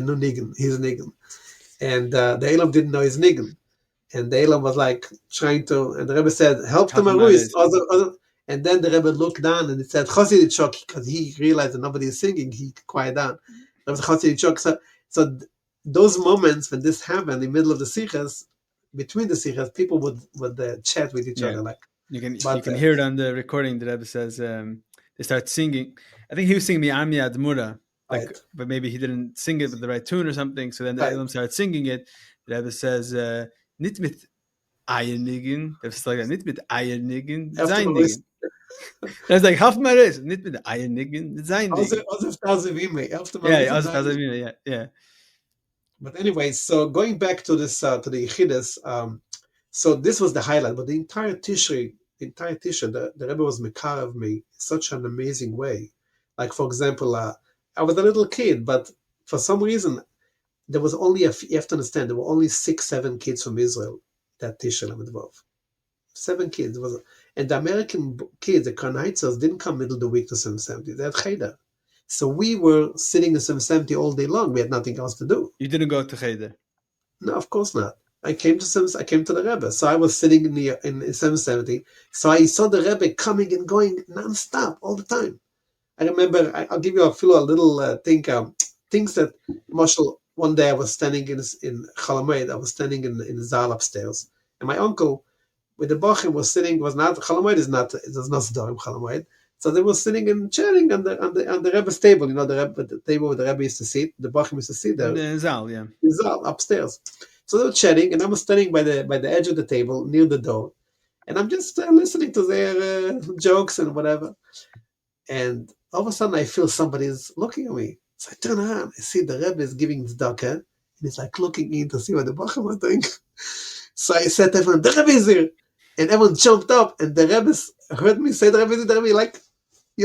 new nigun, his nigun, and the Elam didn't know his nigun, and the Elam was like trying to, and the Rebbe said, "Help the Maruis." And then the Rebbe looked down and it said Chassidus, because he realized that nobody is singing. He quiet down. There was Chassidus. So those moments when this happened in the middle of the sichas, between the sichas, people would chat with each other. Like you can hear it on the recording. The Rebbe says they start singing. I think he was singing Mi'ami Admura, like, right. but maybe he didn't sing it with the right tune or something. So then the Right. Elam started singing it. The Rebbe says nit mit Eiernigen. That's like nit mit Eiernigen, Zeinnigen. That's like half my race. Nit mit Eiernigen, Zeinnigen. Yeah. But anyway, so going back to this to the Yechidus, so this was the highlight. But the entire Tishrei, the Rebbe was mekarav me in such an amazing way. Like for example, I was a little kid, but for some reason there was only you have to understand there were only 6-7 kids from Israel that Tishrei Lamedvov. 7 kids and the American kids, the Karnaitzers, didn't come middle of the week to 770. They had Cheder. So we were sitting in 770 all day long. We had nothing else to do. You didn't go to Cheder? No, of course not. I came to the Rebbe. So I was sitting in 770. So I saw the Rebbe coming and going non-stop all the time. I remember, I'll give you a little things that, Marshall, one day I was standing in Chalamoid, I was standing in the Zal upstairs. And my uncle, with the bochur, was not, Chalamoid is not Sdorim Chalamoid. So they were sitting and chatting on the Rebbe's table, the table where the Rebbe used to sit, the bochur used to sit there. The Zal, yeah. The Zal upstairs. So they were chatting, and I was standing by the edge of the table near the door, and I'm just listening to their jokes and whatever. And all of a sudden, I feel somebody's looking at me. So I turn around, I see the Rebbe is giving tzedakah, and he's like looking in to see what the bochur was doing. So I said to everyone, the Rebbe is here. And everyone jumped up, and the Rebbe heard me say the Rebbe is the Rebbe, he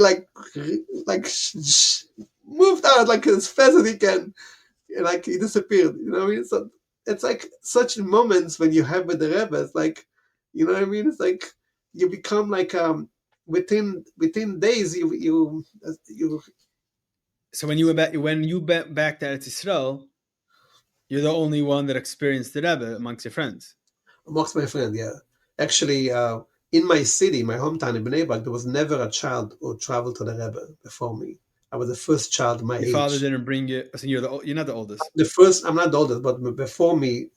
moved out like as fast as he can, and like he disappeared. You know what I mean? So it's like such moments when you have with the Rebbe. It's like, you know what I mean? It's like you become like within days you. So when you went back to Eretz Yisrael, you're the only one that experienced the Rebbe amongst your friends. Amongst my friends, yeah. Actually, in my city, my hometown in Bnei Brak, there was never a child who traveled to the Rebbe before me. I was the first child my age. Your father didn't bring you. So you're not the oldest. I'm not the oldest, but before me,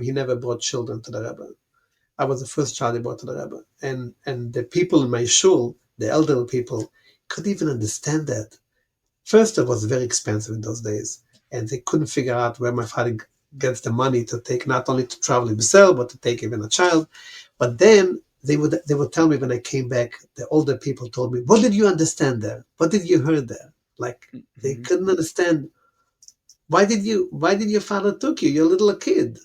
he never brought children to the Rebbe. I was the first child he brought to the Rebbe, and the people in my shul, the elderly people, couldn't even understand that. First, it was very expensive in those days, and they couldn't figure out where my father gets the money to take, not only to travel himself, but to take even a child. But then they would tell me when I came back, the older people told me, what did you understand there? What did you hear there? Like, they couldn't understand. Why did your father took you? You're a little kid.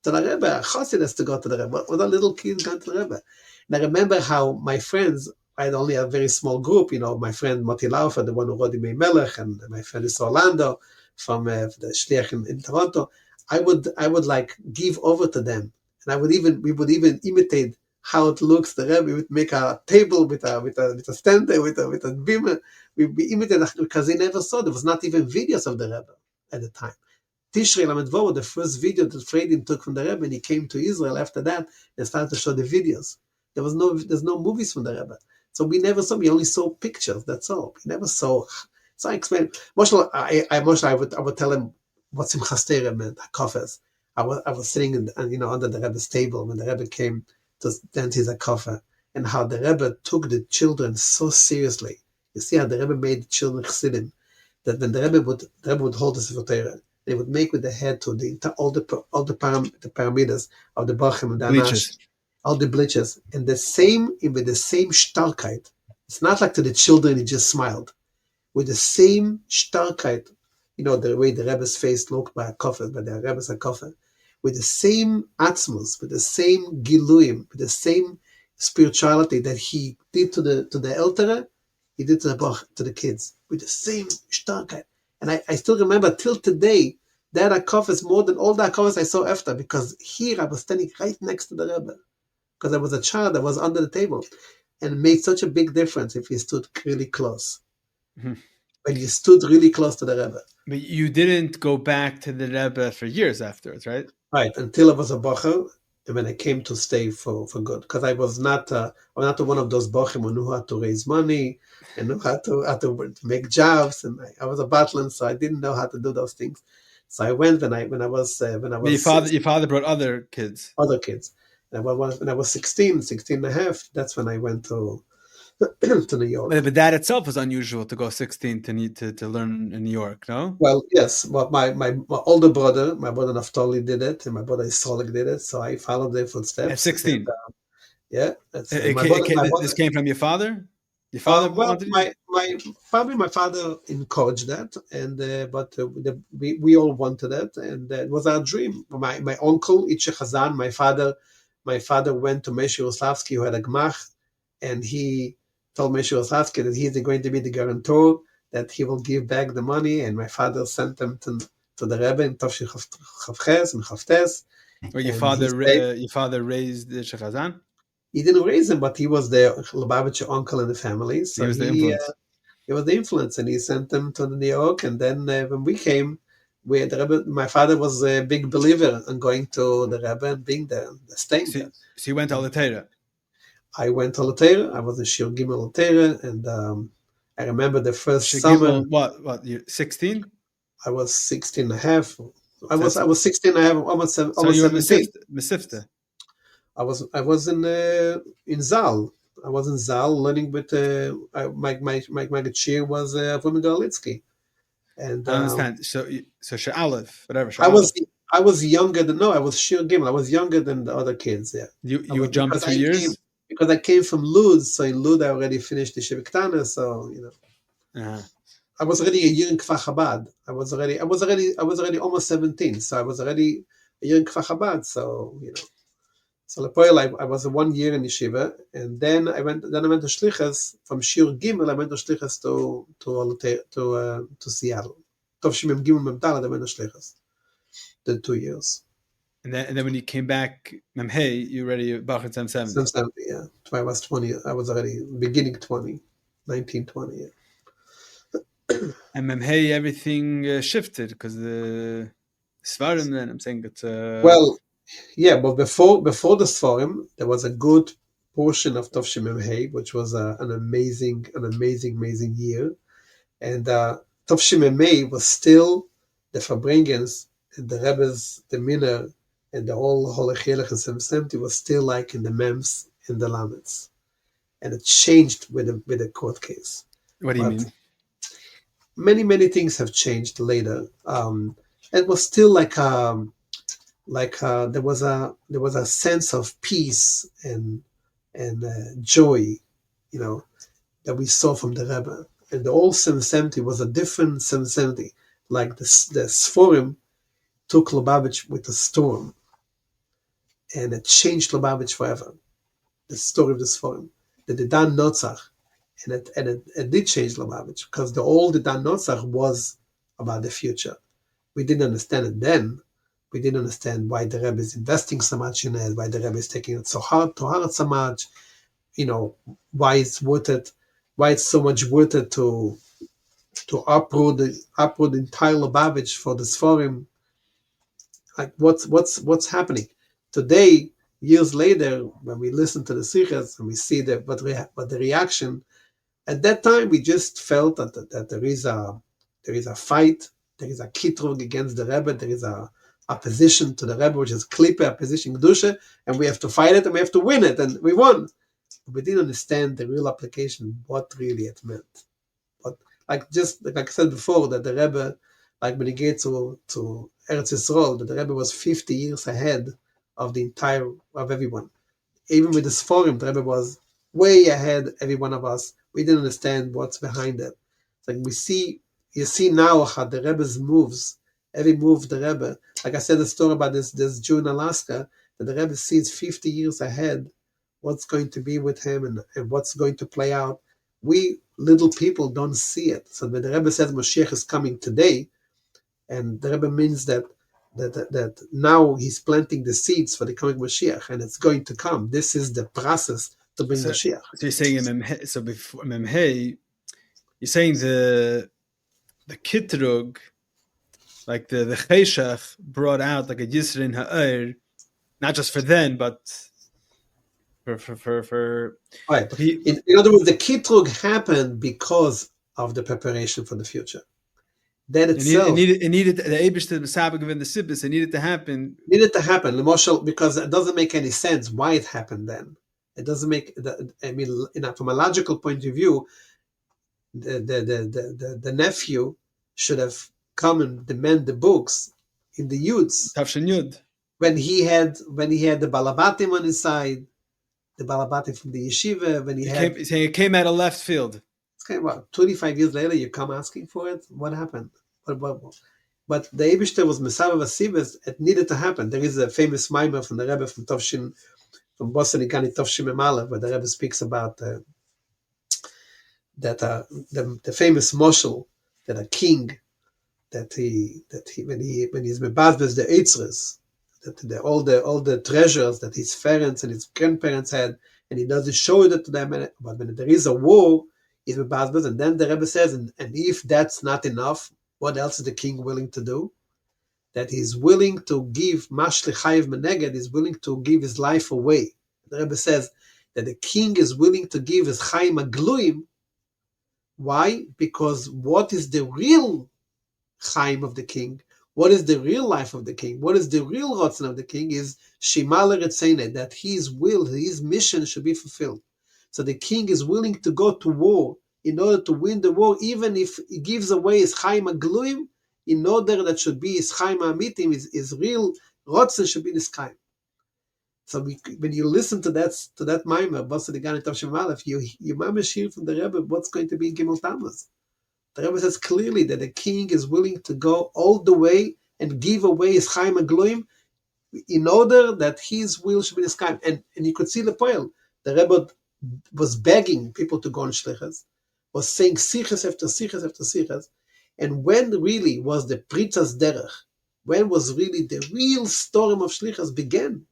To the Rebbe, Chassidus to go to the Rebbe. What a little kid going to the Rebbe. And I remember how my friends, I had only a very small group, my friend Moti Laufer, the one who wrote Yemei Melech, and my friend is Orlando from the Shliach in Toronto. I would like give over to them, and we would even imitate how it looks. The Rebbe would make a table with a stand there with a beamer. We imitated because they never saw. There was not even videos of the Rebbe at the time. Tishrei Lamed Vav, the first video that Friedin took from the Rebbe, and he came to Israel after that and started to show the videos. There's no movies from the Rebbe. So we never saw, we only saw pictures, that's all. We never saw. So I explained, Moshe, I would tell him what Simchas Torah meant, Hakafes. I was sitting under the Rebbe's table when the Rebbe came to stand his Hakafah, and how the Rebbe took the children so seriously. You see how the Rebbe made the children Chassidim, that when the Rebbe would hold the Sefer Torah, they would make with the head to all the pyramids of the bochur and the Anash, all the bleachers, and with the same starkheit. It's not like to the children he just smiled. With the same starkheit, the way the Rebbe's face looked by the Rebbe's Hakafah, with the same atzmus, with the same giluyim, with the same spirituality that he did to the elder, he did to the kids, with the same starkheit. And I still remember till today, that Hakafah is more than all the Hakafahs I saw after, because here I was standing right next to the Rebbe, because I was a child, I was under the table, and it made such a big difference if you stood really close. Mm-hmm. When you stood really close to the Rebbe. But you didn't go back to the Rebbe for years afterwards, right? Right, until I was a bochur, and when I came to stay for good, because I was not one of those bochim who knew how to raise money and knew how to make jobs, and I was a battler, so I didn't know how to do those things. So I went when I was. Your father brought other kids. Other kids. And when I was 16 and a half, that's when I went to New York. But that itself was unusual, to go 16 to learn in New York, no? Well, yes. But my older brother, my brother Naftali did it, and my brother Yisroel did it. So I followed their footsteps. At 16. And, yeah. This came from your father? Your father wanted my father encouraged that, and we all wanted it, and it was our dream. My uncle Itche Chazan, my father went to Moshe Yoslavsky, who had a gmach, and he told Moshe Yoslavsky that he's going to be the guarantor, that he will give back the money, and my father sent them to the Rebbe in Tafshin Chavches and Chavtes. Or your father raised the Shechazan? He didn't raise him, but he was the Lubavitcher uncle in the family. So he was the influence. He was the influence, and he sent them to New York. And then when we came, the Rebbe, my father was a big believer in going to the Rebbe and being there, staying there. So you went to Al-Teira? I went to Al-Teira. I was in Shir Gimmel Al-Teira, and I remember the first summer. What? You 16? I was 16 and a half. I was 16 and a half, almost 17. Mesifta. I was in Zal. I was in Zal learning with my chair was Avram Galitsky. And I understand. So She'alef, whatever. I was younger than I was Shir Gimmel. I was younger than the other kids. Yeah. You jumped 3 years because I came from Lud. So in Lud I already finished the Shivik Tana. So Uh-huh. I was already a year in Kfar Chabad. I was already almost 17. So I was already a year in Kfar Chabad. So So I was 1 year in yeshiva, and then I went to Shlichus. From Shir Gimmel, I went to Shlichus to Seattle. Tovshim Gimmel Memdal, I went to Shlichus. Did 2 years. And then when you came back, Memhei, you already bochur 70. Yeah. I was 20. I was already beginning 20, 1920. Yeah. And Memhei, everything shifted because the seforim. Then I'm saying that. Well. Yeah, but before the seforim, there was a good portion of Tovshim Memhei, which was an amazing year, and Tovshim Memhei was still the Farbrengens and the Rebbe's, the Minner, and the whole Holech and Semti was still like in the Mems and the Lamets, and it changed with the court case. What do you mean? Many things have changed later. It was still like. There was a sense of peace and joy, that we saw from the Rebbe. And the old 770 was a different 770. Like the seforim took Lubavitch with a storm, and it changed Lubavitch forever. The story of the seforim, the Dan Notzach, and it did change Lubavitch, because the old Dan Notzach was about the future. We didn't understand it then. We didn't understand why the Rebbe is investing so much in it, why the Rebbe is taking it so hard so much, why it's so much worth it to uproot the entire Lubavitch for the seforim. like what's happening today. Years later, when we listen to the sichas and we see what the reaction at that time, we just felt that there is a fight, there is a kitrug against the Rebbe, there is a opposition to the Rebbe, which is klippe, opposition kedusha, and we have to fight it and we have to win it, and we won. We didn't understand the real application, what really it meant. But like I said before, that the Rebbe, like when he gets to Eretz Yisrael, that the Rebbe was 50 years ahead of everyone. Even with the seforim, the Rebbe was way ahead every one of us. We didn't understand what's behind it. It's like you see now how the Rebbe's moves, every move the Rebbe, like I said the story about this Jew in Alaska, that the Rebbe sees 50 years ahead what's going to be with him and what's going to play out. We little people don't see it. So when the Rebbe says Moshiach is coming today, and the Rebbe means that now he's planting the seeds for the coming Mashiach, and it's going to come. This is the process to bring Mashiach. So you're saying in Memhe, so before Memhe, you're saying the kitrug, like the cheshach, brought out like a yisr in ha'er, not just for then, but for Right. In other words, the kitrug happened because of the preparation for the future. That itself it needed the Eibishter B'Sabak given the Sibbis. It needed to happen. Because it doesn't make any sense why it happened then. It doesn't make. From a logical point of view, the nephew should have come and demand the books in the youths. Tafshin Yud. When he had the balabatim on his side, the balabatim from the yeshiva. It came out of left field. Okay, 25 years later, you come asking for it? What happened? But the Eibishter was Mesav Vasibes. It needed to happen. There is a famous mimer from the Rebbe from Boston Ikani Tovshin Memalev, where the Rebbe speaks about the famous moshel that a king that he when he's mebazbez the eitzres, that all the treasures that his parents and his grandparents had, and he doesn't show it to them. But when there is a war, he's mebazbez, and then the Rebbe says, and if that's not enough, what else is the king willing to do? That he's willing to give mashli chayiv meneged, is willing to give his life away. The Rebbe says that the king is willing to give his chayim agluim. Why? Because what is the real chayim of the king? What is the real life of the king? What is the real rotzen of the king? Is shema l'retzene, that his will, his mission should be fulfilled. So the king is willing to go to war in order to win the war, even if he gives away his chayim agluim, in order that should be his chayim amitim, his real rotzen should be in his chayim. So when you listen to that maimer, you mamish hear from the Rebbe what's going to be in Gimmel Tammuz. The Rebbe says clearly that the king is willing to go all the way and give away his chayim agluim in order that his will should be in his chayim. And you could see the poel. The Rebbe was begging people to go on Shlichus, was saying sichas after sichas after sichas. And when really was the Pritzas Derech, when was really the real story of Shlichus began?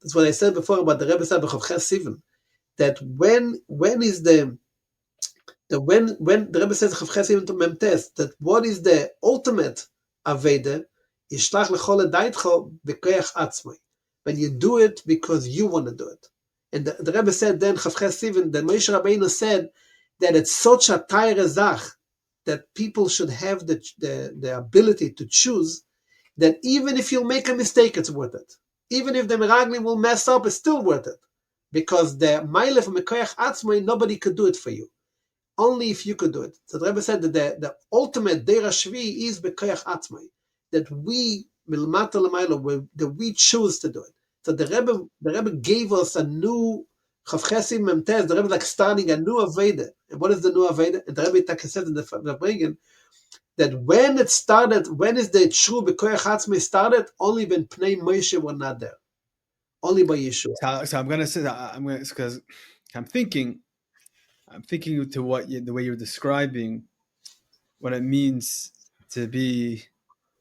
That's what I said before about the Rebbe said Sivan, that when the Rebbe says Sivan to Memtes, that what is the ultimate Aveda, Yishlach lechol edaitcho b'koyach atzmai, when you do it because you want to do it. And the Rebbe said then Sivan, that Moshe Rabbeinu said that it's such a tayre zach that people should have the ability to choose, that even if you make a mistake, it's worth it. Even if the Meraglim will mess up, it's still worth it. Because the Maile from Mekoyach Atzmai, nobody could do it for you. Only if you could do it. So the Rebbe said that the ultimate Deira Shvi is Bekoyach Atzmai. That we, Milmata Lamailo, that we choose to do it. So the Rebbe gave us a new Chavchesim Memtez. The Rebbe is like starting a new Aveda. And what is the new Aveda? And the Rebbe said in the Bregan, that when it started, when is the true Bekoyach Atzmai started? Only when Pnei Moshe were not there. Only by Yeshua. So I'm going to say that, because I'm thinking to the way you're describing what it means to be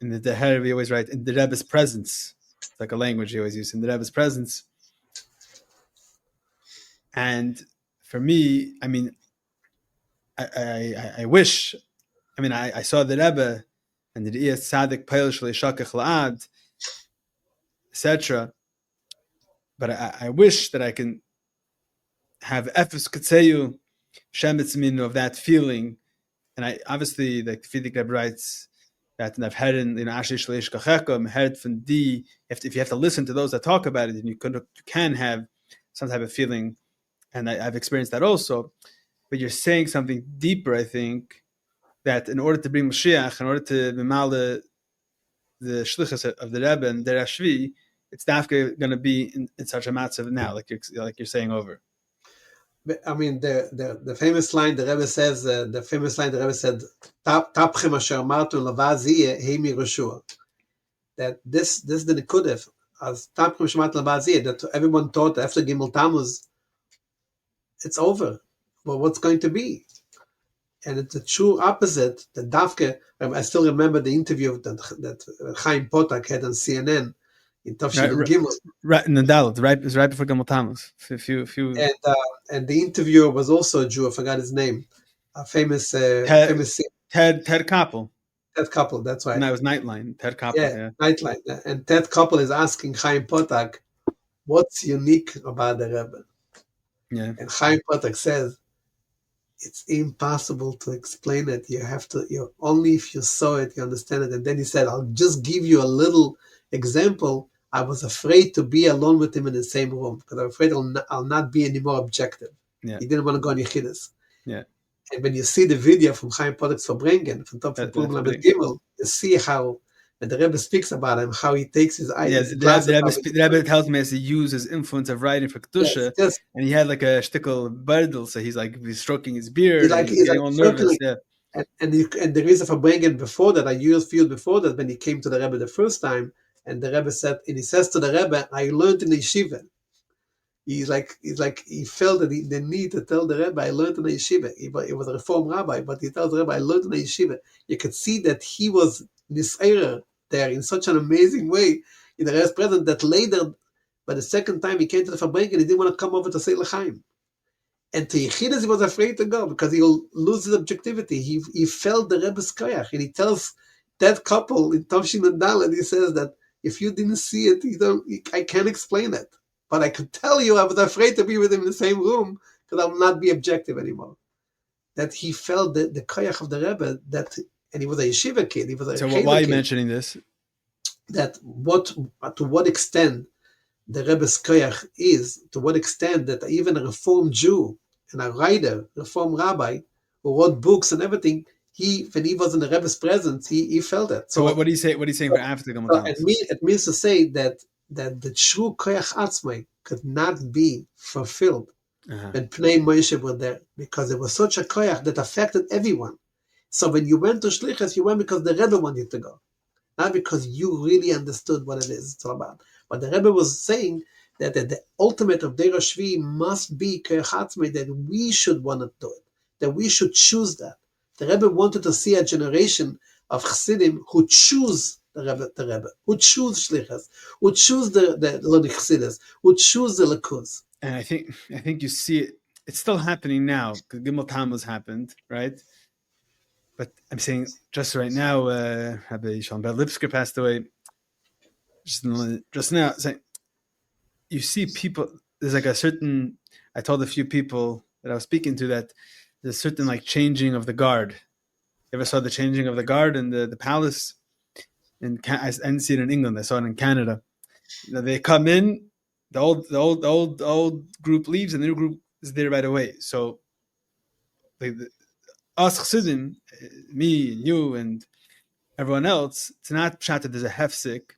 in the Deher, we always write, in the Rebbe's presence. It's like a language you always use, in the Rebbe's presence. And for me, I mean, I wish, I mean, I saw the Rebbe and the Iyas Tzaddik Peil Shli Shakach La'ad, etc. But I wish that I can have efes kutseyu shemitz minu of that feeling. And I obviously, like the Frierdiker Rebbe writes that, and I've heard in Asher Shleish Kachekom, heard from D. If you have to listen to those that talk about it, then you can have some type of feeling, and I've experienced that also. But you're saying something deeper, I think, that in order to bring Mashiach, in order to memal the Shlichus of the Rebbe and Der Ashvi, it's not going to be in such a matzav now, like you're saying over. I mean, the famous line the Rebbe says, said, "Tapchem asher martu lavazie heimi reshua." That this is the nekudev as tapchem asher martu lavazie, that everyone thought after Gimmel Tammuz, it's over. Well, what's going to be? And it's a true opposite. The Dafke. I still remember the interview that Chaim Potak had on CNN. In Gimel. Right in the Dalit, right? It was right before Gimmel Tammuz. And the interviewer was also a Jew. I forgot his name. A famous Ted Koppel. Ted Koppel, that's right. No, it was Nightline. Ted Koppel. Yeah, Nightline. And Ted Koppel is asking Chaim Potak, "What's unique about the Rebbe?" Yeah. And Chaim Potak says, "It's impossible to explain it. You have to. Only if you saw it, you understand it." And then he said, "I'll just give you a little example. I was afraid to be alone with him in the same room because I'm afraid I'll not be any more objective." Yeah. He didn't want to go on Yechidus. Yeah. And when you see the video from Chaim Potak's Verbringen, from top of the Gimmel, you see how, when the Rebbe speaks about him, how he takes his eyes. Yeah, the Rebbe tells me as he used his influence of writing for Kedusha, yes. And he had like a shtickle berdel, so he's stroking his beard, he's getting all nervous. Yeah. And there is a Verbringen before that, a year's field before that, when he came to the Rebbe the first time, and the Rebbe said, and he says to the Rebbe, "I learned in the yeshiva." He felt the need to tell the Rebbe, "I learned in the yeshiva." He was a Reform rabbi, but he tells the Rebbe, "I learned in the yeshiva." You could see that he was nisayrer there in such an amazing way in the Rebbe's presence that later, by the second time he came to the Fabrik, he didn't want to come over to say L'chaim. And to Yechidus he was afraid to go because he'll lose his objectivity. He felt the Rebbe's koyach, and he tells that couple in Tavshin and Dalet, he says that if you didn't see it, I can't explain it. But I could tell you I was afraid to be with him in the same room because I will not be objective anymore. That he felt the koyach of the Rebbe, and he was a yeshiva kid. He was a so why are you mentioning this? That to what extent the Rebbe's koyach is, to what extent that even a Reform Jew and a writer, Reform rabbi, who wrote books and everything, when he was in the Rebbe's presence, he felt it. So what do you say? What are you saying for after Gimmel Tammuz? It means to say that the true koyach atzmai could not be fulfilled when Pnei Moshe were there, because it was such a koyach that affected everyone. So when you went to Shlichus, you went because the Rebbe wanted to go, not because you really understood what it is it's all about. But the Rebbe was saying that the ultimate of Der Shvi must be koyach atzmai, that we should want to do it, that we should choose that. The Rebbe wanted to see a generation of Chassidim who choose the Rebbe, who choose Shlichus, who choose the Lodi Chassidus, who choose the Likud. And I think you see it. It's still happening now because Gimmel Tammuz happened, right? But I'm saying just right now, Rabbi Shalom Ber Lipsker passed away just now. Saying you see people. There's like a certain. I told a few people that I was speaking to that there's a certain like changing of the guard. You ever saw the changing of the guard in the palace? I didn't see it in England. I saw it in Canada. They come in, the old group leaves, and the new group is there right away. So, us Chassidim, me and you and everyone else, it's not pshat that there's a hefsik.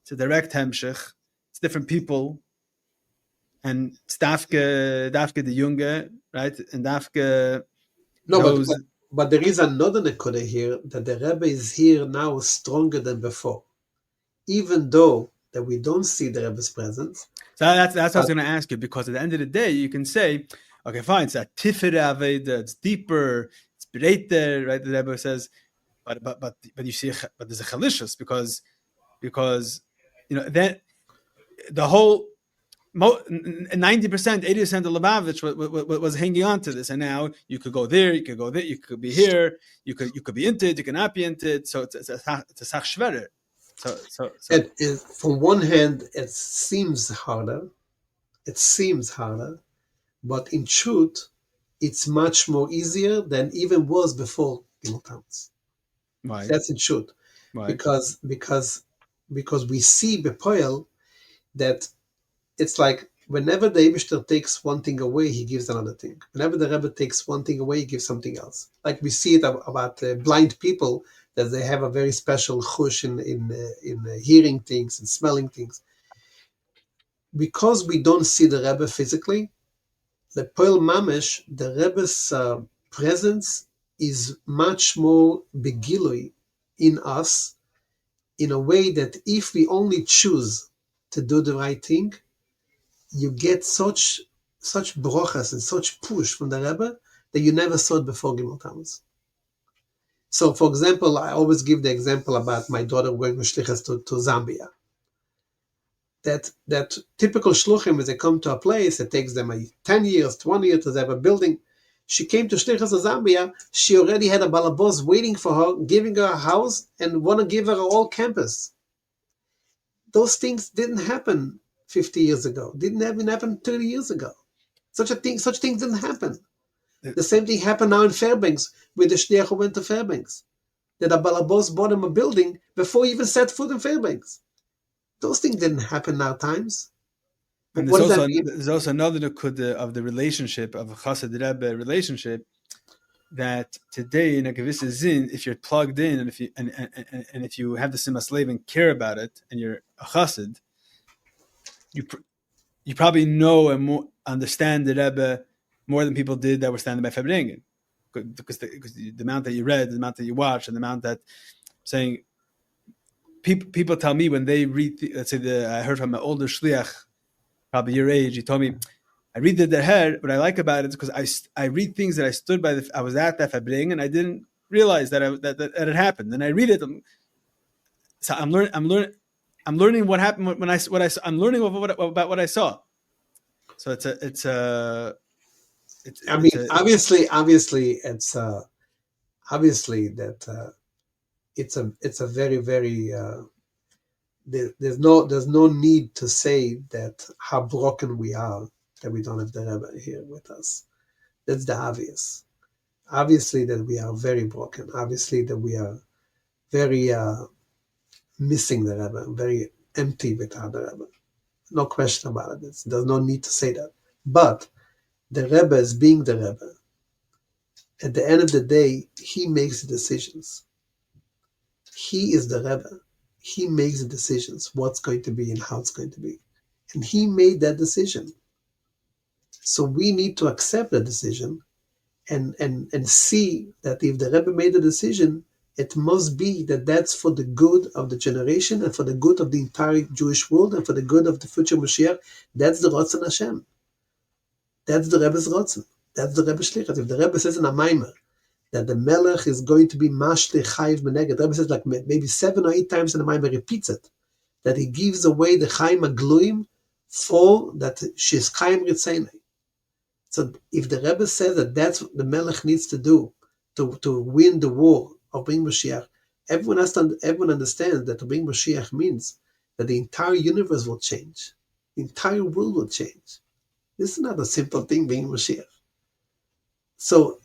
It's a direct hemshich. It's different people, and it's dafke the younger, right? And dafke. No, but there is another nekuda here, that the Rebbe is here now stronger than before, even though that we don't see the Rebbe's presence. So that's what I was going to ask you, because at the end of the day, you can say, okay, fine, it's a tifere aveda, it's deeper, it's breiter, right? The Rebbe says, but you see, but there's a Chalishus because then the whole 90%, 80% of Lubavitch was hanging on to this, and now you could go there, you could go there, you could be here, you could be inted, you cannot be inted. So it's a sach shverer. So It is, from one hand, it seems harder. It seems harder, but in truth, it's much more easier than even was before Gimmel Tammuz. why? That's in truth, Why? because we see bepoil that it's like whenever the Eibishter takes one thing away, he gives another thing. Whenever the Rebbe takes one thing away, he gives something else. Like we see it about blind people, that they have a very special chush in hearing things and smelling things. Because we don't see the Rebbe physically, the Poel Mamish, the Rebbe's presence is much more begilui in us, in a way that if we only choose to do the right thing, you get such brochas and such push from the Rebbe that you never saw it before Gimmel Tammuz. So, for example, I always give the example about my daughter going with Shlichus to Zambia. That typical shluchim, as they come to a place, it takes them 10 years, 20 years to have a building. She came to Shlichus of Zambia, she already had a balabos waiting for her, giving her a house, and want to give her a whole campus. Those things didn't happen 50 years ago, didn't even happen 30 years ago. Such things didn't happen. The same thing happened now in Fairbanks, with the Shliach who went to Fairbanks. That a balabos bought him a building before he even set foot in Fairbanks. Those things didn't happen now times. And What does there's that also mean? there's also another nekuda of the relationship of a Chassid Rebbe relationship, that today in a gewisse Zin, if you're plugged in and if you have the Simas slave and care about it, and you're a Chassid, you probably know and more understand the Rebbe more than people did that were standing by Fabringen, because the amount that you read, the amount that you watched, and the amount that saying people tell me when they read, let's say I heard from an older Shliach, probably your age, he told me, I read the hair. What I like about it is because I read things that I stood by. I was at that Fabring and I didn't realize that it happened. And I read it. So I'm learning what happened when I'm learning about what I saw. So obviously, it's a very, very. There's no need to say that how broken we are that we don't have the Rebbe here with us. That's the obvious. Obviously that we are very broken. Obviously that we are very missing the Rebbe, very empty without the Rebbe. No question about it. There's no need to say that. But the Rebbe is being the Rebbe. At the end of the day, he makes the decisions. He is the Rebbe. He makes the decisions, what's going to be and how it's going to be. And he made that decision. So we need to accept the decision and see that if the Rebbe made a decision, it must be that that's for the good of the generation and for the good of the entire Jewish world and for the good of the future Mashiach. That's the Ratzon Hashem. That's the Rebbe's Ratzon. That's the Rebbe's Shlichus. If the Rebbe says in a Maimer that the Melech is going to be Mashle Chayiv Beneged, the Rebbe says like maybe 7 or 8 times in the Maimer, repeats it, that he gives away the Chaim Agluim for that she's Chaim Ritzeinei. So if the Rebbe says that that's what the Melech needs to do to win the war of bring Mashiach, everyone understands that to bring Mashiach means that the entire universe will change. The entire world will change. This is not a simple thing, being Mashiach. So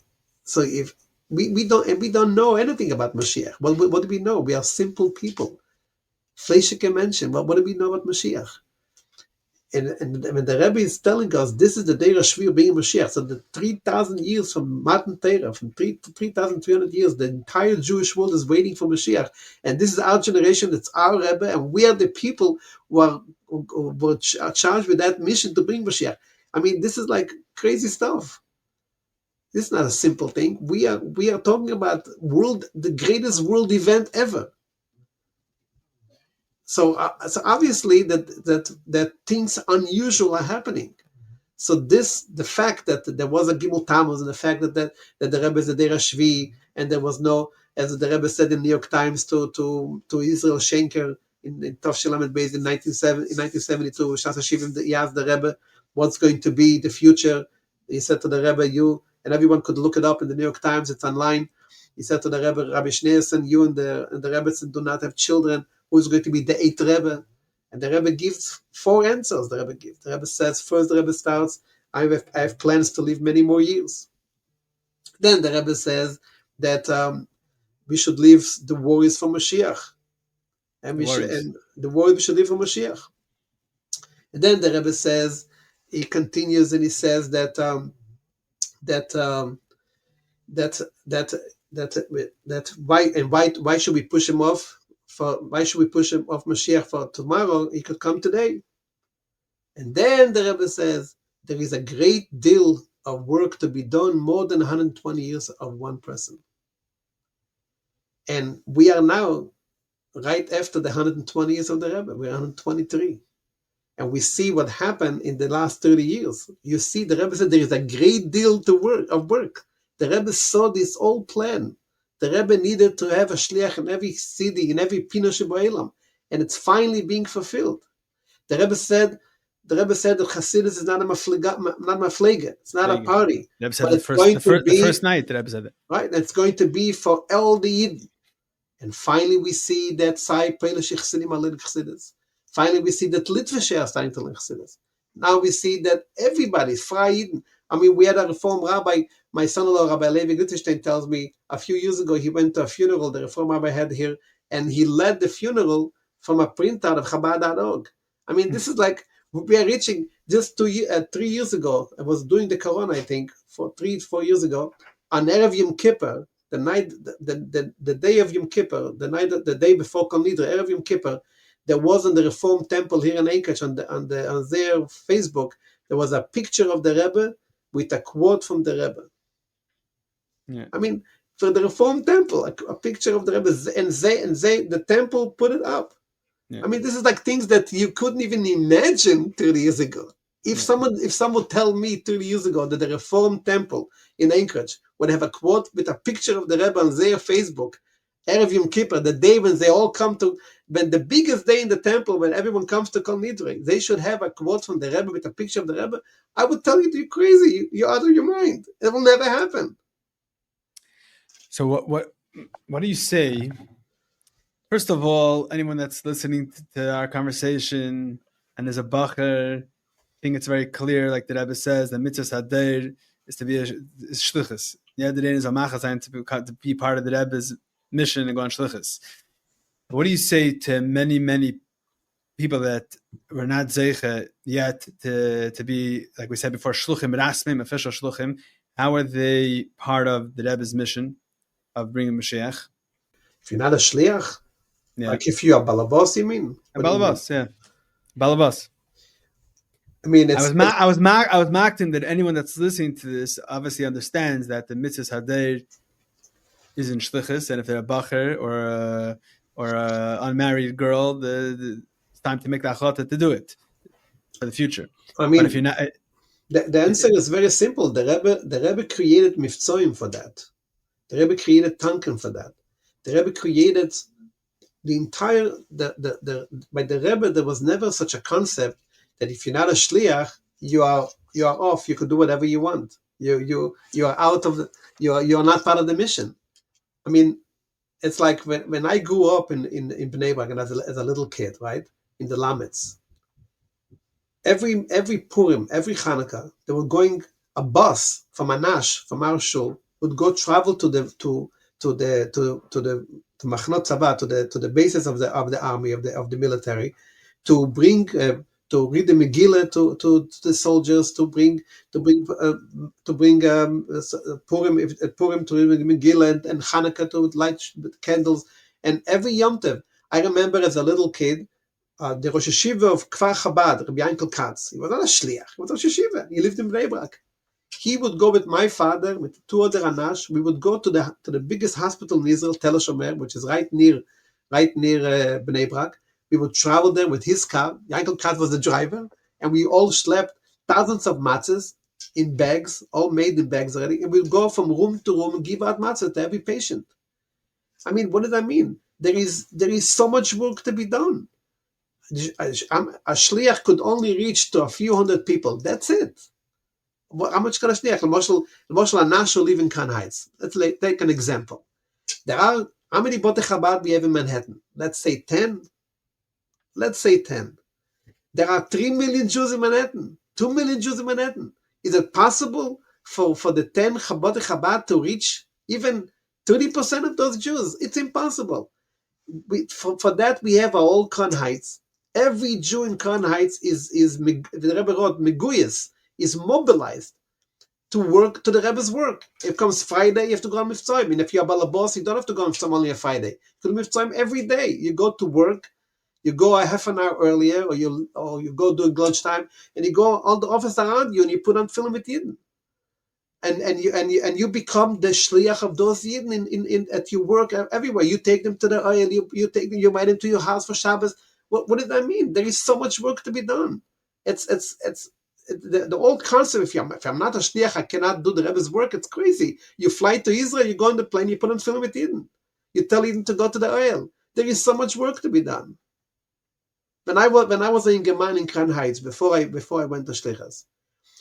if we don't know anything about Mashiach, what do we know? We are simple people. Fleishike mentioned, what do we know about Mashiach? And when the Rebbe is telling us this is the day of Shvi being Mashiach, so the 3,000 years from Matan Torah, from 3,300 years, the entire Jewish world is waiting for Mashiach, and this is our generation, it's our Rebbe, and we are the people who were charged with that mission to bring Mashiach. I mean, this is like crazy stuff. This is not a simple thing. We are talking about the greatest world event ever. So obviously that things unusual are happening. So the fact that there was a Gimmel Tammuz, and the fact that the Rebbe is the Deir Shvi, and there was no, as the Rebbe said in New York Times to Israel Schenker in Tov Shelamed Beis in 1972, Shas Hashivim, he asked the Rebbe what's going to be the future. He said to the Rebbe, you, and everyone could look it up in the New York Times, it's online. He said to the Rebbe, Rabbi Schneerson, you and the Rebbetzin do not have children. who's going to be the eighth Rebbe. And the Rebbe gives 4 answers. The Rebbe says, first the Rebbe starts, I have plans to live many more years. Then the Rebbe says that we should leave the worries for Mashiach. And we should live for Mashiach. And then the Rebbe says, he continues and he says that why should we push him off Mashiach for tomorrow? He could come today. And then the Rebbe says there is a great deal of work to be done, more than 120 years of one person. And we are now right after the 120 years of the Rebbe. We're 123. And we see what happened in the last 30 years. You see, the Rebbe said there is a great deal of work. The Rebbe saw this whole plan. The Rebbe needed to have a Shliach in every city, in every pina sheba'olam, and it's finally being fulfilled. The Rebbe said that Chassidus is not a maflega. It's not a party. The Rebbe said the first night the Rebbe said it. Right, it's going to be for all the Yidden. And finally we see that Sai Peilashich Chasidim are learning Chassidus. Finally we see that Litvishe are starting to learn Chassidus. Now we see that everybody's Frei Yidden. I mean, we had a Reform rabbi, my son-in-law, Rabbi Levi Gutterstein, tells me a few years ago he went to a funeral the Reform rabbi had here, and he led the funeral from a printout of Chabad.org. I mean, this is like, we are reaching just 3 years ago. I was doing the Corona, I think, 4 years ago, on Erev Yom Kippur, the night, the day of Yom Kippur, the day before Kol Nidre, Erev Yom Kippur, there was in the Reform Temple here in Anchorage on their Facebook, there was a picture of the Rebbe with a quote from the Rebbe. Yeah. I mean, for the Reform Temple, a picture of the Rebbe, and the temple put it up. Yeah. I mean, this is like things that you couldn't even imagine 30 years ago. If someone tell me 30 years ago that the Reform Temple in Anchorage would have a quote with a picture of the Rebbe on their Facebook, Erev Yom Kippur, the day when they all come to, when the biggest day in the temple, when everyone comes to Kol Nidre, they should have a quote from the Rebbe with a picture of the Rebbe, I would tell you you're crazy, you're out of your mind. It will never happen. So what do you say? First of all, anyone that's listening to our conversation and there's a bochur, I think it's very clear, like the Rebbe says, the mitzvah hadir is to be a Shlichus. The other day is a machazayin to be part of the Rebbe's mission and go on Shlichus. What do you say to many people that were not zeicha yet to be, like we said before, shluchim rasmim, official shluchim? How are they part of the Rebbe's mission of bringing Mashiach? If you're not a shliach, like if you are balabas, you mean? Balabas, yeah, balabas. I mean, I was marking that anyone that's listening to this obviously understands that the mitzvah hadir is in Shlichus, and if they're a bochur or a unmarried girl, it's time to make the achata to do it for the future. I mean, but if you're not, the answer is very simple. The Rebbe created miftzoim for that. The Rebbe created tanken for that. The Rebbe created the entire by the Rebbe. There was never such a concept that if you're not a shliach, you are off. You could do whatever you want. You are out of you are not part of the mission. I mean, it's like when I grew up in Bnei Brak and as a little kid, right, in the Lametz. Every Purim, every Hanukkah, they were going, a bus from Anash, from our shul, would go travel to Machnot Tzava, to the bases of the army, of the military, to bring to read the Megillah to the soldiers, to bring Purim to read the Megillah, and Hanukkah to light candles, and every Yom Tov. I remember as a little kid, the Rosh Hashiva of Kfar Chabad, Rabbi Yankel Katz. He was not a shliach. He was a Rosh Hashiva. He lived in Bnei Brak. He would go with my father, with 2 other Anash. We would go to the biggest hospital in Israel, Tel HaShomer, which is right near Bnei Brak. We would travel there with his car. Yankel Katz was the driver, and we all slept thousands of matzahs in bags, all made in bags already, and we'd go from room to room and give out matzah to every patient. I mean, what does that mean? There is so much work to be done. A shliach could only reach to a few hundred people. That's it. How much can a shliach? The Moshe Anash live in Crown Heights. Let's take an example. There are, how many Botei Chabad we have in Manhattan? Let's say 10. let's say 10. There are 3 million Jews in Manhattan, 2 million Jews in Manhattan. Is it possible for the 10 Chabad to reach even 30% of those Jews? It's impossible. For that, we have our old Crown Heights. Every Jew in Crown Heights the Rebbe wrote, Meguyas, is mobilized to work, to the Rebbe's work. If it comes Friday, you have to go on Mitzvahim. And if you're a balabos, you don't have to go on Mitzvahim only on Friday. You go to Mitzvahim every day. You go to work, you go a half an hour earlier, or you go during lunchtime, and you go all the office around you, and you put on film with Yidden. And you become the Shliach of those Yidden in at your work everywhere. You take them to the oil, you invite them to your house for Shabbos. What did that mean? There is so much work to be done. It's the old concept. If I'm not a Shliach, I cannot do the Rebbe's work. It's crazy. You fly to Israel, you go on the plane, you put on film with Yidden. You tell Yidden to go to the oil. There is so much work to be done. When I was in German in Crown Heights, before I went to Shlichus,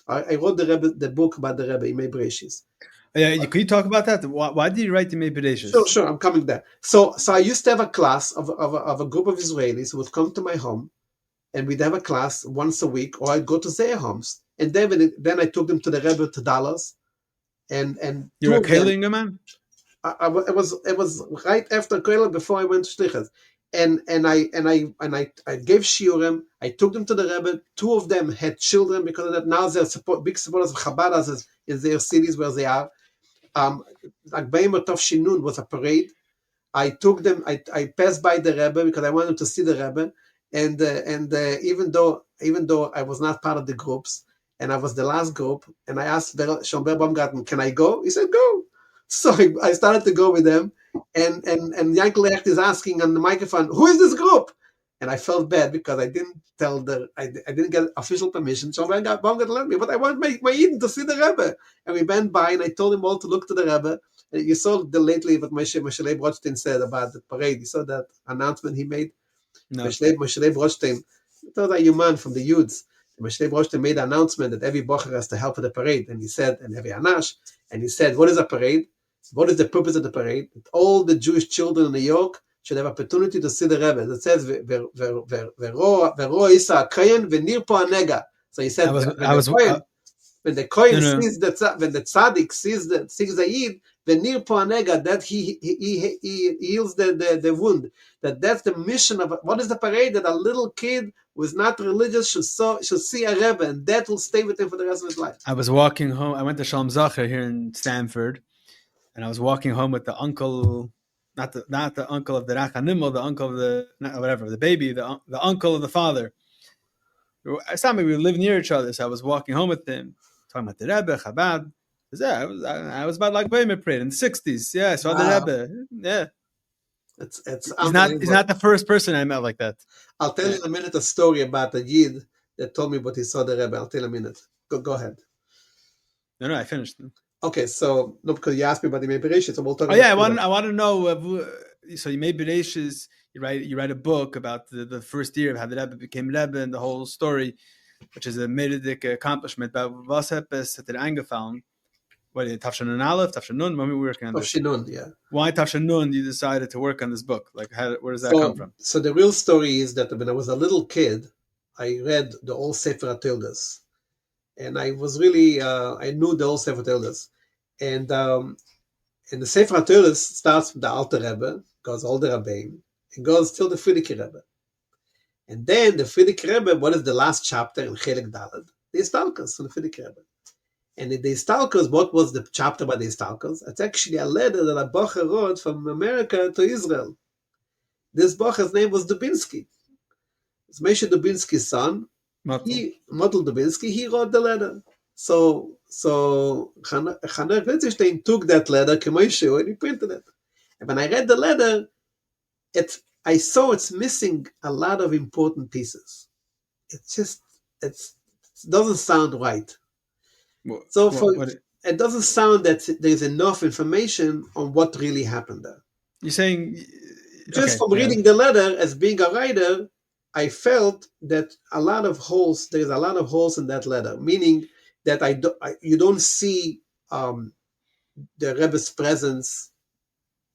I wrote the book about the Rebbe, Yemei Bereishis. Yeah, can you talk about that? Why did you write Yemei Bereishis? Sure, I'm coming there. So I used to have a class of a group of Israelis who would come to my home, and we'd have a class once a week, or I'd go to their homes. And then I took them to the Rebbe to Dallas. And you're a Kaling man? It was right after Koilel, before I went to Shlichus. And I gave shiurim. I took them to the Rebbe. 2 of them had children because of that. Now they're big supporters of Chabad in their cities where they are. Like Beimer Tov Shinun was a parade. I took them. I passed by the Rebbe because I wanted to see the Rebbe. And even though I was not part of the groups, and I was the last group, and I asked Shomber Baumgarten, "Can I go?" He said, "Go." So I started to go with them. And Yankel Echt is asking on the microphone, "Who is this group?" And I felt bad because I didn't I didn't get official permission. So I got Baum to let me, but I want my Eden to see the Rebbe. And we went by, and I told them all to look to the Rebbe. And you saw lately what Moshe Brodshtein said about the parade. You saw that announcement he made. No. Moshe Brodshtein, those are human from the Yuds. Moshe Brodshtein made an announcement that every bochur has to help with the parade, and he said, and every Anash, and he said, what is a parade? What is the purpose of the parade? That all the Jewish children in New York should have opportunity to see the Rebbe. It says, "V'ro isa kayin v'nir po anega." So he said, when the Kohen sees when the tzaddik sees the Yid, v'nir po anega, that he heals the wound. That's the mission of what is the parade? That a little kid who is not religious should see a Rebbe, and that will stay with him for the rest of his life. I was walking home. I went to Shalom Zacher here in Stanford. And I was walking home with the uncle, not the uncle of the Rachanimel, the uncle of the baby, the uncle of the father. We lived near each other, so I was walking home with him, talking about the Rebbe, Chabad. I was about like Beimer parade in the 60s. Yeah, I saw the Rebbe. Yeah. He's not the first person I met like that. I'll tell you in a minute a story about a Yid that told me what he saw the Rebbe. I'll tell you in a minute. Go ahead. No, I finished. Okay, so no, because you asked me about the Yemei Bereishis, so we'll talk. I want to know. So Yemei Bereishis, you write a book about the first year of how the Rebbe became Rebbe and the whole story, which is a meridic accomplishment. But was es hat eingefallen? What Tafshin Nun Aleph, Tafshin Nun? When we were working on this, Tafshin Nun, yeah. Why Tafshin Nun? You decided to work on this book. Like, where does that come from? So the real story is that when I was a little kid, I read the old Sefer HaTorah, and I was really I knew the old Sefer HaTorah. And the Sefer HaTorah starts with the Alter Rebbe, goes all the Rabbeim, and goes till the Frierdiker Rebbe. And then the Frierdiker Rebbe, what is the last chapter in Chelek Daled? The Histalkos from the Frierdiker Rebbe. And in the Histalkos, what was the chapter about the Histalkos? It's actually a letter that a bochur wrote from America to Israel. This bochur's name was Dubinsky. It's Moshe Dubinsky's son. Motel Dubinsky, he wrote the letter. So Chaner Gletzstein took that letter, Kemoshe, and he printed it. And when I read the letter, I saw it's missing a lot of important pieces. It doesn't sound right. It doesn't sound that there's enough information on what really happened there. You're saying from reading the letter as being a writer, I felt that there's a lot of holes in that letter, meaning that you don't see the Rebbe's presence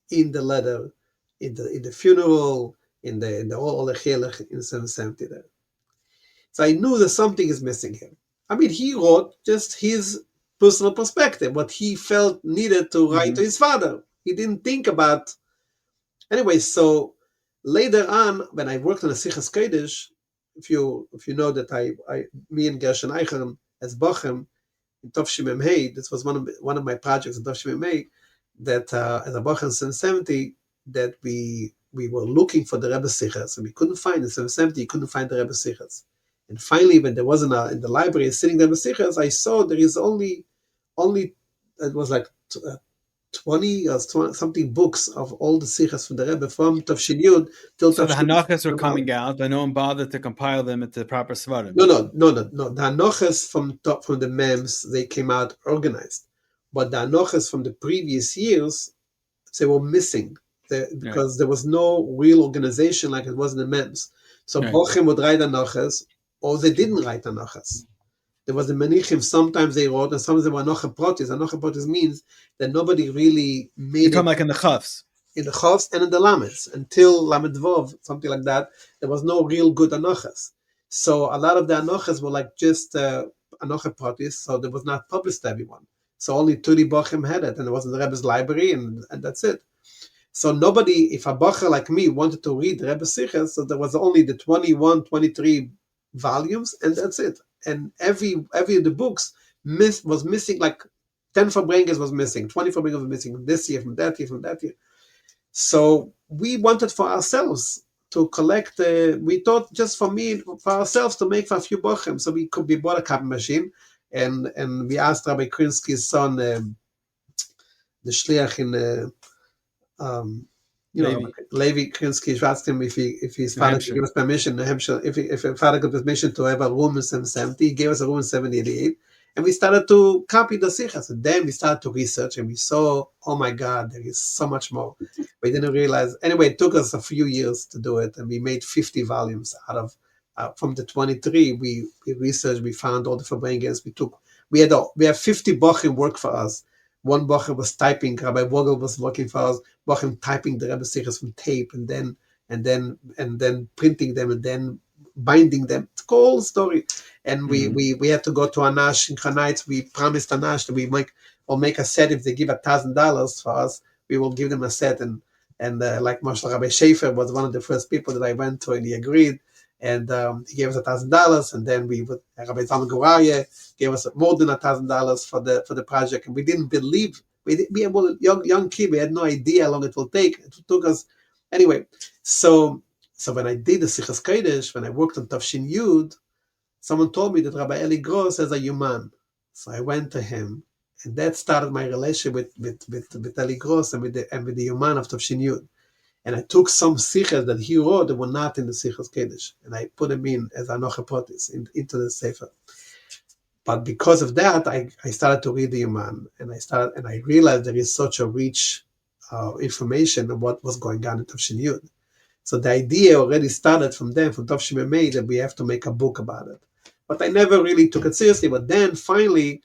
in the letter, in the funeral, in the all the Chilach in 770 there. So I knew that something is missing here. I mean, he wrote just his personal perspective, what he felt needed to write to his father. He didn't think about. Anyway, so later on, when I worked on the Sichos Kodesh, if you know that me and Gershon Eichern as bochur in Tovshim Hey, this was one of my projects in Tovshim Hey, that as a bochur in 770, that we were looking for the Rebbe Sichos, and we couldn't find in 770. You couldn't find the Rebbe Sichos. And finally, when there was in the library sitting there with Sichos, I saw there is only it was like 20 or something books of all the Sichos from the Rebbe from Tovshin Yud till So the Tovshin. Hanachas were coming out, but no one bothered to compile them into the proper svarim. No. The Anochas from the Mems, they came out organized, but the Anochas from the previous years, they were missing because there was no real organization like it was in the Mems. So bochur would write Anochas, or they didn't write Anochas. There was the Menichim, sometimes they wrote, and sometimes they were Anocha Protis. Anocha Protis means that nobody really made You're talking like in the Chavs. In the Chavs and in the Lamets. Until Lamed Vov, something like that, there was no real good Anochas. So a lot of the Anochas were like just Anocha Protis, so there was not published to everyone. So only 30 bochim had it, and it was in the Rebbe's library, and that's it. So nobody, if a bochur like me wanted to read the Rebbe Sichos, so there was only the 21, 23 volumes, and that's it. And every of the books was missing, like 10 Farbrenges was missing, 20 Farbrenges was missing from this year, from that year. So we wanted for ourselves to collect, we thought just for ourselves to make for a few bochum. So we bought a copy machine, and we asked Rabbi Krinsky's son, the Shliach in Levi Krinsky, asked him if his father could give us permission, New Hampshire, if his father could permission to have a room in 770. He gave us a room in 788, and we started to copy the sichas. And then we started to research, and we saw, oh my God, there is so much more. We didn't realize. Anyway, it took us a few years to do it, and we made 50 volumes out of from the 23. We researched, we found all the Farbrenges. We have 50 bochim work for us. One bochur was typing, Rabbi Vogel was working for us, bochur typing the Rebbe Sichos from tape, and then printing them, and then binding them. It's a whole story. And we had to go to Anash in Chanites. We promised Anash that we'll make a set. If they give $1,000 for us, we will give them a set. And like Moshe Rabbi Schaefer was one of the first people that I went to, and he agreed. And he gave us $1,000, and then Rabbi Zalman Goraye gave us more than $1,000 for the project, and we didn't believe. We were young kid. We had no idea how long it will take. It took us anyway. So when I did the Sichos Kodesh, when I worked on Tovshin Yud, someone told me that Rabbi Eli Gross has a Yuman. So I went to him, and that started my relationship with Eli Gross and with the Yuman of Tovshin Yud. And I took some sichas that he wrote that were not in the Sichos Kodesh, and I put them in as Anocha Protis into the Sefer. But because of that, I started to read the Yuman, and I realized there is such a rich information of what was going on in Tovshin Yud. So the idea already started from Tovshim Hey, that we have to make a book about it. But I never really took it seriously. But then finally,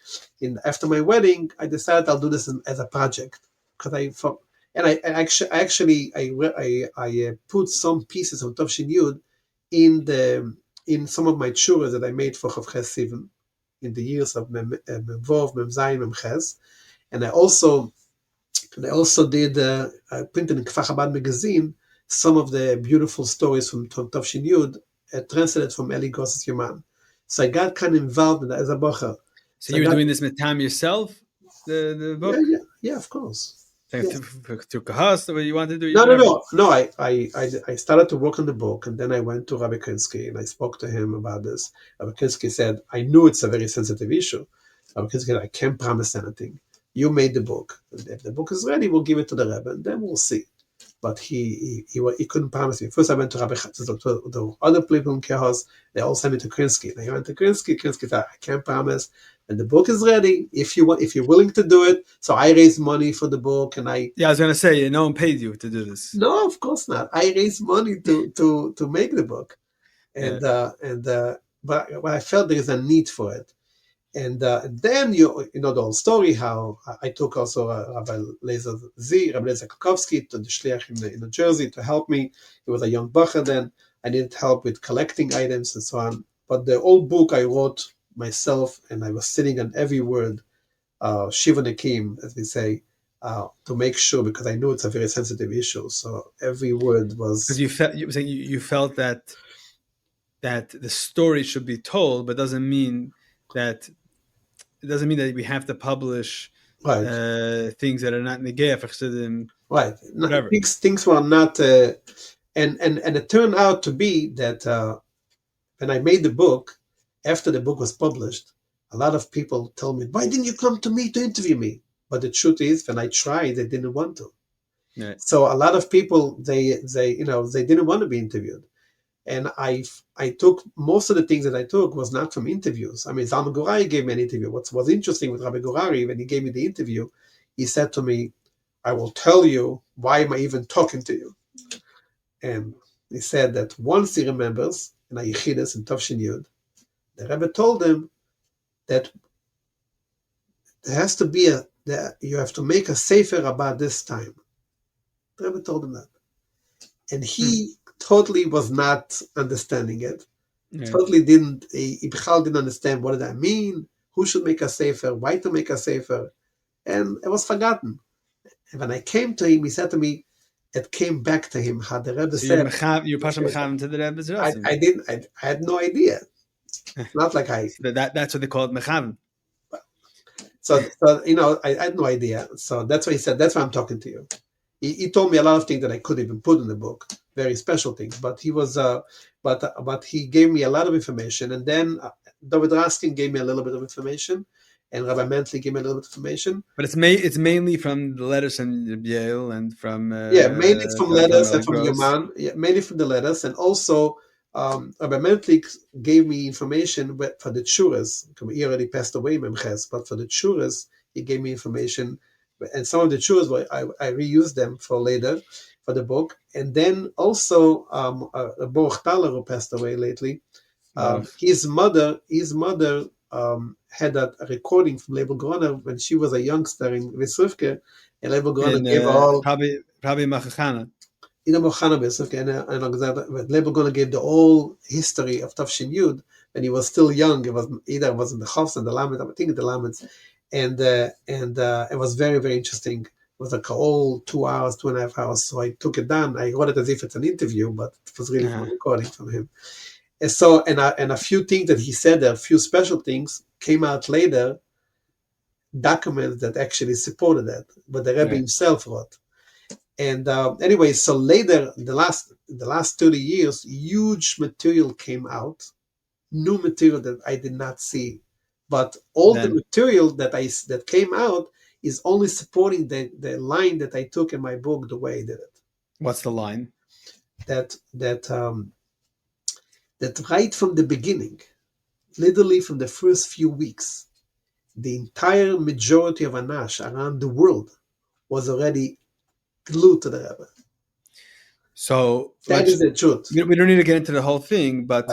after my wedding, I decided I'll do this as a project, because I put some pieces of Tovshin Yud in some of my tshuras that I made for Chav Ches Sivan in the years of Mem Vov, Mem Zayin, Mem Ches, and I also did printed in Kfar Chabad magazine some of the beautiful stories from Tovshin Yud, translated from Eli Gross's Yuman. So I got kind of involved in that as a bochur. So you were doing this mitam yourself, the book? Yeah, of course. To Kahas, what you wanted to do? No. I started to work on the book, and then I went to Rabbi Krinsky, and I spoke to him about this. Rabbi Krinsky said, I knew it's a very sensitive issue. Rabbi Krinsky said, I can't promise anything. You made the book. And if the book is ready, we'll give it to the Rebbe, and then we'll see. But he couldn't promise me. First I went to Rabbi Chassidus, to the other people in Kehos. They all sent me to Krinsky. And I went to Krinsky. Krinsky said, I can't promise. And the book is ready. If you're willing to do it. So I raised money for the book, and I was going to say, no one paid you to do this. No, of course not. I raised money to make the book, but I felt there is a need for it, And then you know the whole story, how I took also Rabbi Lezer Kokowski to the Shliach in New Jersey to help me. He was a young bochur then. I needed help with collecting items and so on. But the old book I wrote myself, and I was sitting on every word, Shiva Nekim, as we say, to make sure, because I knew it's a very sensitive issue. So every word was... Because you felt that the story should be told, but doesn't mean that we have to publish Right. Things that are not negaya for Chassidim. Right. Whatever. Things were not... and it turned out to be that when I made the book, after the book was published, a lot of people told me, why didn't you come to me to interview me? But the truth is, when I tried, they didn't want to. Right. So a lot of people, they didn't want to be interviewed. And I took, most of the things that I took was not from interviews. I mean, Zalman Gurari gave me an interview. What was interesting with Rabbi Gurari, when he gave me the interview, he said to me, I will tell you, why am I even talking to you? And he said that once he remembers, in Yechidus and Tavshin Yud, the Rebbe told him that there has to be you have to make a sefer about this time. The Rebbe told him that. And he totally was not understanding it. Yeah. Totally didn't, he didn't understand what did that mean, who should make a sefer, why to make a sefer. And it was forgotten. And when I came to him, he said to me, it came back to him how the Rebbe said. You're Pasha Mechav to the Rebbe's Rasim. I had no idea. Not like that's what they call it, Mechav. So I had no idea. So that's why he said, that's why I'm talking to you. He told me a lot of things that I couldn't even put in the book, very special things. But he was, but he gave me a lot of information. And then David Raskin gave me a little bit of information, and Rabbi Mentley gave me a little bit of information. But it's mainly from the letters from Yale and from mainly from letters and from Yoman. Yeah, mainly from the letters, and also Rabbi Mentley gave me information for the Tshuras. He already passed away, Memches, but for the Tshuras, he gave me information. And some of the Tshuras, I reused them for later, for the book. And then also, Baruch Thaler, who passed away lately, his mother had a recording from Leibel Groner when she was a youngster in Visrivke, and Leibel Groner gave her all... Probably Machachana. In a Mochana Visrivke, and Leibel Groner gave the whole history of Tavshin Yud when he was still young. It was in the Chavs and the Lamed, I think the Lamed. And it was very, very interesting. It was like all 2 hours, 2.5 hours. So I took it down. I wrote it as if it's an interview, but it was really a recording from him. And so, and a few things that he said, a few special things came out later, documents that actually supported that, but the Rebbe himself wrote. And anyway, so later, the last 30 years, huge material came out, new material that I did not see. But all the material that came out is only supporting the line that I took in my book, the way I did it. What's the line? That right from the beginning, literally from the first few weeks, the entire majority of Anash around the world was already glued to the Rebbe. So that is the truth. We don't need to get into the whole thing, but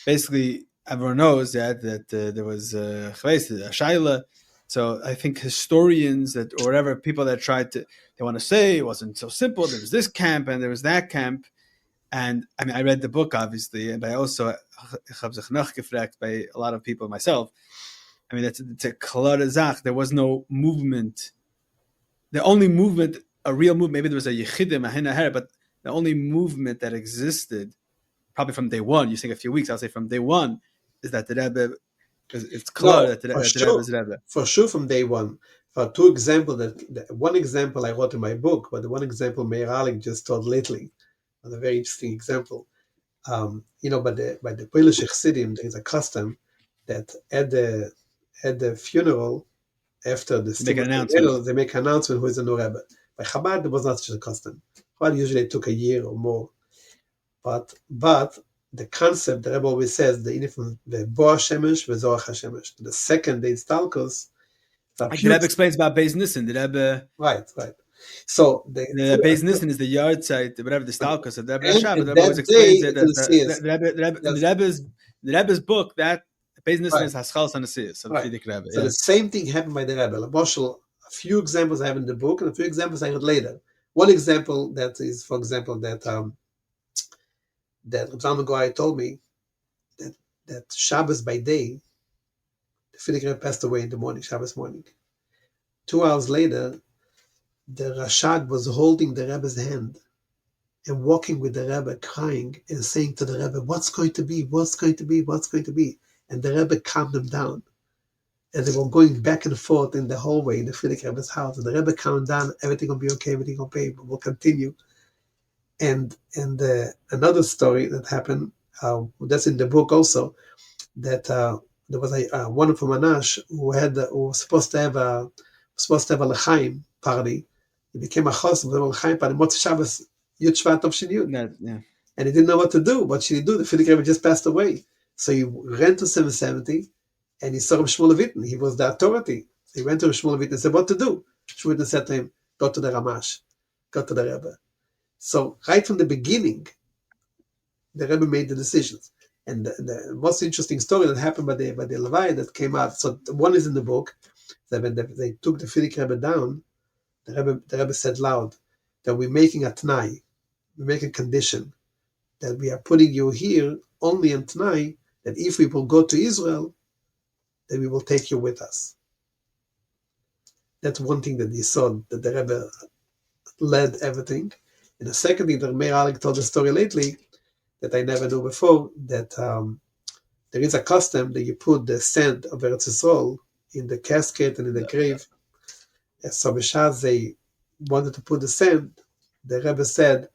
basically, everyone knows that there was a shaila. So I think historians or whatever, people that they want to say it wasn't so simple. There was this camp and there was that camp. And I mean, I read the book, obviously, but I also by a lot of people, myself. I mean, it's a klar zach. There was no movement. The only movement, a real movement, maybe there was a yechidim, a hinaher, but the only movement that existed, probably from day one, you think a few weeks, I'll say from day one, is that the Rebbe, it's klar that the Rebbe is Rebbe. For sure, from day one. For two examples, one example I wrote in my book, but the one example Meir Alik just told lately, was a very interesting example. By the Polish Chassidim, there is a custom that at the funeral, after the they make an announcement who is the new Rebbe. By Chabad, there was not such a custom. Chabad usually took a year or more. But the concept, the Rebbe always says, the Bo HaShemesh v'Zoach HaShemesh. The second, the Instalkos. The Rebbe explains about Beis Nissan. The Rebbe... Right. So the Beis Nissan is the yard site, whatever the Stalkos of the Rebbe Shab. The Rebbe always explains it. The Rebbe's book, that Beis Nissan Right. is Haskalas and Asiyas, so the Right. Frierdiker Rebbe. So Yeah. the same thing happened by the Rebbe. Marshall, a few examples I have in the book, and a few examples I heard later. One example that is, for example, that Reb Zalman Goy told me that Shabbos by day, the Frierdiker Rebbe passed away in the morning, Shabbos morning. 2 hours later, the Rashad was holding the Rebbe's hand and walking with the Rebbe, crying and saying to the Rebbe, "What's going to be? What's going to be? What's going to be?" And the Rebbe calmed them down. And they were going back and forth in the hallway in the Frierdiker Rebbe's house. And the Rebbe calmed down, everything will be okay, everything will be okay, we'll continue. And another story that happened, that's in the book also, that there was a one from Anash who was supposed to have a L'chaim party. He became a host of the L'chaim party. Motzei Shabbos Yud Shvat Tov Yud. Yeah. And he didn't know what to do. What should he do? The Frierdiker Rebbe just passed away. So he ran to 770 and he saw Reb Shmuel Levittin. He was the authority. So he went to Reb Shmuel Levittin and said, "What to do?" Shmuel Levittin said to him, "Go to the Ramash, go to the Rebbe." So right from the beginning, the Rebbe made the decisions. And the most interesting story that happened by the Levi that came out, so one is in the book, that when they took the Frierdiker Rebbe down, the Rebbe said loud that we're making a t'nai, we make a condition, that we are putting you here only in t'nai, that if we will go to Israel, then we will take you with us. That's one thing that he saw, that the Rebbe led everything. And the second thing that Meir Alec told the story lately, that I never knew before, that there is a custom that you put the sand of Eretz Yisrael in the casket and in the grave. And so B'shas they wanted to put the sand, the Rebbe said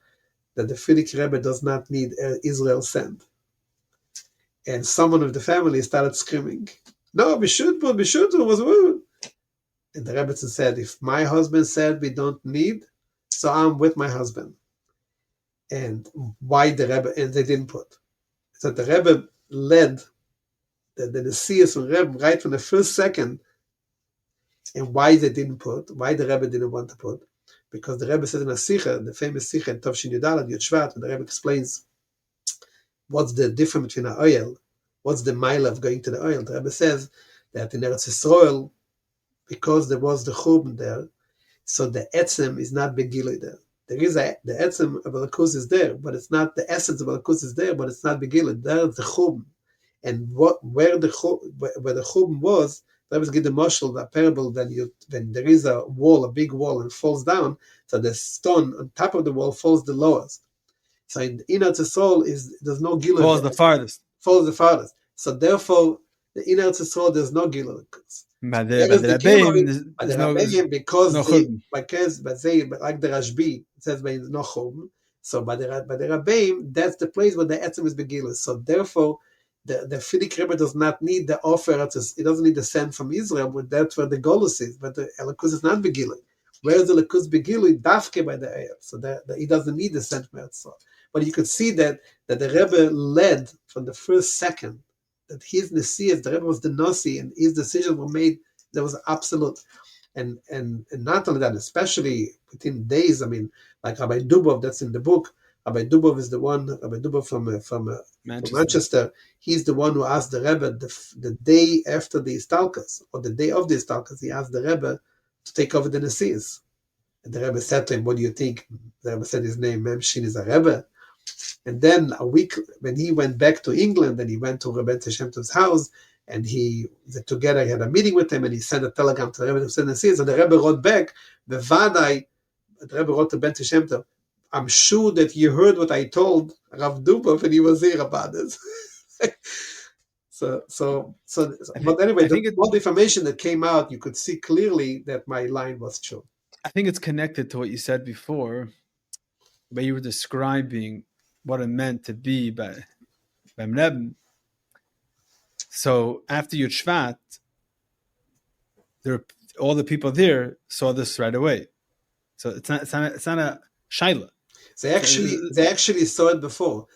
that the Frierdiker Rebbe does not need Israel sand. And someone of the family started screaming, "No, we should put, was woo." And the Rebbe said, "If my husband said we don't need, so I'm with my husband." And why the Rebbe, and they didn't put. So the Rebbe led the Nesias from Rebbe right from the first second. And why they didn't put, why the Rebbe didn't want to put, because the Rebbe said in a sicha, the famous sicha in Tovshin Yudalad, Yud Shvat, and the Rebbe explains what's the difference between an oil, what's the mile of going to the oil. The Rebbe says that in Eretz Yisrael, because there was the churban there, so the etzem is not begilui there. There is the etzem of Elikus is there, but it's not the essence of Elikus is there, but it's not begilui. There is the churban, and where the churban was. That was give the mashal, the parable, when there is a wall, a big wall, and falls down, so the stone on top of the wall falls the lowest. So in Eretz Yisrael there's no gilui. Falls the farthest. Falls the farthest. So therefore, the Eretz Yisrael there's no gilui. But the Rebbeim, there's no because no they, churban. but like the Rashbi, it says by no churban. So by the Rebbeim, that's the place where the etzem is begilus. So therefore, the Frierdiker Rebbe does not need the offer. It doesn't need the sand from Israel, but that's where the golus is. But the Elikus is not begilui. Whereas the Elikus begilui dafke by the Eir, so that he doesn't need the sand from Eretz. But you could see that the Rebbe led from the first second. That his Nesias, the Rebbe was the Nasi, and his decisions were made, that was absolute. And not only that, especially within days, I mean, like Rabbi Dubov, that's in the book, Rabbi Dubov is the one, Rabbi Dubov from Manchester, he's the one who asked the Rebbe the day after the Istalkas, or the day of the Istalkas, he asked the Rebbe to take over the Nesias. And the Rebbe said to him, "What do you think?" The Rebbe said his name, Memshin is a Rebbe. And then a week, when he went back to England, and he went to Rebbe Shem Tov's house, and together he had a meeting with him, and he sent a telegram to the Rebbe to send the seeds, and the Rebbe wrote back, the Rebbe wrote to Ben Shem Tov, "I'm sure that you heard what I told Rav Dubov, and he was here about this." But anyway, all the information that came out, you could see clearly that my line was true. I think it's connected to what you said before, where you were describing what it meant to be by Rebbe. So after Yud Shvat, all the people there saw this right away. So it's not a shaila. They actually saw it before.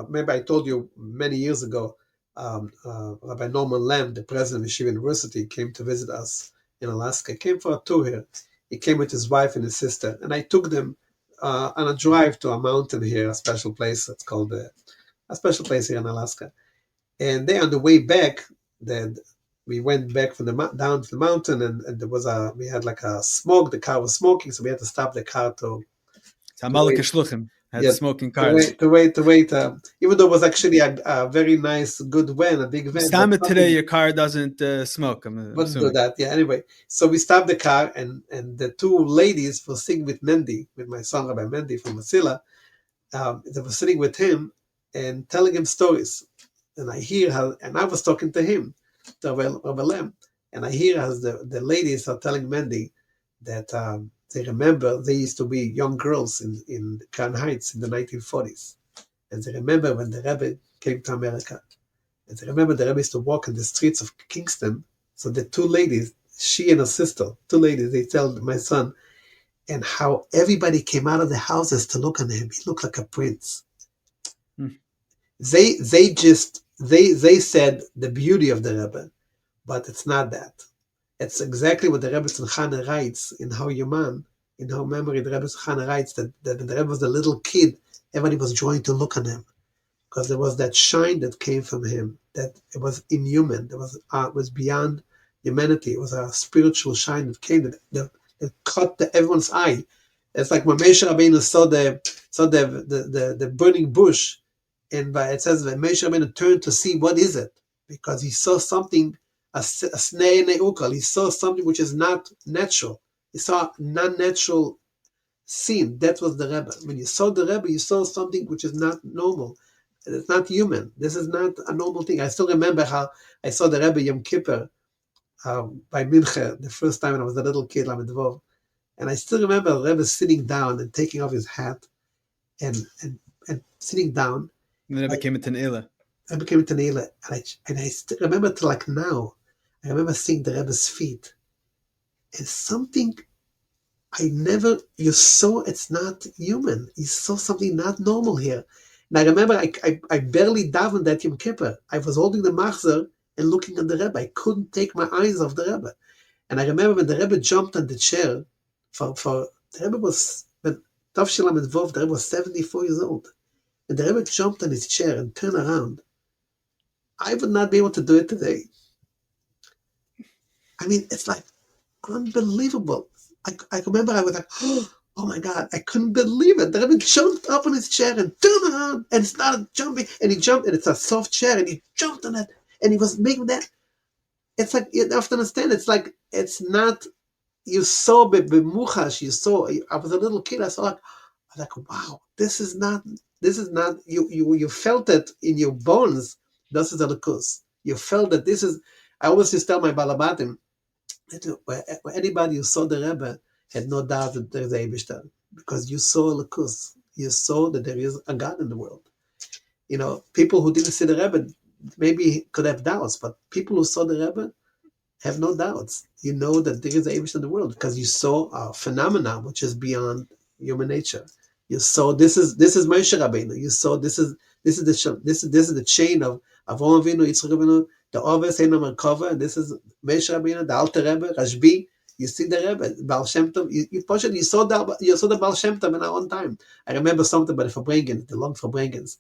Maybe I told you many years ago. Rabbi Norman Lamb, the president of Yeshiva University, came to visit us in Alaska. He came for a tour here. He came with his wife and his sister, and I took them on a drive to a mountain here, a special place. It's called a special place here in Alaska. And then on the way back, then we went back from down to the mountain, and there was we had like a smoke. The car was smoking, so we had to stop the car to Hamalek wait. Shluchim had Yeah, smoking to cars. wait. Even though it was actually a very nice, good van, a big van, but Stammet today, something your car doesn't smoke. I'm wouldn't do assuming. that. Yeah. Anyway, so we stopped the car, and the two ladies were sitting with Mendy, with my son Rabbi Mendy from Masila. They were sitting with him and telling him stories, and I hear how, and I was talking to him, to Rabbi Lem, and I hear as the ladies are telling Mendy that they remember they used to be young girls in Crown Heights in the 1940s, and they remember when the Rebbe came to America, and they remember the Rebbe used to walk in the streets of Kingston. So the two ladies, she and her sister, two ladies, they tell my son, and how everybody came out of the houses to look at him. He looked like a prince. Hmm. They said the beauty of the Rebbe, but it's not that. It's exactly what the Rebbe Tzimchana writes in How Yaman, in How Memory. The Rebbe Tzimchana writes that when the Rebbe was a little kid, everybody was joined to look at him because there was that shine that came from him, that it was inhuman. It was beyond humanity. It was a spiritual shine that came that caught everyone's eye. It's like when Moshe Rabbeinu saw the burning bush, and it says that Moshe Rabbeinu turned to see what is it, because he saw something, a snei neukal. He saw something which is not natural. He saw a non-natural scene. That was the Rebbe. When you saw the Rebbe, you saw something which is not normal. It's not human. This is not a normal thing. I still remember how I saw the Rebbe Yom Kippur by Mincha the first time when I was a little kid, Lamedvov. And I still remember the Rebbe sitting down and taking off his hat and sitting down. And then it became a Tanela. I became a Tanela, and I still remember to like now. I remember seeing the Rebbe's feet, and something you saw. It's not human. You saw something not normal here. And I remember I barely davened that Yom Kippur. I was holding the machzor and looking at the Rebbe. I couldn't take my eyes off the Rebbe. And I remember when the Rebbe jumped on the chair, for the Rebbe was, when Tav Shilam and Vov, the Rebbe was 74 years old. And the Rebbe jumped on his chair and turned around. I would not be able to do it today. I mean, it's like unbelievable. I remember I was like, oh my God, I couldn't believe it. The Rebbe jumped up on his chair and turned around and started jumping. And he jumped, and it's a soft chair, and he jumped on it, and he was making that. It's like, you have to understand, it's like, it's not, you saw bemuchash, you saw, I was a little kid, I was like, wow, this is not, you felt it in your bones. This is a lukus. You felt that this is, I always used to tell my balabatim, anybody who saw the Rebbe had no doubt that there is a Eibishter, because you saw a lukus. You saw that there is a God in the world. You know, people who didn't see the Rebbe maybe could have doubts, but people who saw the Rebbe have no doubts. You know that there is a Eibishter in the world because you saw a phenomenon which is beyond human nature. You saw this is Moshe Rabbeinu. You saw this is the chain of Avraham Avinu, Yitzchak Avinu, the Oves Heino Merkava, and this is Moshe Rabbeinu, the Alter Rebbe, Rashbi. You see the Rebbe, Baal Shem Tov. You saw the Baal Shem Tov in our own time. I remember something about the Farbrengen, the long Farbrengens,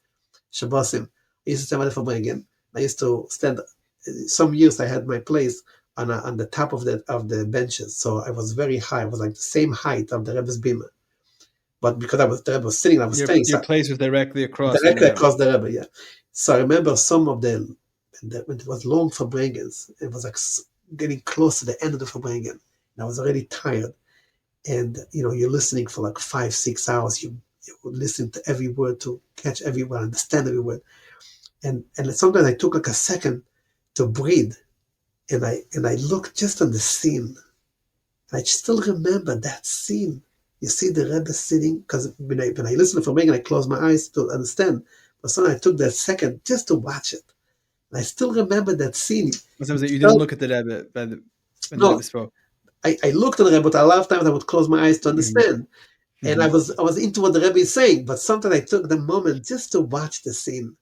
Shabbosim. I used to stand by the Farbrengen. I used to stand. Some years I had my place on the top of the benches, so I was very high. I was like the same height of the Rebbe's bima. But because the Rebbe was sitting, I was staying. Your place was directly across. Directly across the Rebbe, yeah. So I remember some of them, when it was long Farbrengens, it was like getting close to the end of the Farbrengen, and I was already tired. And you're listening for like 5-6 hours. You listen to every word to catch every word, understand every word. And sometimes I took like a second to breathe, and I looked just on the scene. I still remember that scene. You see the Rebbe sitting, because when I listen to Farbrengen, I close my eyes to understand. But so I took that second just to watch it. And I still remember that scene. You didn't look at the Rebbe when the Rebbe spoke. I looked at the Rebbe, but a lot of times I would close my eyes to understand. Mm-hmm. And I was into what the Rebbe is saying, but sometimes I took the moment just to watch the scene.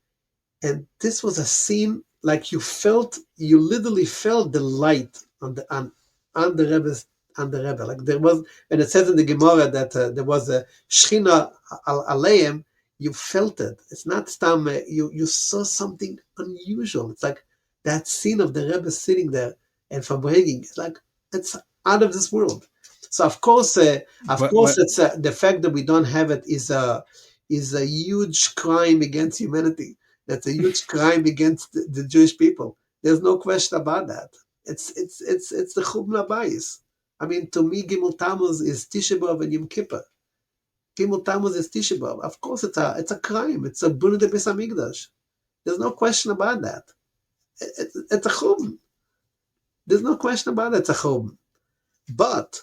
And this was a scene like you literally felt the light on the Rebbe's, on the Rebbe. Like there was, and it says in the Gemara that there was a Shechina Aleim, You felt it. It's not stam. You saw something unusual. It's like that scene of the Rebbe sitting there and farbrengen. It's like it's out of this world. So of course, What it's the fact that we don't have it is a huge crime against humanity. That's a huge crime against the Jewish people. There's no question about that. It's the Chumla Bayis. I mean, to me, Gimmel Tammuz is Tisha B'Av and Yom Kippur. Gimmel Tammuz is Tisha B'Av. Of course, it's a crime. It's a Bunah de Beis Hamikdash. There's no question about that. It's a chum. There's no question about it. It's a chum. But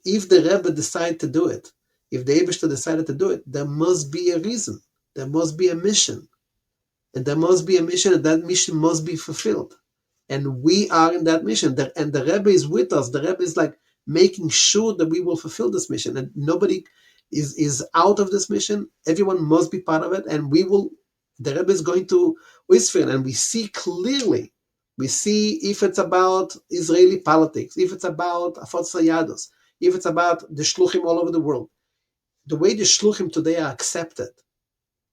if the Rebbe decided to do it, if the Eibishter decided to do it, there must be a reason. There must be a mission. And there must be a mission, and that mission must be fulfilled. And we are in that mission. And the Rebbe is with us. The Rebbe is like making sure that we will fulfill this mission. And nobody is out of this mission. Everyone must be part of it. And the Rebbe is going to Israel. And we see clearly, if it's about Israeli politics, if it's about Afot Sayados, if it's about the Shluchim all over the world, the way the Shluchim today are accepted,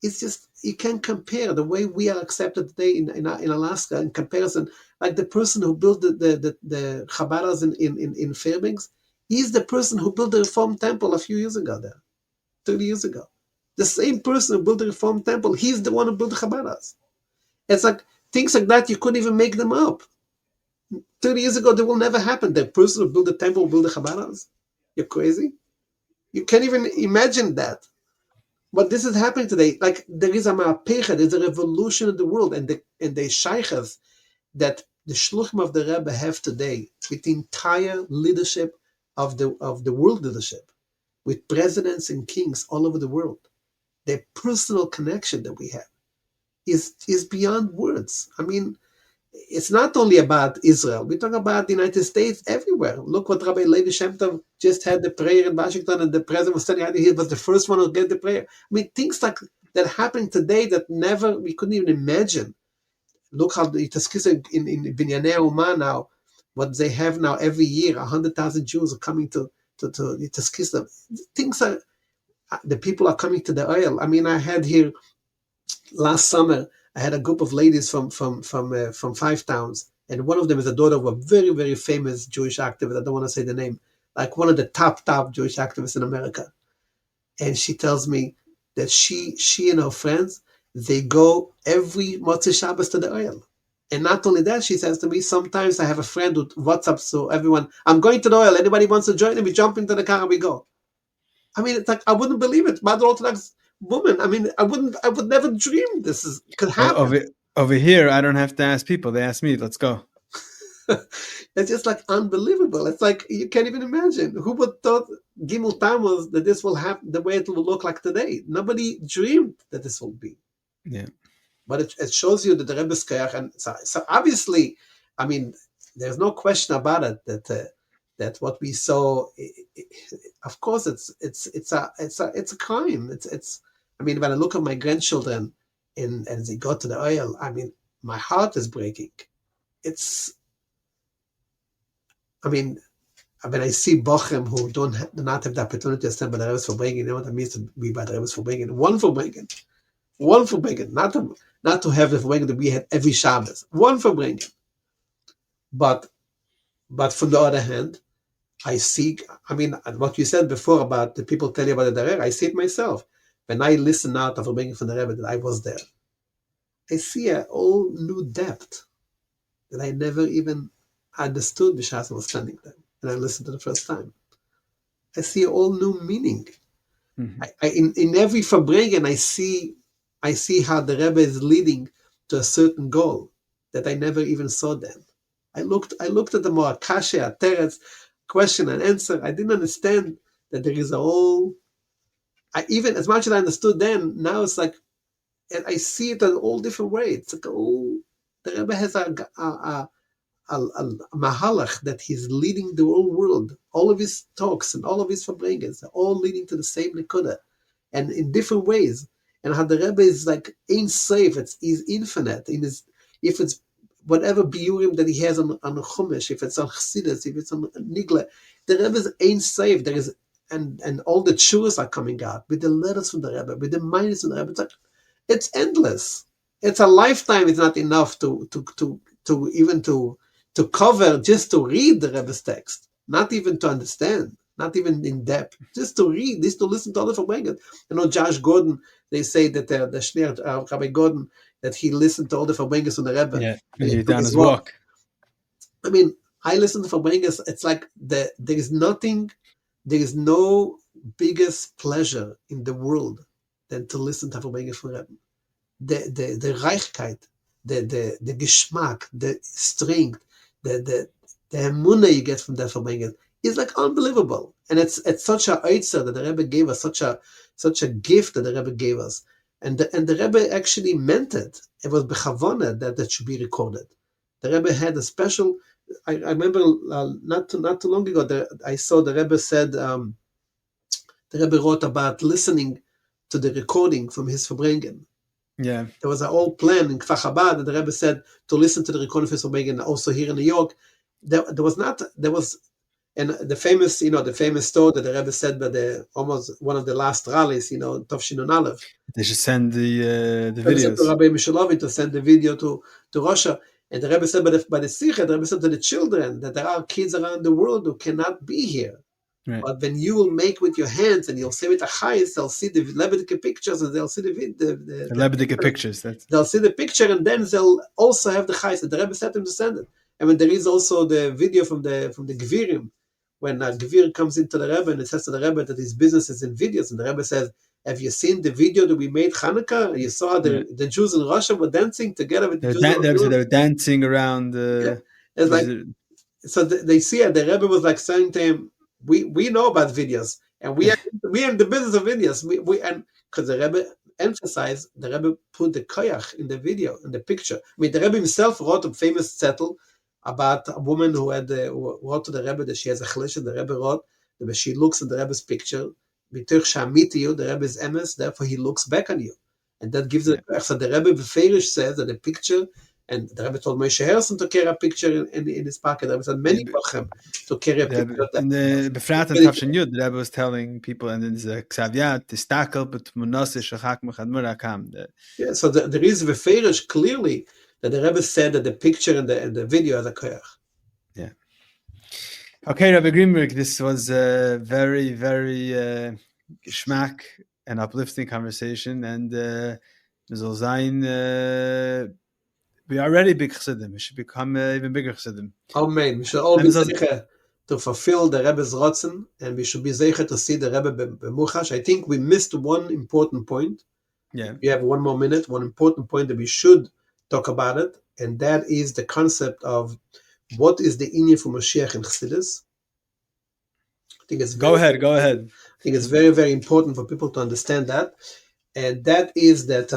it's just, you can't compare the way we are accepted today in Alaska in comparison. Like the person who built the Chabadas in Fairbanks, he's the person who built the Reform Temple a few years ago there, 30 years ago. The same person who built the Reform Temple, he's the one who built the Chabadas. It's like things like that, you couldn't even make them up. 30 years ago, they will never happen. The person who built the temple will build the Chabadas. You're crazy? You can't even imagine that. But this is happening today. Like there is a ma'apecha, there's a revolution in the world, and the shaykhs that the shluchim of the Rebbe have today, with the entire leadership of the world leadership, with presidents and kings all over the world, the personal connection that we have is beyond words. I mean, it's not only about Israel. We talk about the United States everywhere. Look what Rabbi Levi Shem Tov just had the prayer in Washington, and the president was standing out. He was the first one to get the prayer. I mean, things like that happening today that we couldn't even imagine. Look how the Hiskashrus in Binyanei Ummah now, what they have now every year, 100,000 Jews are coming to Hiskashrus. Things are, the people are coming to the oil. I mean, I had here last summer, I had a group of ladies from 5 towns, and one of them is the daughter of a very, very famous Jewish activist. I don't want to say the name, like one of the top Jewish activists in America. And she tells me that she and her friends, they go every Motzei Shabbos to the oil. And not only that, she says to me, sometimes I have a friend who WhatsApps to everyone, I'm going to the oil. Anybody wants to join? And we jump into the car and we go. I mean, it's like, I wouldn't believe it. Mother Orthodox woman. I mean, I would never dream could happen. Over here, I don't have to ask people. They ask me, let's go. It's just like unbelievable. It's like, you can't even imagine. Who would thought Gimmel Tammuz that this will happen the way it will look like today? Nobody dreamed that this will be. Yeah. But it shows you that the Rebbe's Koyach, and so obviously, I mean, there's no question about it that what we saw, of course, it's a crime. It's. I mean, when I look at my grandchildren and they go to the oil, I mean, my heart is breaking. I mean, when I see bochur who do not have the opportunity to stand by the Rebbe's farbrengen, you know what it means to be by the Rebbe's farbrengen. One farbrengen, not to have the farbrengen that we had every Shabbos. One farbrengen. But from the other hand, I see, I mean, what you said before about the people tell you about the Darer, I see it myself. When I listen now to farbrengen from the Rebbe that I was there, I see a whole new depth that I never even understood b'shas I was standing there and I listened to the first time. I see a whole new meaning. Mm-hmm. In every farbrengen, I see how the Rebbe is leading to a certain goal that I never even saw then. I looked at the more kasha, teretz, question and answer. I didn't understand that there is a whole. Even as much as I understood then, now it's like, and I see it in all different ways. It's like, oh, the Rebbe has a mahalach that he's leading the whole world. All of his talks and all of his farbrengens are all leading to the same nekuda, and in different ways. And how the Rebbe is like ain't safe. He's infinite in his. If it's whatever biurim that he has on Chumash, if it's on Chassidus, if it's on Nigla, the Rebbe is ain't safe. There is and all the tshuas are coming out with the letters from the Rebbe, with the minds from the Rebbe. It's endless. It's a lifetime. It's not enough to even to cover, just to read the Rebbe's text, not even to understand, not even in depth, just to read, just to listen to all the Farbrengen. Josh Gordon, they say that the Shliach, Rabbi Gordon, that he listened to all the Farbrengen from the Rebbe. Yeah, And when he he's took down his his walk. walk. I mean, I listen to Farbrengen. It's like there is nothing, there is no biggest pleasure in the world than to listen to Farbrengen from Rebbe. The Reichkeit, the Geschmack, the strength, the emunah you get from that Farbrengen is like unbelievable. And it's such a oitzer that the Rebbe gave us, such a gift that the Rebbe gave us. And the Rebbe actually meant it. It was bechavona that should be recorded. The Rebbe had a special. I remember not too long ago. I saw the Rebbe said. The Rebbe wrote about listening to the recording from his Farbrengen. Yeah. There was an old plan in Kfar Chabad, and the Rebbe said to listen to the recording of Farbrengen also here in New York. There was, and the famous story that the Rebbe said by almost one of the last rallies, Tov Shinun Aleph. They should send the Rebbe said to videos. Rabbi Mishulovi to send the video to Russia, and the Rebbe said by the sicha, the Rebbe said to the children that there are kids around the world who cannot be here. Right. But when you will make with your hands and you'll say with a chayes, they'll see the Lebedike pictures and they'll see the Lebedike pictures. They'll see the picture and then they'll also have the chayes. The Rebbe said to him to send it. And when there is also the video from the Gevirim, when a Gevir comes into the Rebbe and it says to the Rebbe that his business is in videos, and the Rebbe says, "Have you seen the video that we made Hanukkah? You saw the Jews in Russia were dancing together with the Jews." They were dancing around. It's like, so they see it. The Rebbe was like saying to him, "We know about videos, and we are in the business of videos. And because the Rebbe emphasized, the Rebbe put the koyach in the video, in the picture. I mean, the Rebbe himself wrote a famous zettel about a woman who wrote to the Rebbe that she has a chlish, and the Rebbe wrote that she looks at the Rebbe's picture, b'tuch shamiti you, the Rebbe's emes, therefore he looks back on you, and that gives it. So the Rebbe beferish says that the picture. And the Rebbe told Moshe Harrison to carry a picture in his pocket. The Rebbe said many bochur to carry a picture. In the Befrat and Tavshin Yud, the Rebbe was telling people, and then there's a Ksaviyat, Tistakel, but Munose, Shachak, Mechad Murakam. Yeah, so there is Beferish clearly that the Rebbe said that the picture and the video are the koyach. Yeah. Okay, Rabbi Greenberg, this was a very, very geschmack and uplifting conversation, and Mizal Zayin. We are already big Chassidim. We should become even bigger Chassidim. Amen. We should all be zeicher to fulfill the Rebbe's rotzen, and we should be zeicher to see the Rebbe b'muchash. I think we missed one important point. Yeah. We have 1 more minute. One important point that we should talk about it, and that is the concept of what is the inyan for Moshiach and Chassidus. I think it's Go ahead. I think it's very, very important for people to understand that, and that is that.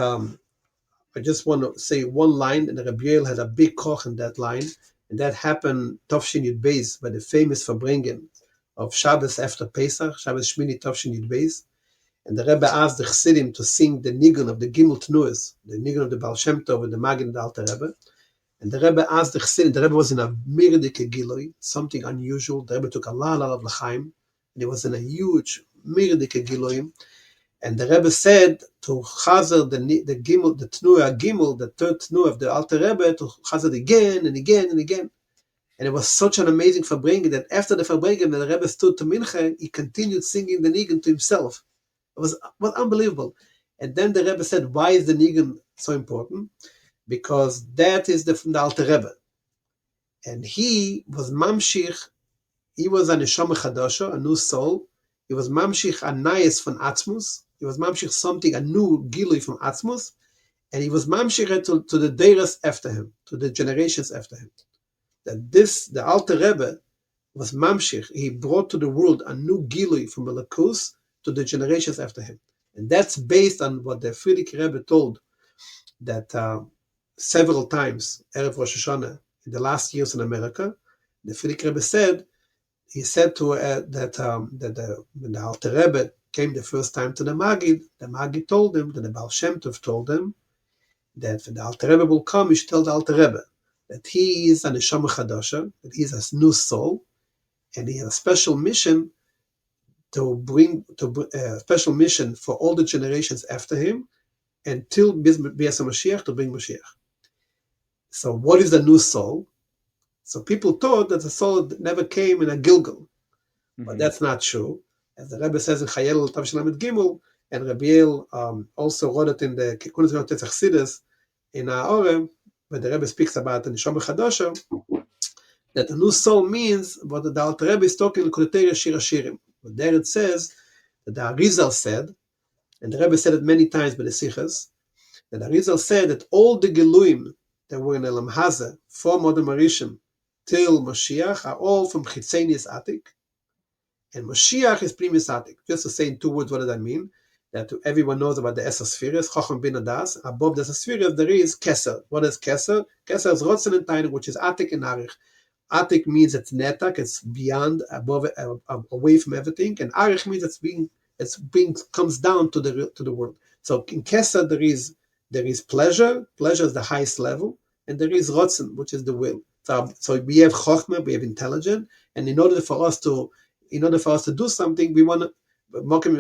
I just want to say one line, and the Rabbi Yoel had a big koch in that line, and that happened Tovshin Yud Beis by the famous Farbrengen of Shabbos after Pesach, Shabbos Shmini Tovshin Yud Beis, and the Rebbe asked the Chassidim to sing the nigun of the Gimmel Tammuz, the nigun of the Baal Shem Tov and the Magid the Alter Rebbe, and the Rebbe asked the Chassidim. The Rebbe was in a mirdike giloi, something unusual. The Rebbe took a lot of l'chaim, and he was in a huge mirdike giloim. And the Rebbe said to Chazer the Gimmel, the Tnuah Gimmel, the third Tnuah of the Alter Rebbe, to Chazer again and again and again. And it was such an amazing Farbrengen that after the Farbrengen, the Rebbe stood to Mincha, he continued singing the nigun to himself. It was unbelievable. And then the Rebbe said, why is the nigun so important? Because that is from the Alter Rebbe. And he was Mamshich, he was a Neshama Chadasha, a new soul. He was Mamshich Anayis from Atzmus. He was Mamshich something, a new Gilui from Atzmus. And he was Mamshich to the Deiras after him, to the generations after him. That the Alter Rebbe was Mamshich. He brought to the world a new Gilui from Malakus to the generations after him. And that's based on what the Frierdiker Rebbe told that several times, Erev Rosh Hashanah, in the last years in America, the Frierdiker Rebbe said, he said to when the Alter Rebbe came the first time to the Magid told him, that the Baal Shem Tov told him, that when the Alter Rebbe will come, you should tell the Alter Rebbe that he is a Neshama Chadasha, that he is a new soul, and he has a special mission to bring a special mission for all the generations after him, until Bias Mashiach, to bring Mashiach. So what is the new soul? So people thought that the soul never came in a Gilgal, but that's not true. As the Rebbe says in Chayel Tavshalam Gimel, and Rabbi Yel also wrote it in the Chassidus in Orem, where the Rebbe speaks about the Neshama Chadasha, that the new soul means what the Alter Rebbe is talking in Kodesh Shir Hashirim. But there it says that the Arizal said, and the Rebbe said it many times by the Sichos, that Arizal said that all the Geluim that were in Elam Hazeh from Adam Arishim till Mashiach are all from Chitzenius Atik, and Mashiach is Primus Atik. Just to say in 2 words, what does that mean? That everyone knows about the Esespheres, Chacham bin Adas. Above the Esespheres, there is Keser. What is Keser? Keser is Rotzen and Tainuk, which is Atik and Arich. Atik means it's netak, it's beyond, above, away from everything, and Arich means comes down to the world. So in Keser there is pleasure. Pleasure is the highest level, and there is Rotzen, which is the will. So we have Chochmah, we have intelligence, and in order for us to do something, we want to. What do you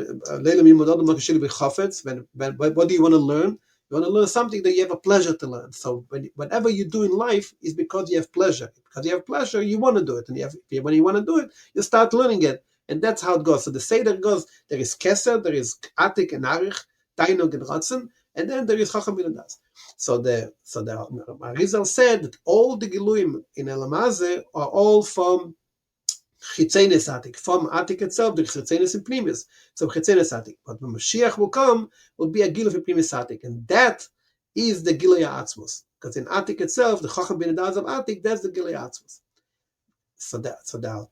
want to learn? You want to learn something that you have a pleasure to learn. So whatever you do in life is because you have pleasure. Because you have pleasure, you want to do it. And when you want to do it, you start learning it. And that's how it goes. So the Seder goes, there is Keser, there is Atik and Arich, Tainug and Ratzon, and then there is Chacham bin Adas. So the Arizal said that all the Giluim in Elam Hazeh are all from Chitzenes Atik, from Atik itself, the Chitzenes in Primus. So Chitzenes Atik. But when Mashiach will come, will be a Gilui of Primus Atik. And that is the Gilui Atzmos. Because in Atik itself, the Chacham bin Adas of Atik, that's the Gilui Atzmos. So the Baal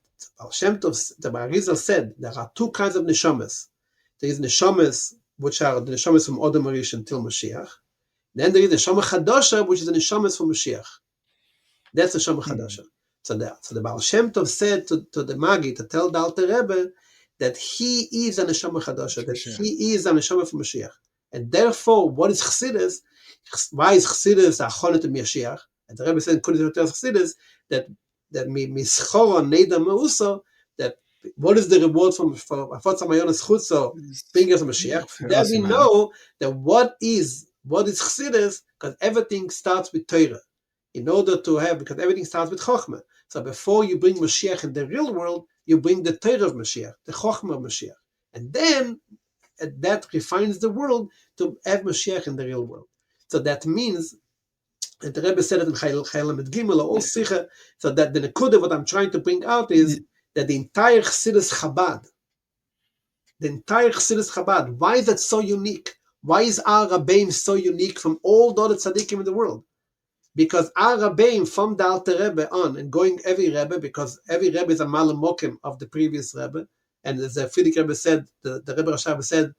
Shem Tov, the Arizal said, there are 2 kinds of Neshamas. There is Neshamas, which are the Neshamas from Adam Arishon till Mashiach. Then there is Neshama Chadasha, which is the Neshamas from Mashiach. That's the Neshama Chadasha. So the Baal Shem Tov said to the Magi, to tell the Alter Rebbe, that he is a Neshama Chadasha, that he is a Neshama from Mashiach. And therefore, what is Chassidus? Why is Chassidus a Chonet to Mashiach? And the Rebbe said in Chassidus that Mischora Neida Meusa, that what is the reward for Afot Samayonas Chutzo, fingers of Mashiach? There we know that what is Chassidus, because everything starts with Torah. In order to have, because everything starts with Chochmah. So before you bring Mashiach in the real world, you bring the Torah of Mashiach, the Chochmah of Mashiach. And then that refines the world to have Mashiach in the real world. So that means, and the Rebbe said it in Chayel Med Gimmel, or all sicha, so that the nekuda, what I'm trying to bring out is that the entire Chassidus Chabad, why is that so unique? Why is our Rabbeim so unique from all the other tzaddikim in the world? Because our Rabbeim from the Alter Rebbe on, and going every Rebbe, because every Rebbe is a Malam Mokim of the previous Rebbe, and as the Frierdiker Rebbe said, the Rebbe Rashab said,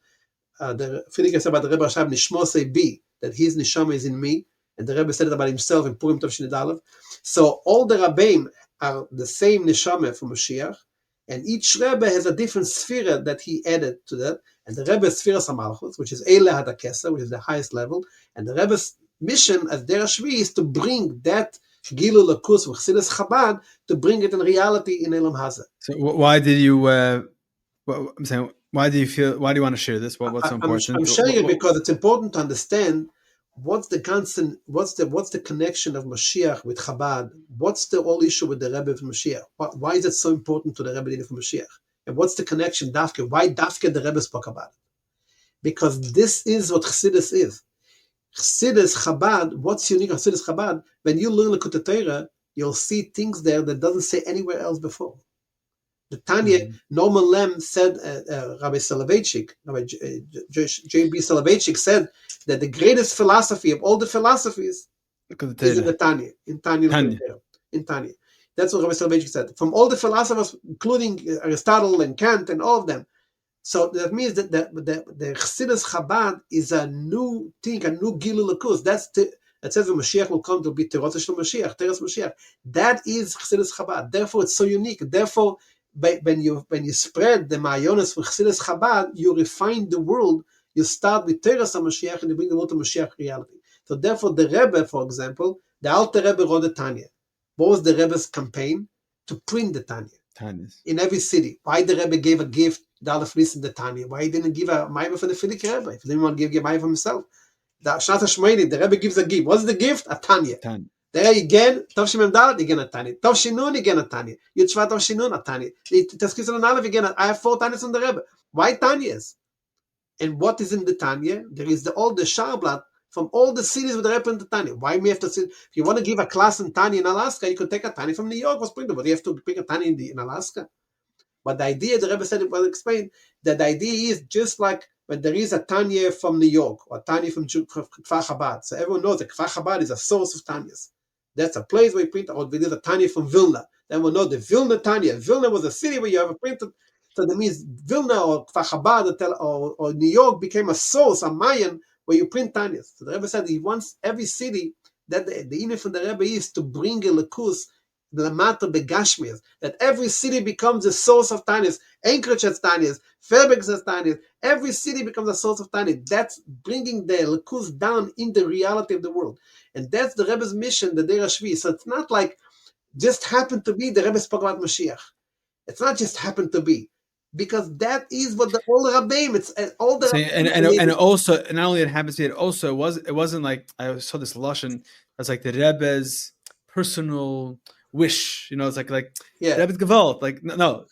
the Frierdiker said about the Rebbe Rashab, Nishmosei bi, that his Neshama is in me, and the Rebbe said it about himself in Purim Tov Shin Aleph. So all the Rabbeim are the same Neshama from Mashiach, and each Rebbe has a different sphere that he added to that, and the Rebbe's Sphere Samalchus, which is Eile Hadakesa, which is the highest level, and the Rebbe's mission as Der Shvi is to bring that Gilu Lakus with Chassidus Chabad, to bring it in reality in Elam Hazeh. So why did you? I'm saying, why do you want to share this? What's so important? I'm sharing it because it's important to understand what's the connection of Mashiach with Chabad. What's the whole issue with the Rebbe of Mashiach? Why is it so important to the Rebbe of Mashiach? And what's the connection, Dafke? Why Dafke the Rebbe spoke about it? Because this is what Chassidus is. Chassidus Chabad, what's unique of Chassidus Chabad? When you learn Likutei Torah, you'll see things there that doesn't say anywhere else before. The Tanya, Norman Lem said, Rabbi Soloveitchik, Rabbi J.B. Soloveitchik said that the greatest philosophy of all the philosophies is in the Tanya, in Tanya. That's what Rabbi Soloveitchik said. From all the philosophers, including Aristotle and Kant and all of them. So that means that the Chassidus Chabad is a new thing, a new Gilu Lakus. It says when Mashiach will come to be Teros Shel Mashiach, Teres Mashiach. That is Chassidus Chabad. Therefore, it's so unique. Therefore, when you spread the Ma'ayonos for Chassidus Chabad, you refine the world. You start with Teres Mashiach and you bring the world to Mashiach reality. So therefore, the Rebbe, for example, the Alter Rebbe wrote the Tanya. What was the Rebbe's campaign? To print the Tanya. In every city. Why the Rebbe gave a gift the other fleece in the Tanya. Why he didn't give a Maiva for the Filik Rebbe? If he didn't want to give a Maiva for himself. The Shnat HaShmoini, the Rebbe gives a gift. What's the gift? A Tanya. There again, Tov Shimon Dalet, again a Tanya. Tov Shinun, again a Tanya. Yud Shvat Tov Shinun, a Tanya. Teskis on Aleph, again, I have 4 Tanyas on the Rebbe. Why Tanyas? And what is in the Tanya? There is all the Sharblat from all the cities with the Rebbe in the Tanya. Why we have to see? If you want to give a class in Tanya in Alaska, you could take a Tanya from New York, what's bring them, but you have to bring a Tanya in Alaska. But the idea, the Rebbe said, it was explained, that the idea is just like when there is a Tanya from New York, or a Tanya from Kfar Chabad. So everyone knows that Kfar Chabad is a source of Tanyas. That's a place where you print, or there is a Tanya from Vilna. Then we know the Vilna Tanya. Vilna was a city where you have a printed. So that means Vilna or Kfar Chabad or New York became a source, a Mayan, where you print Tanyas. So the Rebbe said he wants every city, that the inner from the Rebbe is to bring a lekus, the matter begashmias, that every city becomes a source of Tanyas. Anchorage has Tanyas, Fairbanks has Tanyas. Every city becomes a source of Tanyas. That's bringing the lekus down in the reality of the world. And that's the Rebbe's mission, the Deir HaShvi. So it's not like just happened to be the Rebbe spoke about Mashiach. It's not just happened to be. Because that is what the all Rabbeim, it's all the and also, not only it happens to be, it wasn't like I saw this lashon that's like the Rebbe's personal wish, it's like Rebbe's gewalt, like no,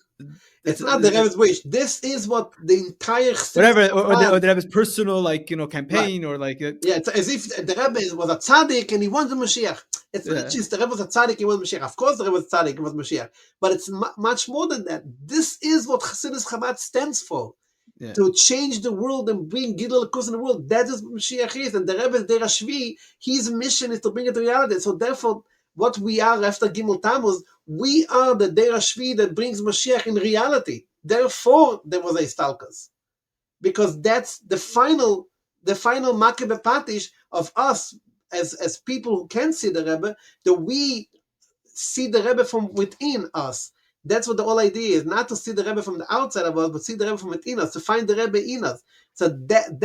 it's not the Rebbe's wish. This is what the entire whatever, or the Rebbe's personal campaign, right. Or it's as if the Rebbe was a tzaddik and he wants a Mashiach. It's not just the Rebbe was a tzaddik, he wants Mashiach. Of course the Rebbe was a tzaddik, he wants Mashiach. But it's much more than that. This is what Chassidus Chabad stands for. Yeah. To change the world and bring Gidul Kus in the world. That is what Mashiach is. And the Rebbe Deir HaShvi, his mission is to bring it to reality. So therefore, what we are after Gimmel Tammuz, we are the Deir HaShvi that brings Mashiach in reality. Therefore, there was a Stalkas. Because that's the final Makeh B'Patish of us as people who can see the Rebbe, that we see the Rebbe from within us. That's what the whole idea is, not to see the Rebbe from the outside of us, but see the Rebbe from within us, to find the Rebbe in us. So that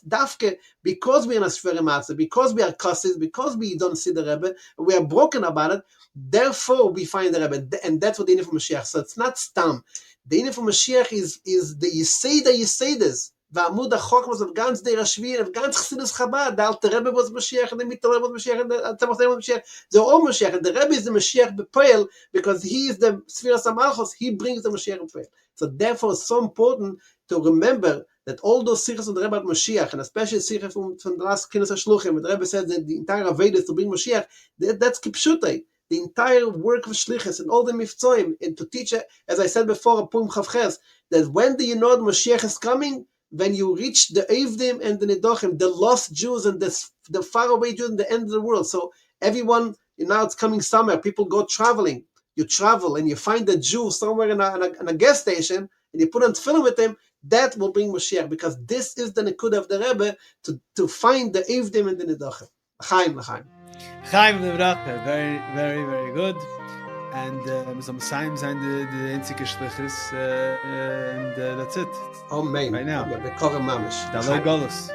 dafke, because we are in a shvere, because we are Chassidus, because we don't see the Rebbe, we are broken about it, therefore we find the Rebbe, and that's what the inner for Mashiach. So it's not stam. The inner for Mashiach is the Yiseidas. V'amud hachok was of ganz Deir HaShvi, of ganz Chassidus Chabad. The Alter Rebbe was Mashiach, and the Mittel Rebbe was Mashiach, and the Tzemach Rebbe was Mashiach. They're all Mashiach, and the Rebbe is the Mashiach B'Poel, because he is the Sfiras HaMalchus, he brings the Mashiach B'Poel. So therefore it's so important to remember that all those sichos of the Rebbe at Mashiach, and especially sicha from the last Kinus HaShluchim, where the Rebbe said that the entire Aveda is to bring Mashiach, that's Kipshutei. The entire work of Shlichus and all the Mifzoim, and to teach, as I said before, a Purim Chavches, that when do you know the Mashiach is coming? When you reach the Avdim and the Nedochim, the lost Jews and the faraway Jews in the end of the world. So everyone, now it's coming summer, people go traveling. You travel and you find a Jew somewhere in a gas station and you put on tefillin with him, that will bring Mashiach, because this is the Nekud of the Rebbe to find the Avdim and the Nedochim. L'chaim, l'chaim. Chaim Levracha, very, very, very good. And some signs and the Sichos Kodesh, and that's it. Amen. Right now. The Korah Mamish. Dalai Golus.